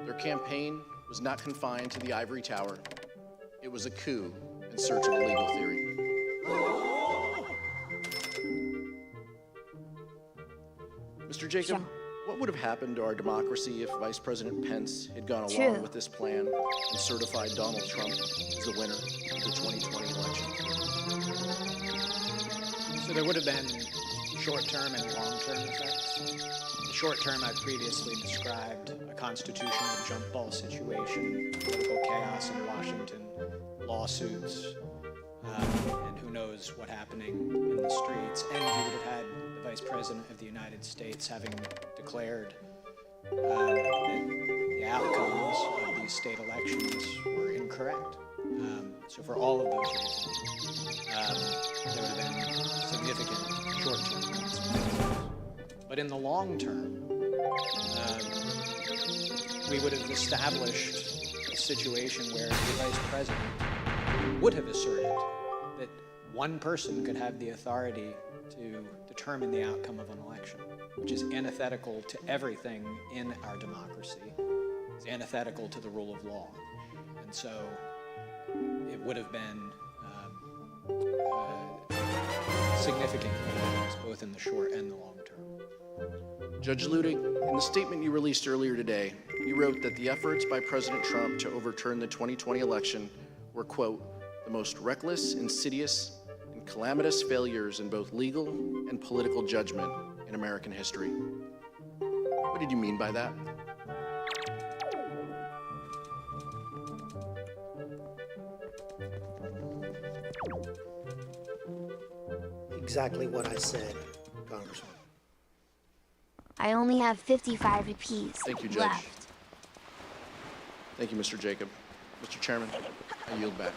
Their campaign was not confined to the ivory tower. It was a coup in search of a legal theory. Mr. Jacob, what would have happened to our democracy if Vice President Pence had gone along with this plan and certified Donald Trump as the winner of the 2020 election? So there would have been short-term and long-term effects. The short-term I've previously described, a constitutional jump ball situation, political chaos in Washington, lawsuits, and who knows what happening in the streets. And you would have had the Vice President of the United States having declared that the outcomes of these state elections were incorrect. So for all of those reasons, there would have been significant short-term consequences. But in the long term, we would have established a situation where the Vice President would have asserted that one person could have the authority to determine the outcome of an election, which is antithetical to everything in our democracy. It's antithetical to the rule of law. And so it would have been significant both in the short and the long term. Judge Ludig, in the statement you released earlier today, you wrote that the efforts by President Trump to overturn the 2020 election were, quote, the most reckless, insidious, and calamitous failures in both legal and political judgment in American history. What did you mean by that? exactly what I said, Congressman. I only have 55 apiece Thank you, Judge. left. Thank you, Mr. Jacob. Mr. Chairman, I yield back.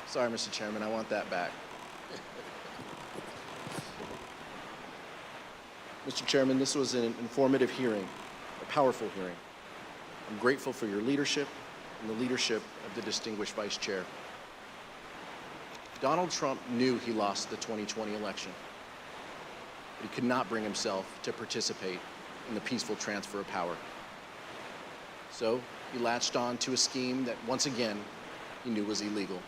Sorry, Mr. Chairman, I want that back. Mr. Chairman, this was an informative hearing, a powerful hearing. I'm grateful for your leadership and the leadership of the distinguished Vice Chair. Donald Trump knew he lost the 2020 election, but he could not bring himself to participate in the peaceful transfer of power. So he latched on to a scheme that, once again, he knew was illegal.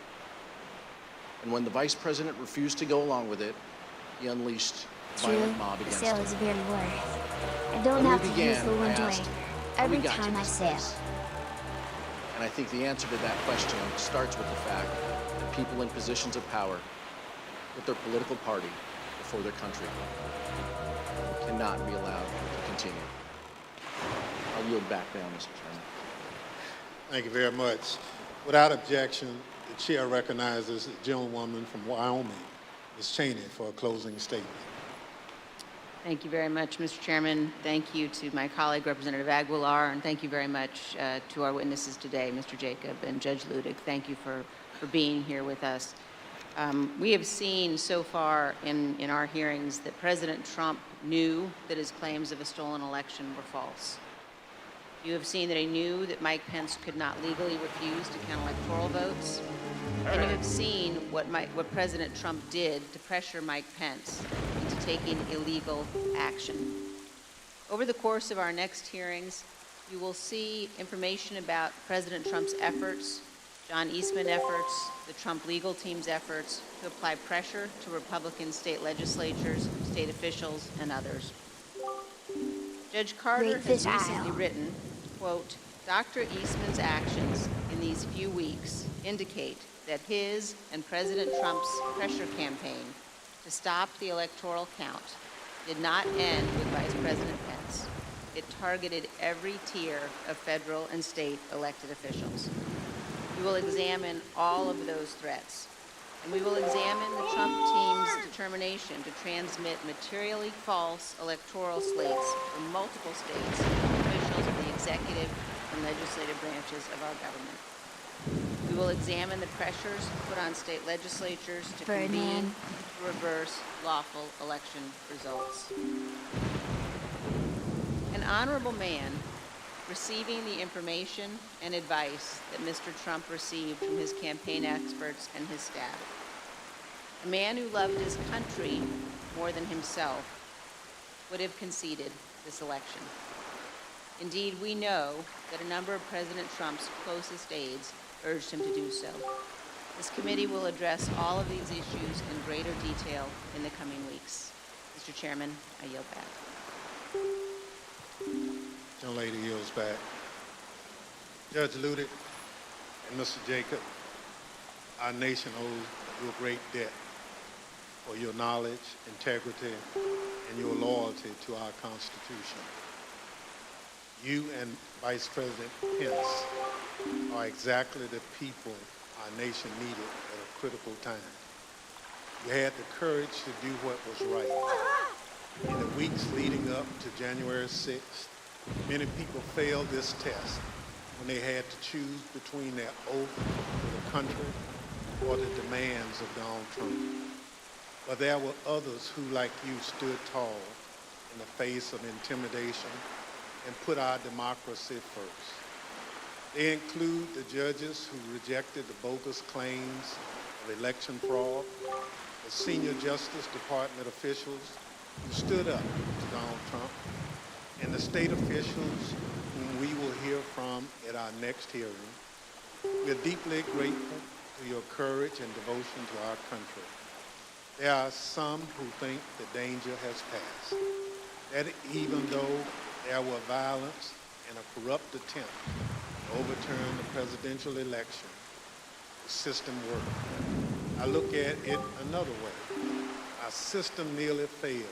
And when the Vice President refused to go along with it, he unleashed a violent mob The against sail him. is very worth. I don't When have we to began, use the I Windwaker asked how we every got to time I this sail. place. And I think the answer to that question starts with the fact that people in positions of power put their political party before their country. It cannot be allowed to continue. I'll yield back now, Mr. Chairman. Thank you very much. Without objection, the chair recognizes the gentlewoman from Wyoming, Ms. Cheney, for a closing statement. Thank you very much, Mr. Chairman. Thank you to my colleague, Representative Aguilar, and thank you very much to our witnesses today, Mr. Jacob and Judge Ludick. Thank you for being here with us. We have seen so far in our hearings that President Trump knew that his claims of a stolen election were false. You have seen that he knew that Mike Pence could not legally refuse to count electoral votes. And you have seen what President Trump did to pressure Mike Pence into taking illegal action. Over the course of our next hearings, you will see information about President Trump's efforts, John Eastman efforts, the Trump legal team's efforts to apply pressure to Republican state legislatures, state officials, and others. Judge Carter has recently written, quote, Dr. Eastman's actions in these few weeks indicate that his and President Trump's pressure campaign to stop the electoral count did not end with Vice President Pence. It targeted every tier of federal and state elected officials. We will examine all of those threats, and we will examine the Trump team's determination to transmit materially false electoral slates from multiple states to officials of the executive and legislative branches of our government. We will examine the pressures put on state legislatures to convene to reverse lawful election results. An honorable man receiving the information and advice that Mr. Trump received from his campaign experts and his staff. A man who loved his country more than himself would have conceded this election. Indeed, we know that a number of President Trump's closest aides urged him to do so. This committee will address all of these issues in greater detail in the coming weeks. Mr. Chairman, I yield back. Young lady yields back. Judge Ludick and Mr. Jacob, our nation owes you a great debt for your knowledge, integrity, and your loyalty to our Constitution. You and Vice President Pence are exactly the people our nation needed at a critical time. You had the courage to do what was right. In the weeks leading up to January 6th, many people failed this test when they had to choose between their oath to the country or the demands of Donald Trump. But there were others who, like you, stood tall in the face of intimidation and put our democracy first. They include the judges who rejected the bogus claims of election fraud, the senior Justice Department officials who stood up to Donald Trump, and the state officials whom we will hear from at our next hearing. We are deeply grateful for your courage and devotion to our country. There are some who think the danger has passed, that even though there were violence and a corrupt attempt to overturn the presidential election, the system worked. I look at it another way. Our system nearly failed,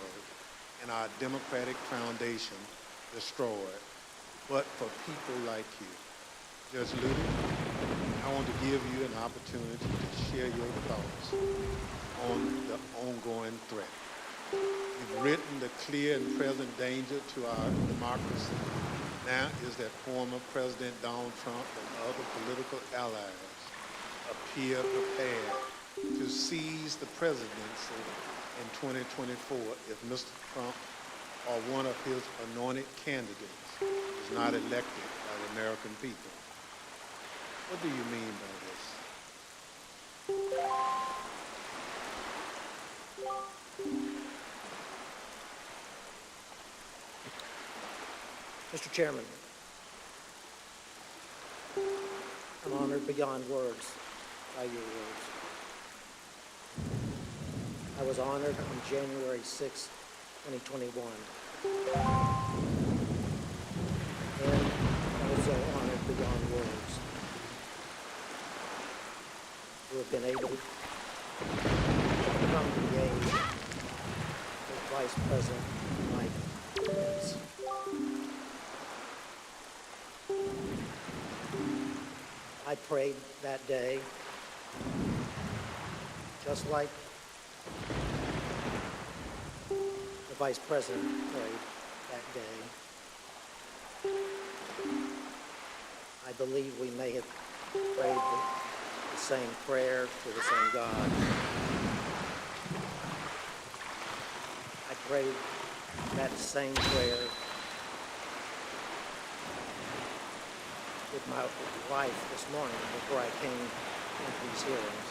and our democratic foundation destroyed, but for people like you. Judge Ludy, I want to give you an opportunity to share your thoughts on the ongoing threat. You've written the clear and present danger to our democracy. Now is that former President Donald Trump and other political allies appear prepared to seize the presidency in 2024 if Mr. Trump or one of his anointed candidates is not elected by the American people. What do you mean by this? Mr. Chairman, I'm honored beyond words by your words. I was honored on January 6, 2021. And also honored beyond words to have been able to come to the aid of Vice President Mike Pence. I prayed that day, just like the Vice President prayed that day. I believe we may have prayed the same prayer to the same God. I prayed that same prayer with my wife this morning before I came into these hearings.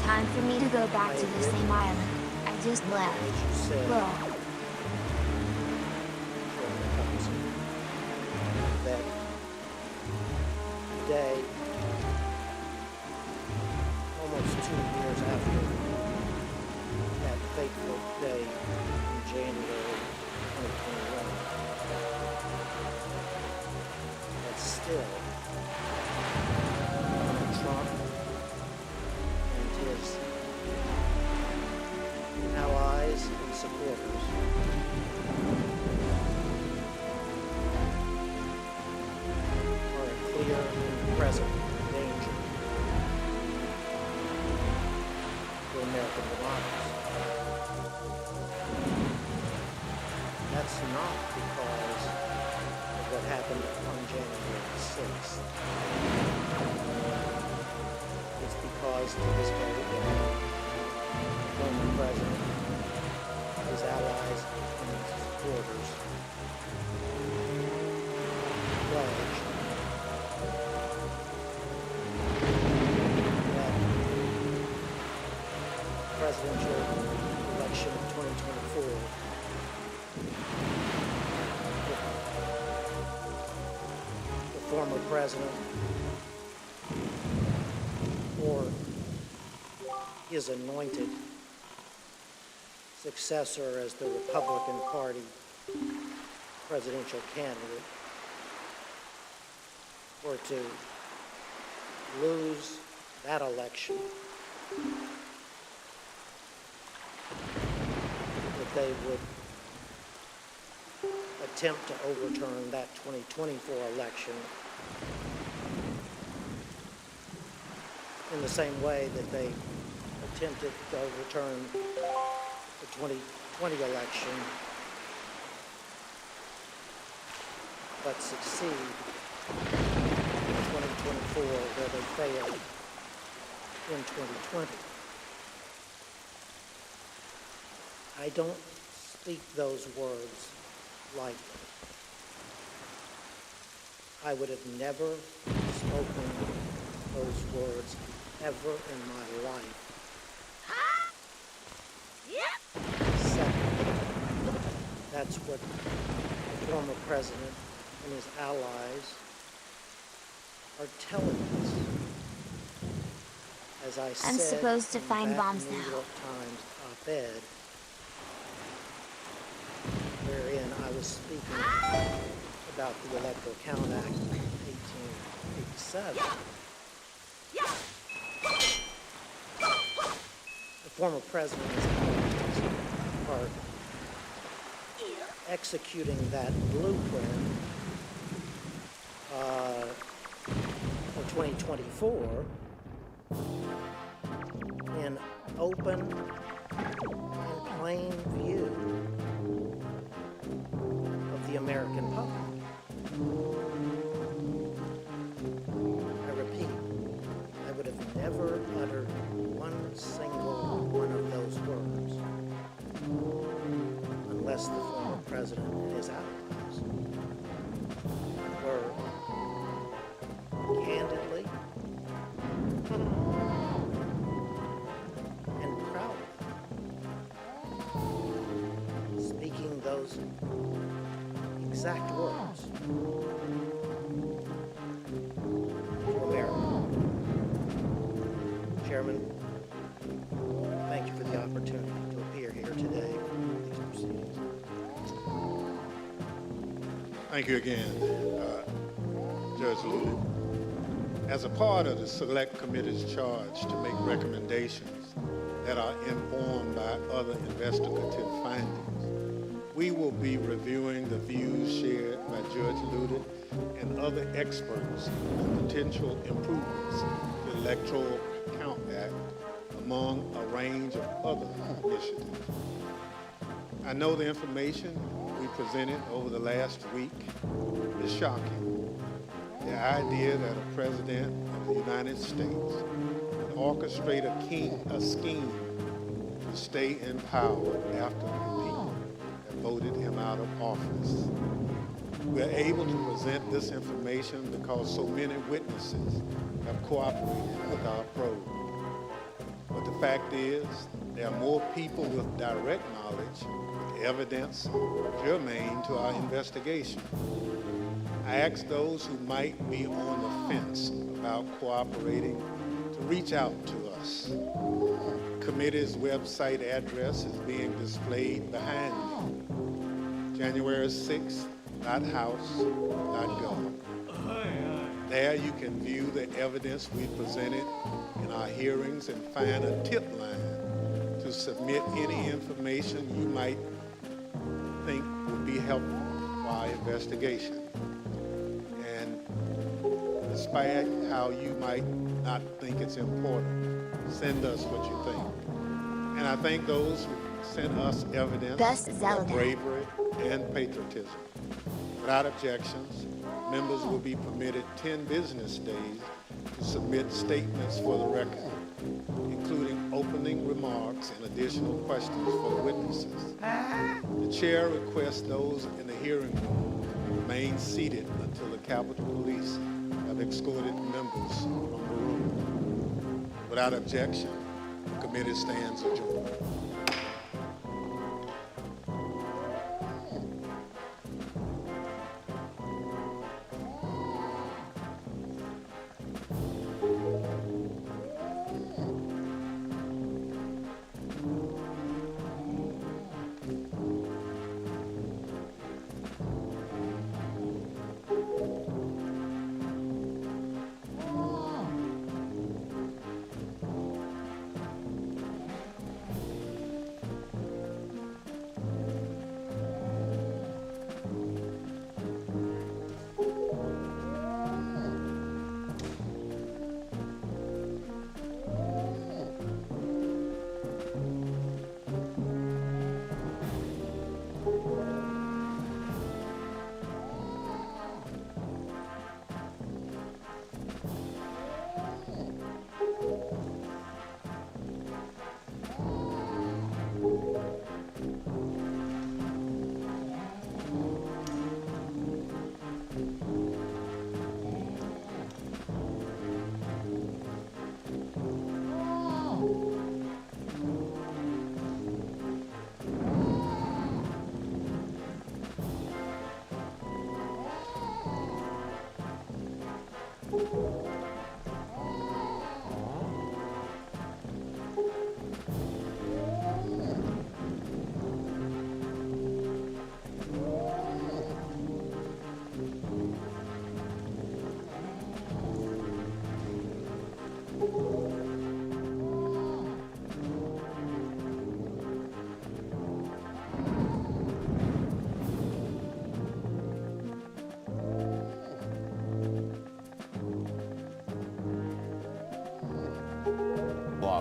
Time for me to go back to the same island I just left. Well, that today, almost 2 years after that fateful day in January 2021, that still Trump and his allies and supporters are a clear and present danger to American democracy. That's not because of what happened on January 6th. It's because to this very day, the former president, his allies, and his supporters pledged that presidential election of 2024 the former president or his anointed successor as the Republican Party presidential candidate were to lose that election, that they would attempt to overturn that 2024 election in the same way that they attempted to overturn the 2020 election, but succeed in 2024 where they failed in 2020. I don't speak those words lightly. I would have never spoken those words ever in my life. Second, that's what the former president and his allies are telling us. As I said, I'm supposed to find in that bombs New now. York Times op-ed, wherein I was speaking about the Electoral Count Act of 1887. the former president and his colleagues are executing that blueprint for 2024 in open and plain view of the American public. I repeat, I would have never uttered one single one of those words unless the former president and his allies were candidly and proudly speaking those exact words to America. Chairman, thank you for the opportunity to appear here today for these proceedings. Thank you again, Judge Lulick. As a part of the Select Committee's charge to make recommendations that are informed by other investigative findings, we will be reviewing the views shared by Judge Lulick and other experts on potential improvements to the Electoral Count Act, among a range of other initiatives. I know the information we presented over the last week is shocking. The idea that a president of the United States would orchestrate a scheme to stay in power after the people have voted him out of office. We're able to present this information because so many witnesses have cooperated with our probe. But the fact is, there are more people with direct knowledge, with evidence germane to our investigation. I ask those who might be on the fence about cooperating to reach out to us. The committee's website address is being displayed behind me. January6.house.gov. There you can view the evidence we presented in our hearings and find a tip line to submit any information you might think would be helpful for our investigation. And despite how you might not think it's important, send us what you think. And I thank those who sent us evidence of bravery and patriotism. Without objections, members will be permitted 10 business days to submit statements for the record, including opening remarks and additional questions for the witnesses. The chair requests those in the hearing room remain seated until the Capitol Police have escorted members from the room. Without objection, the committee stands adjourned.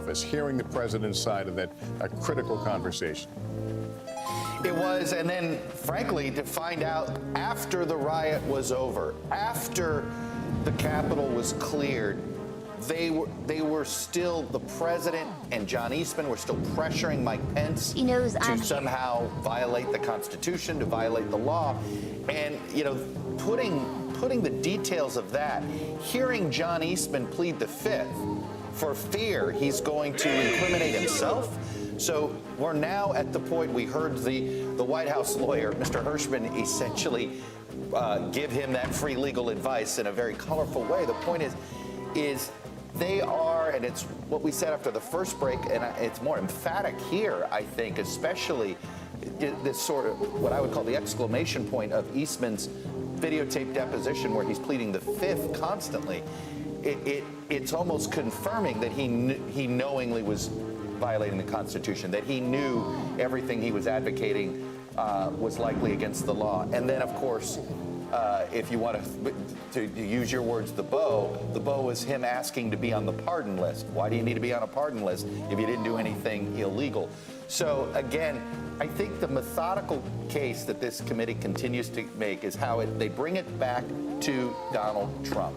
office, hearing the president's side of that critical conversation. It was, and then, frankly, to find out after the riot was over, after the Capitol was cleared, they were still, the president and John Eastman were still pressuring Mike Pence to somehow violate the Constitution, to violate the law. And, you know, putting the details of that, hearing John Eastman plead the Fifth for fear he's going to incriminate himself. So we're now at the point, we heard the White House lawyer, Mr. Hirschman, essentially give him that free legal advice in a very colorful way. The point is they are, and it's what we said after the first break, and it's more emphatic here, I think, especially this sort of what I would call the exclamation point of Eastman's videotape deposition where he's pleading the Fifth constantly. It's almost confirming that he knowingly was violating the Constitution, that he knew everything he was advocating was likely against the law. And then, of course, if you want to use your words, the bow was him asking to be on the pardon list. Why do you need to be on a pardon list if you didn't do anything illegal? So again, I think the methodical case that this committee continues to make is how they bring it back to Donald Trump.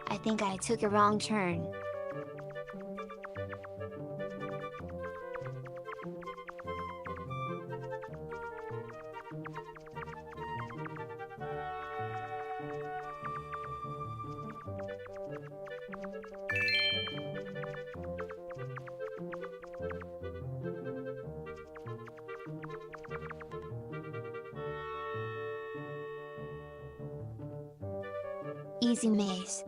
I think I took a wrong turn. Easy maze.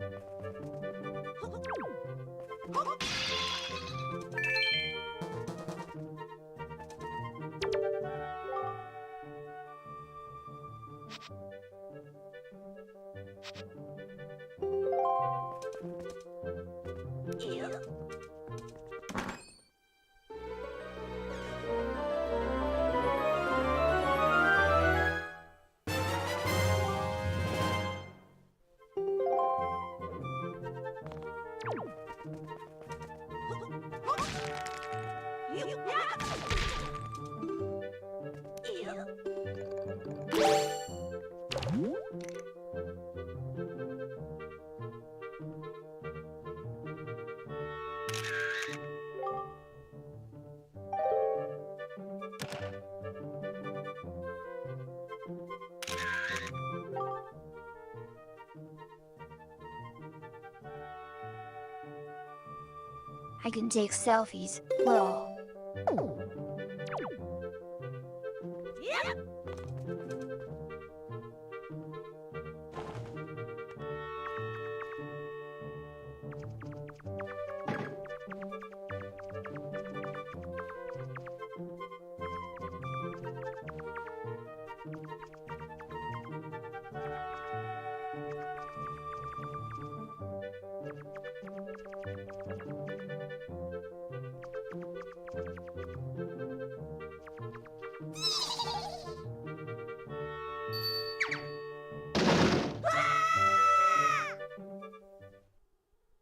I can take selfies. Lol.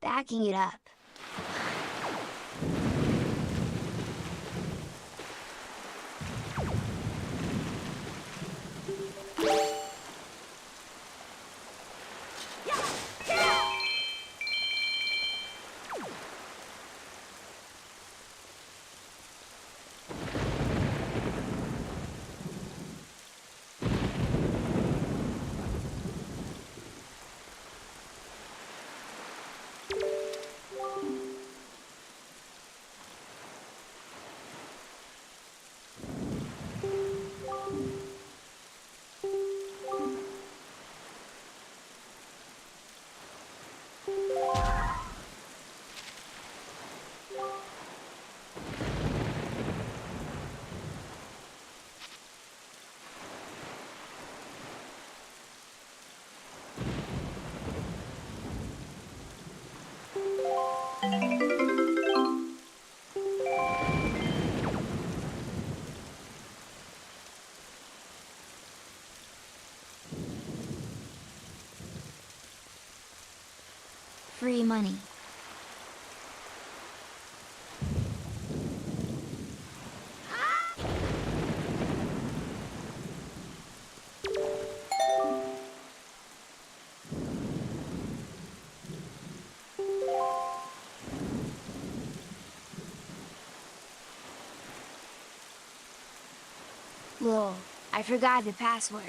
Backing it up. Free money. Lol, I forgot the password.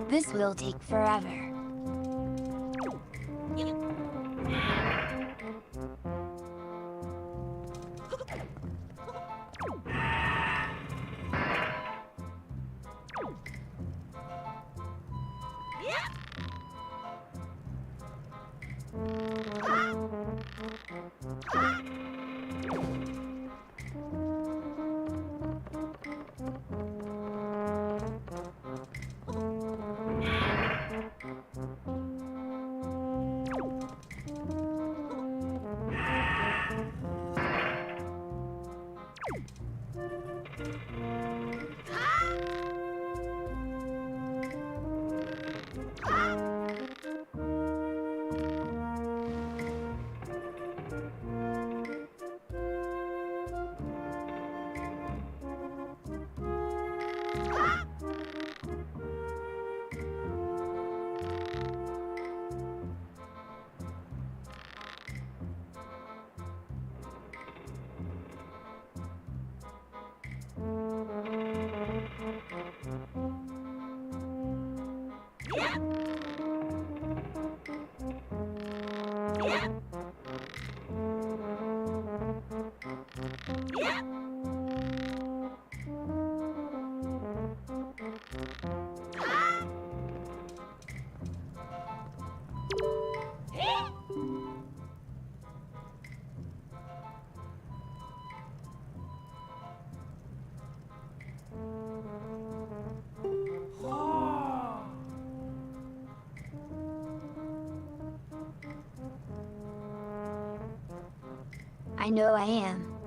This will take forever. I know I am.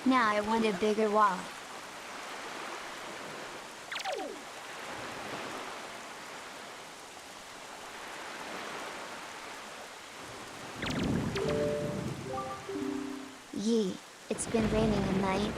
Now I want a bigger wallet. Yee, it's been raining all night.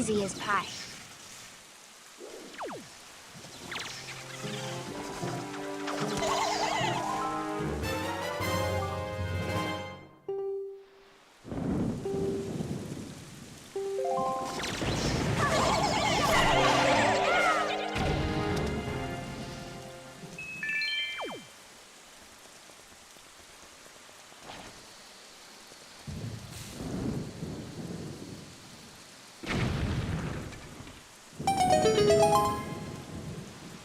easy as pie.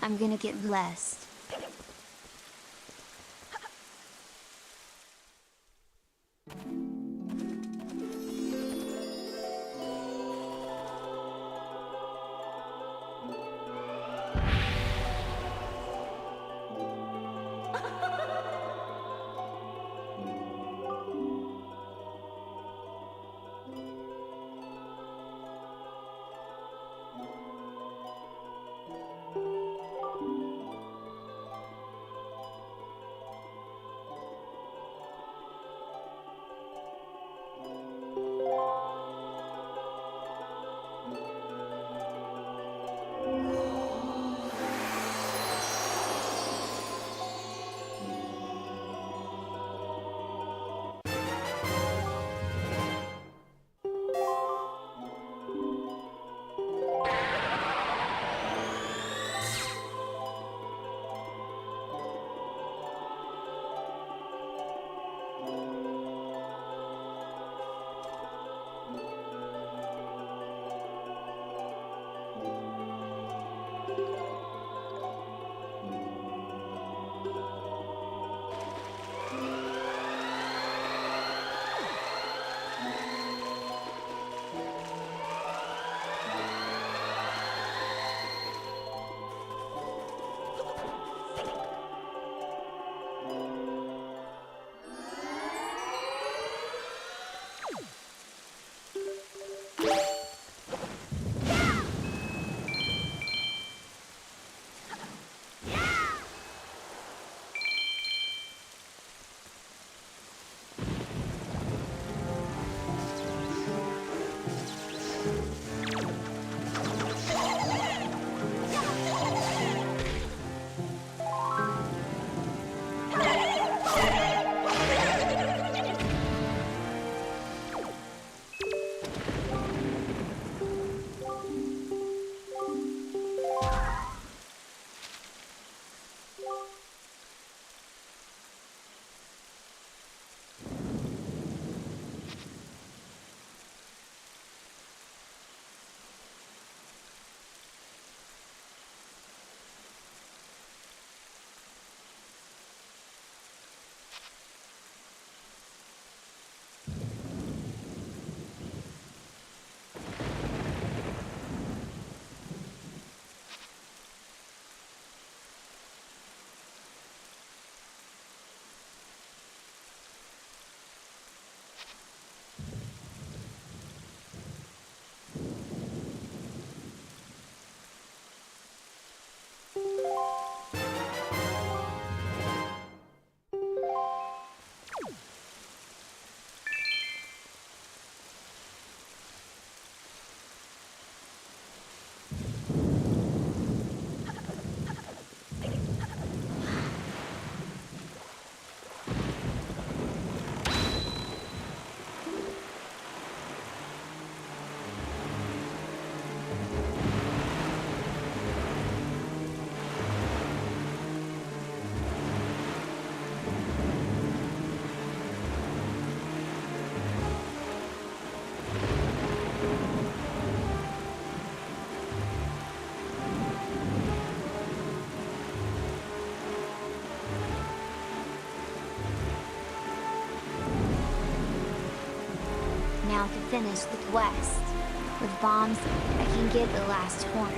I'm gonna get blessed. Now to finish the quest. With bombs, I can get the last horn.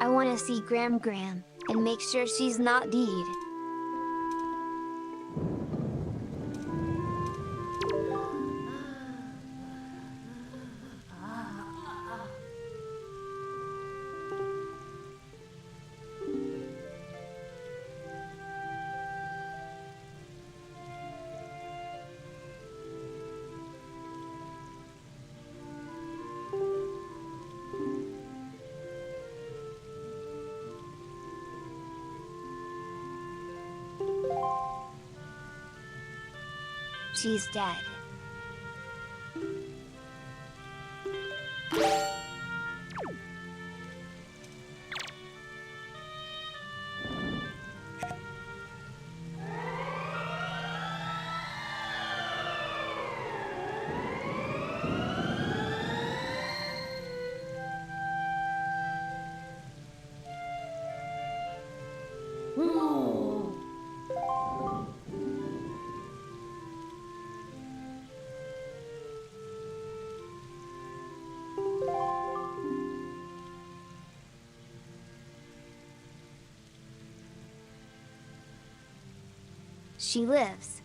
I want to see Gram and make sure she's not deed. She's dead. She lives.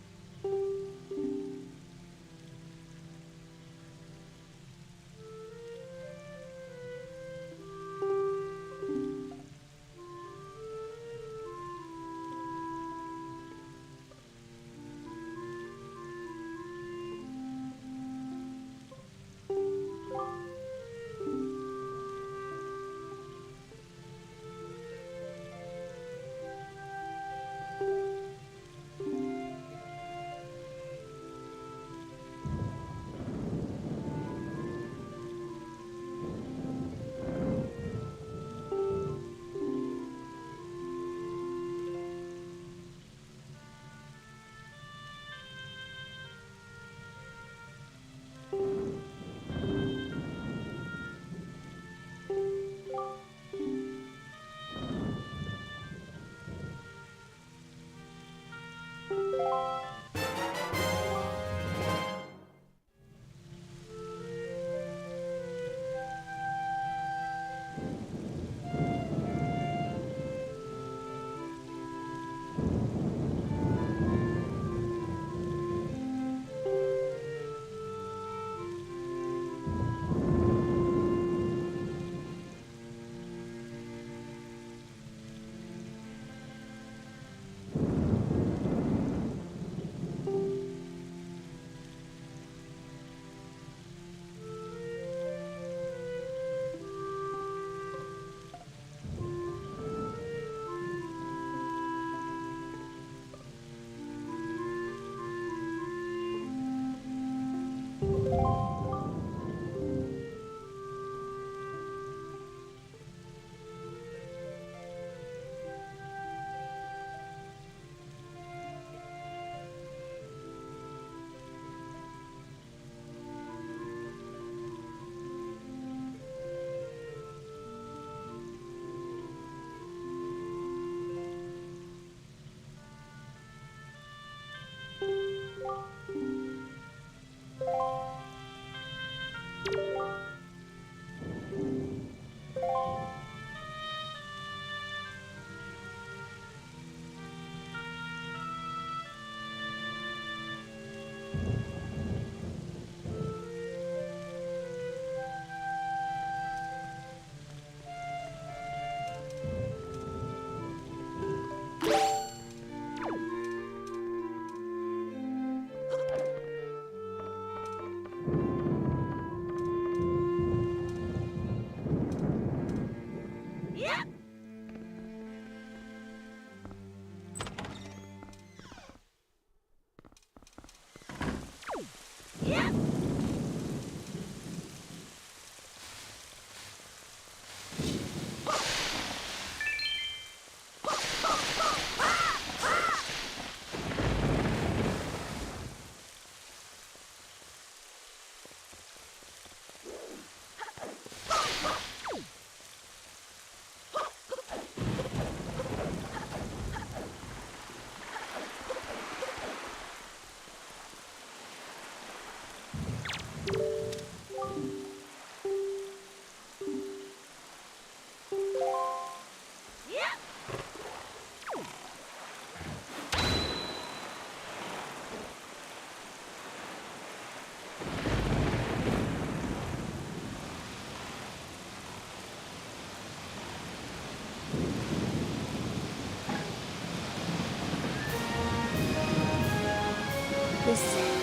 just said.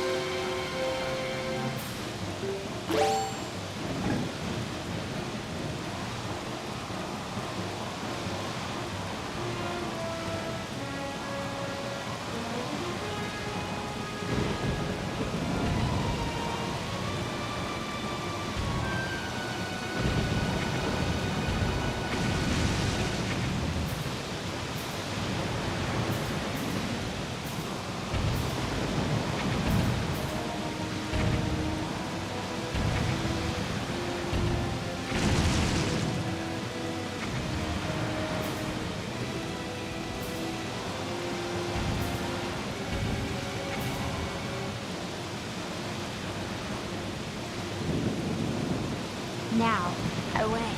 Now, I went.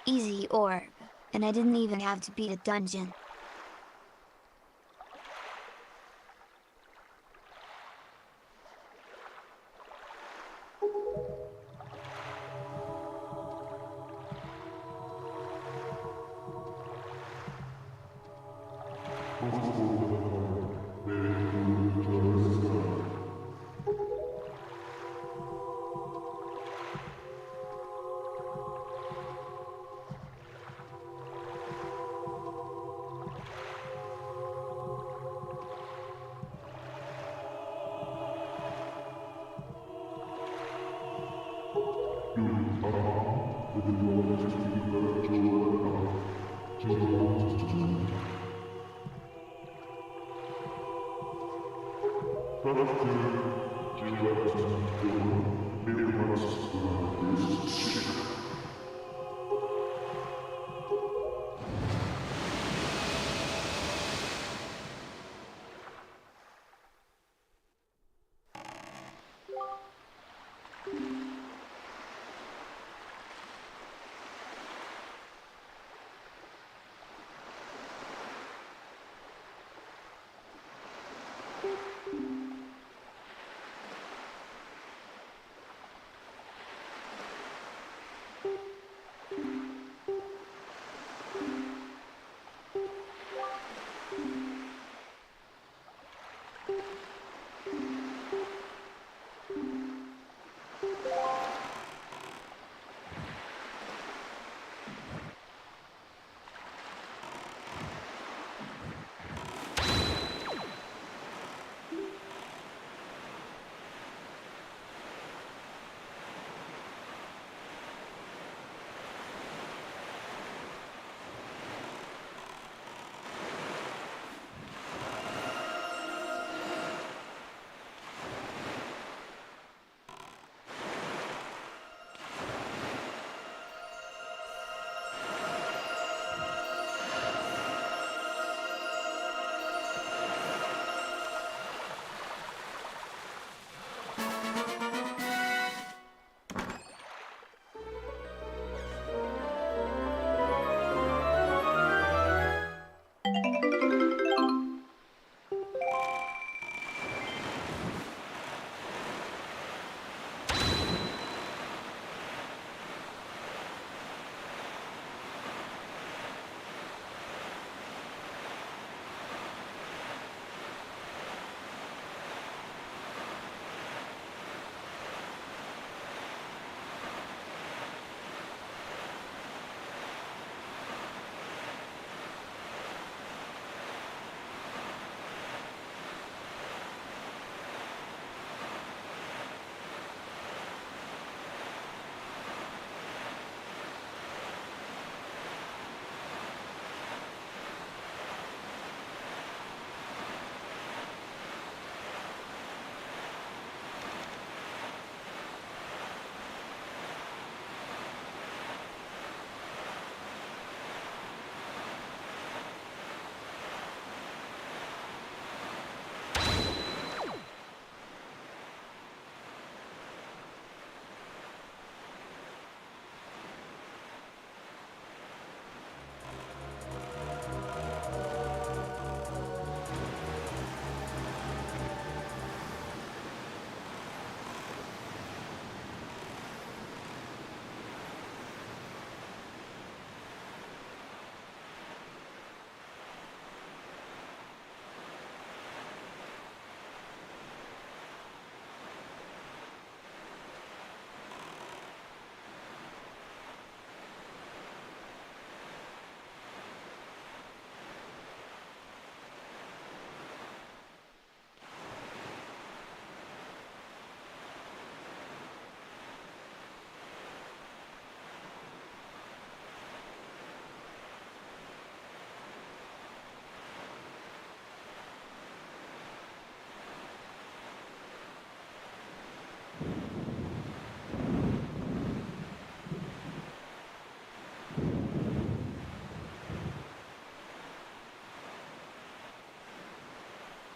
Easy orb, and I didn't even have to beat a dungeon.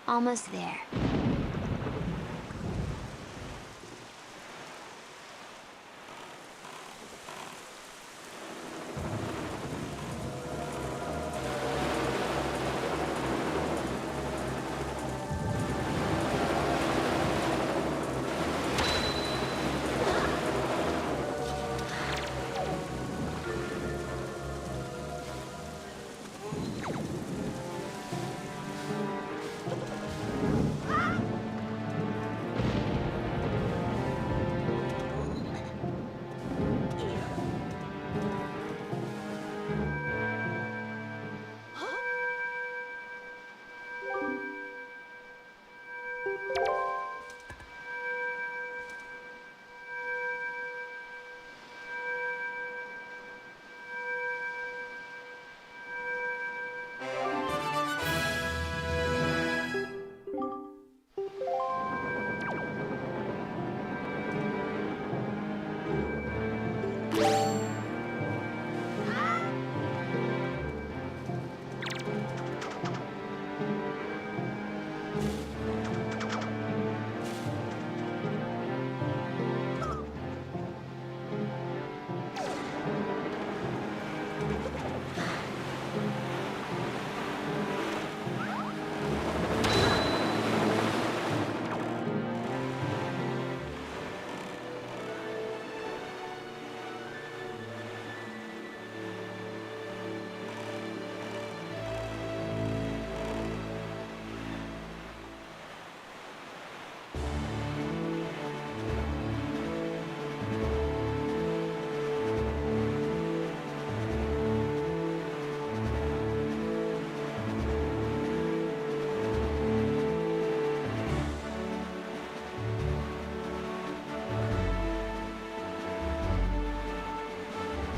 Almost there.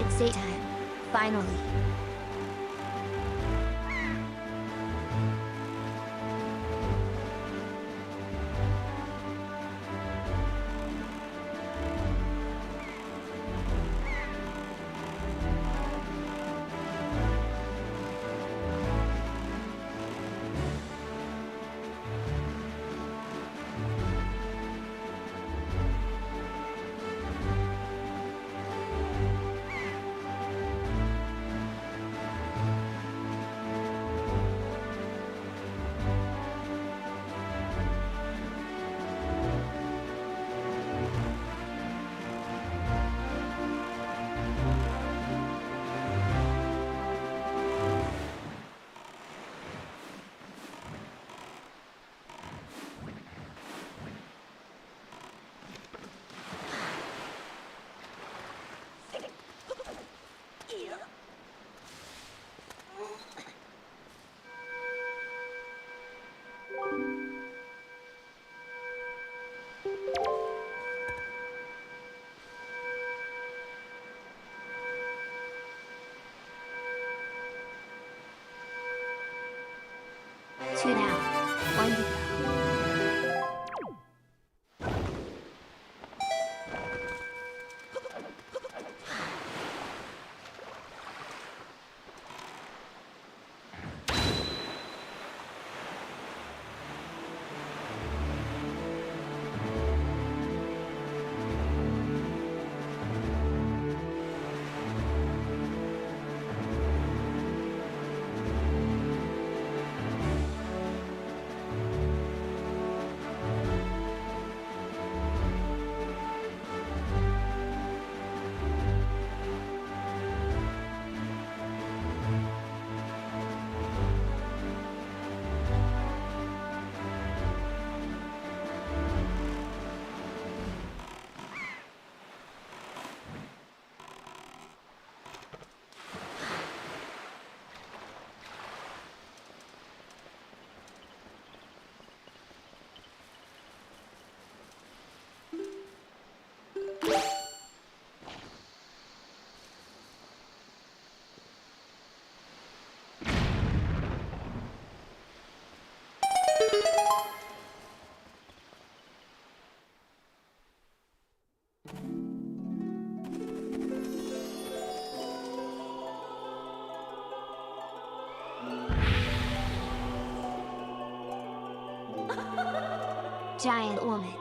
It's daytime. Finally. Two down. One to go. giant woman.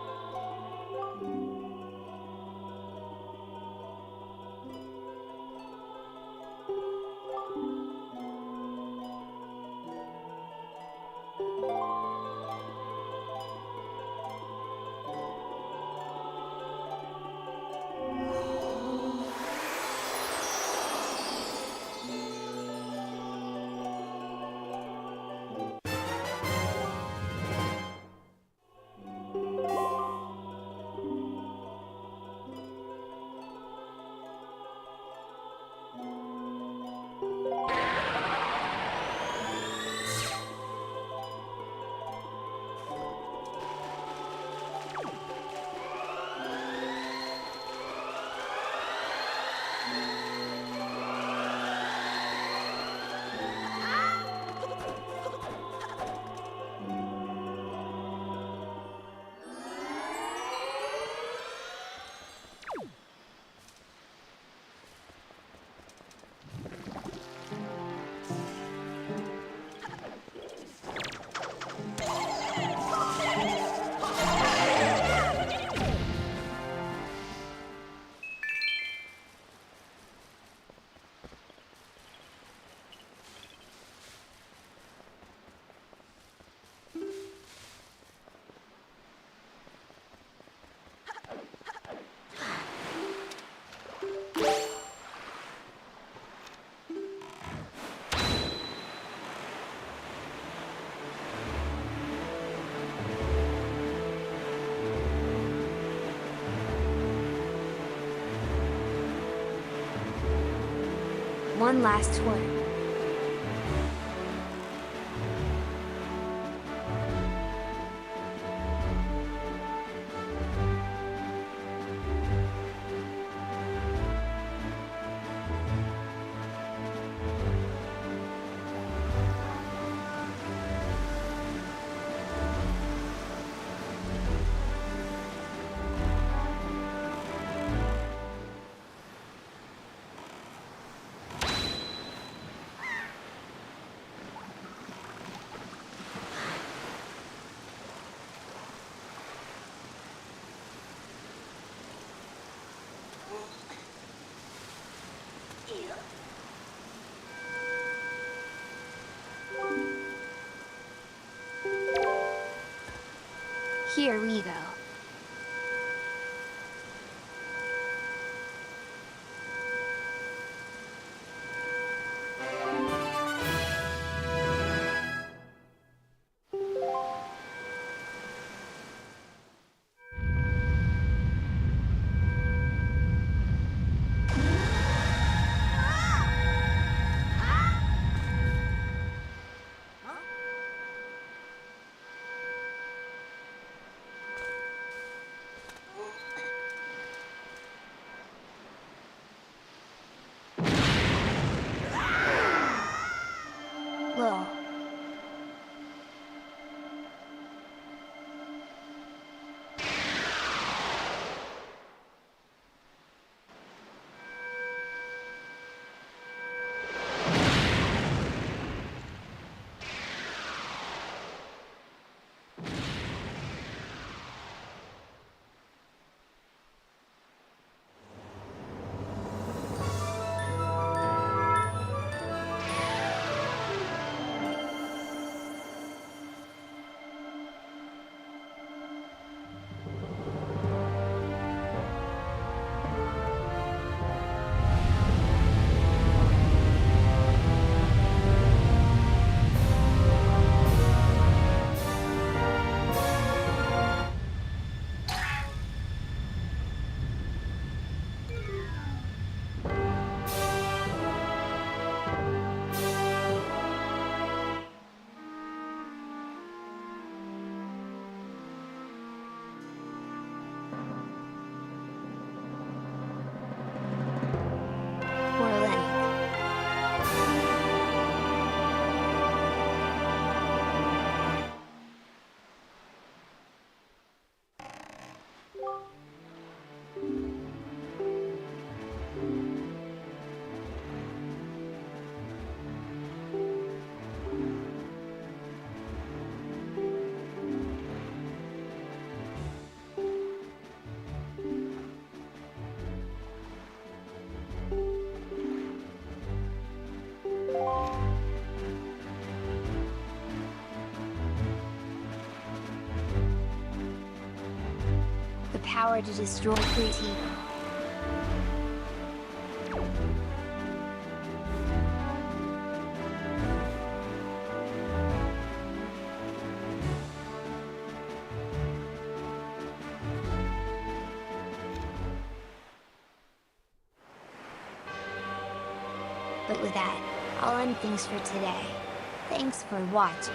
One last word. Here we go. power to destroy great evil. But with that, I'll end things for today. Thanks for watching.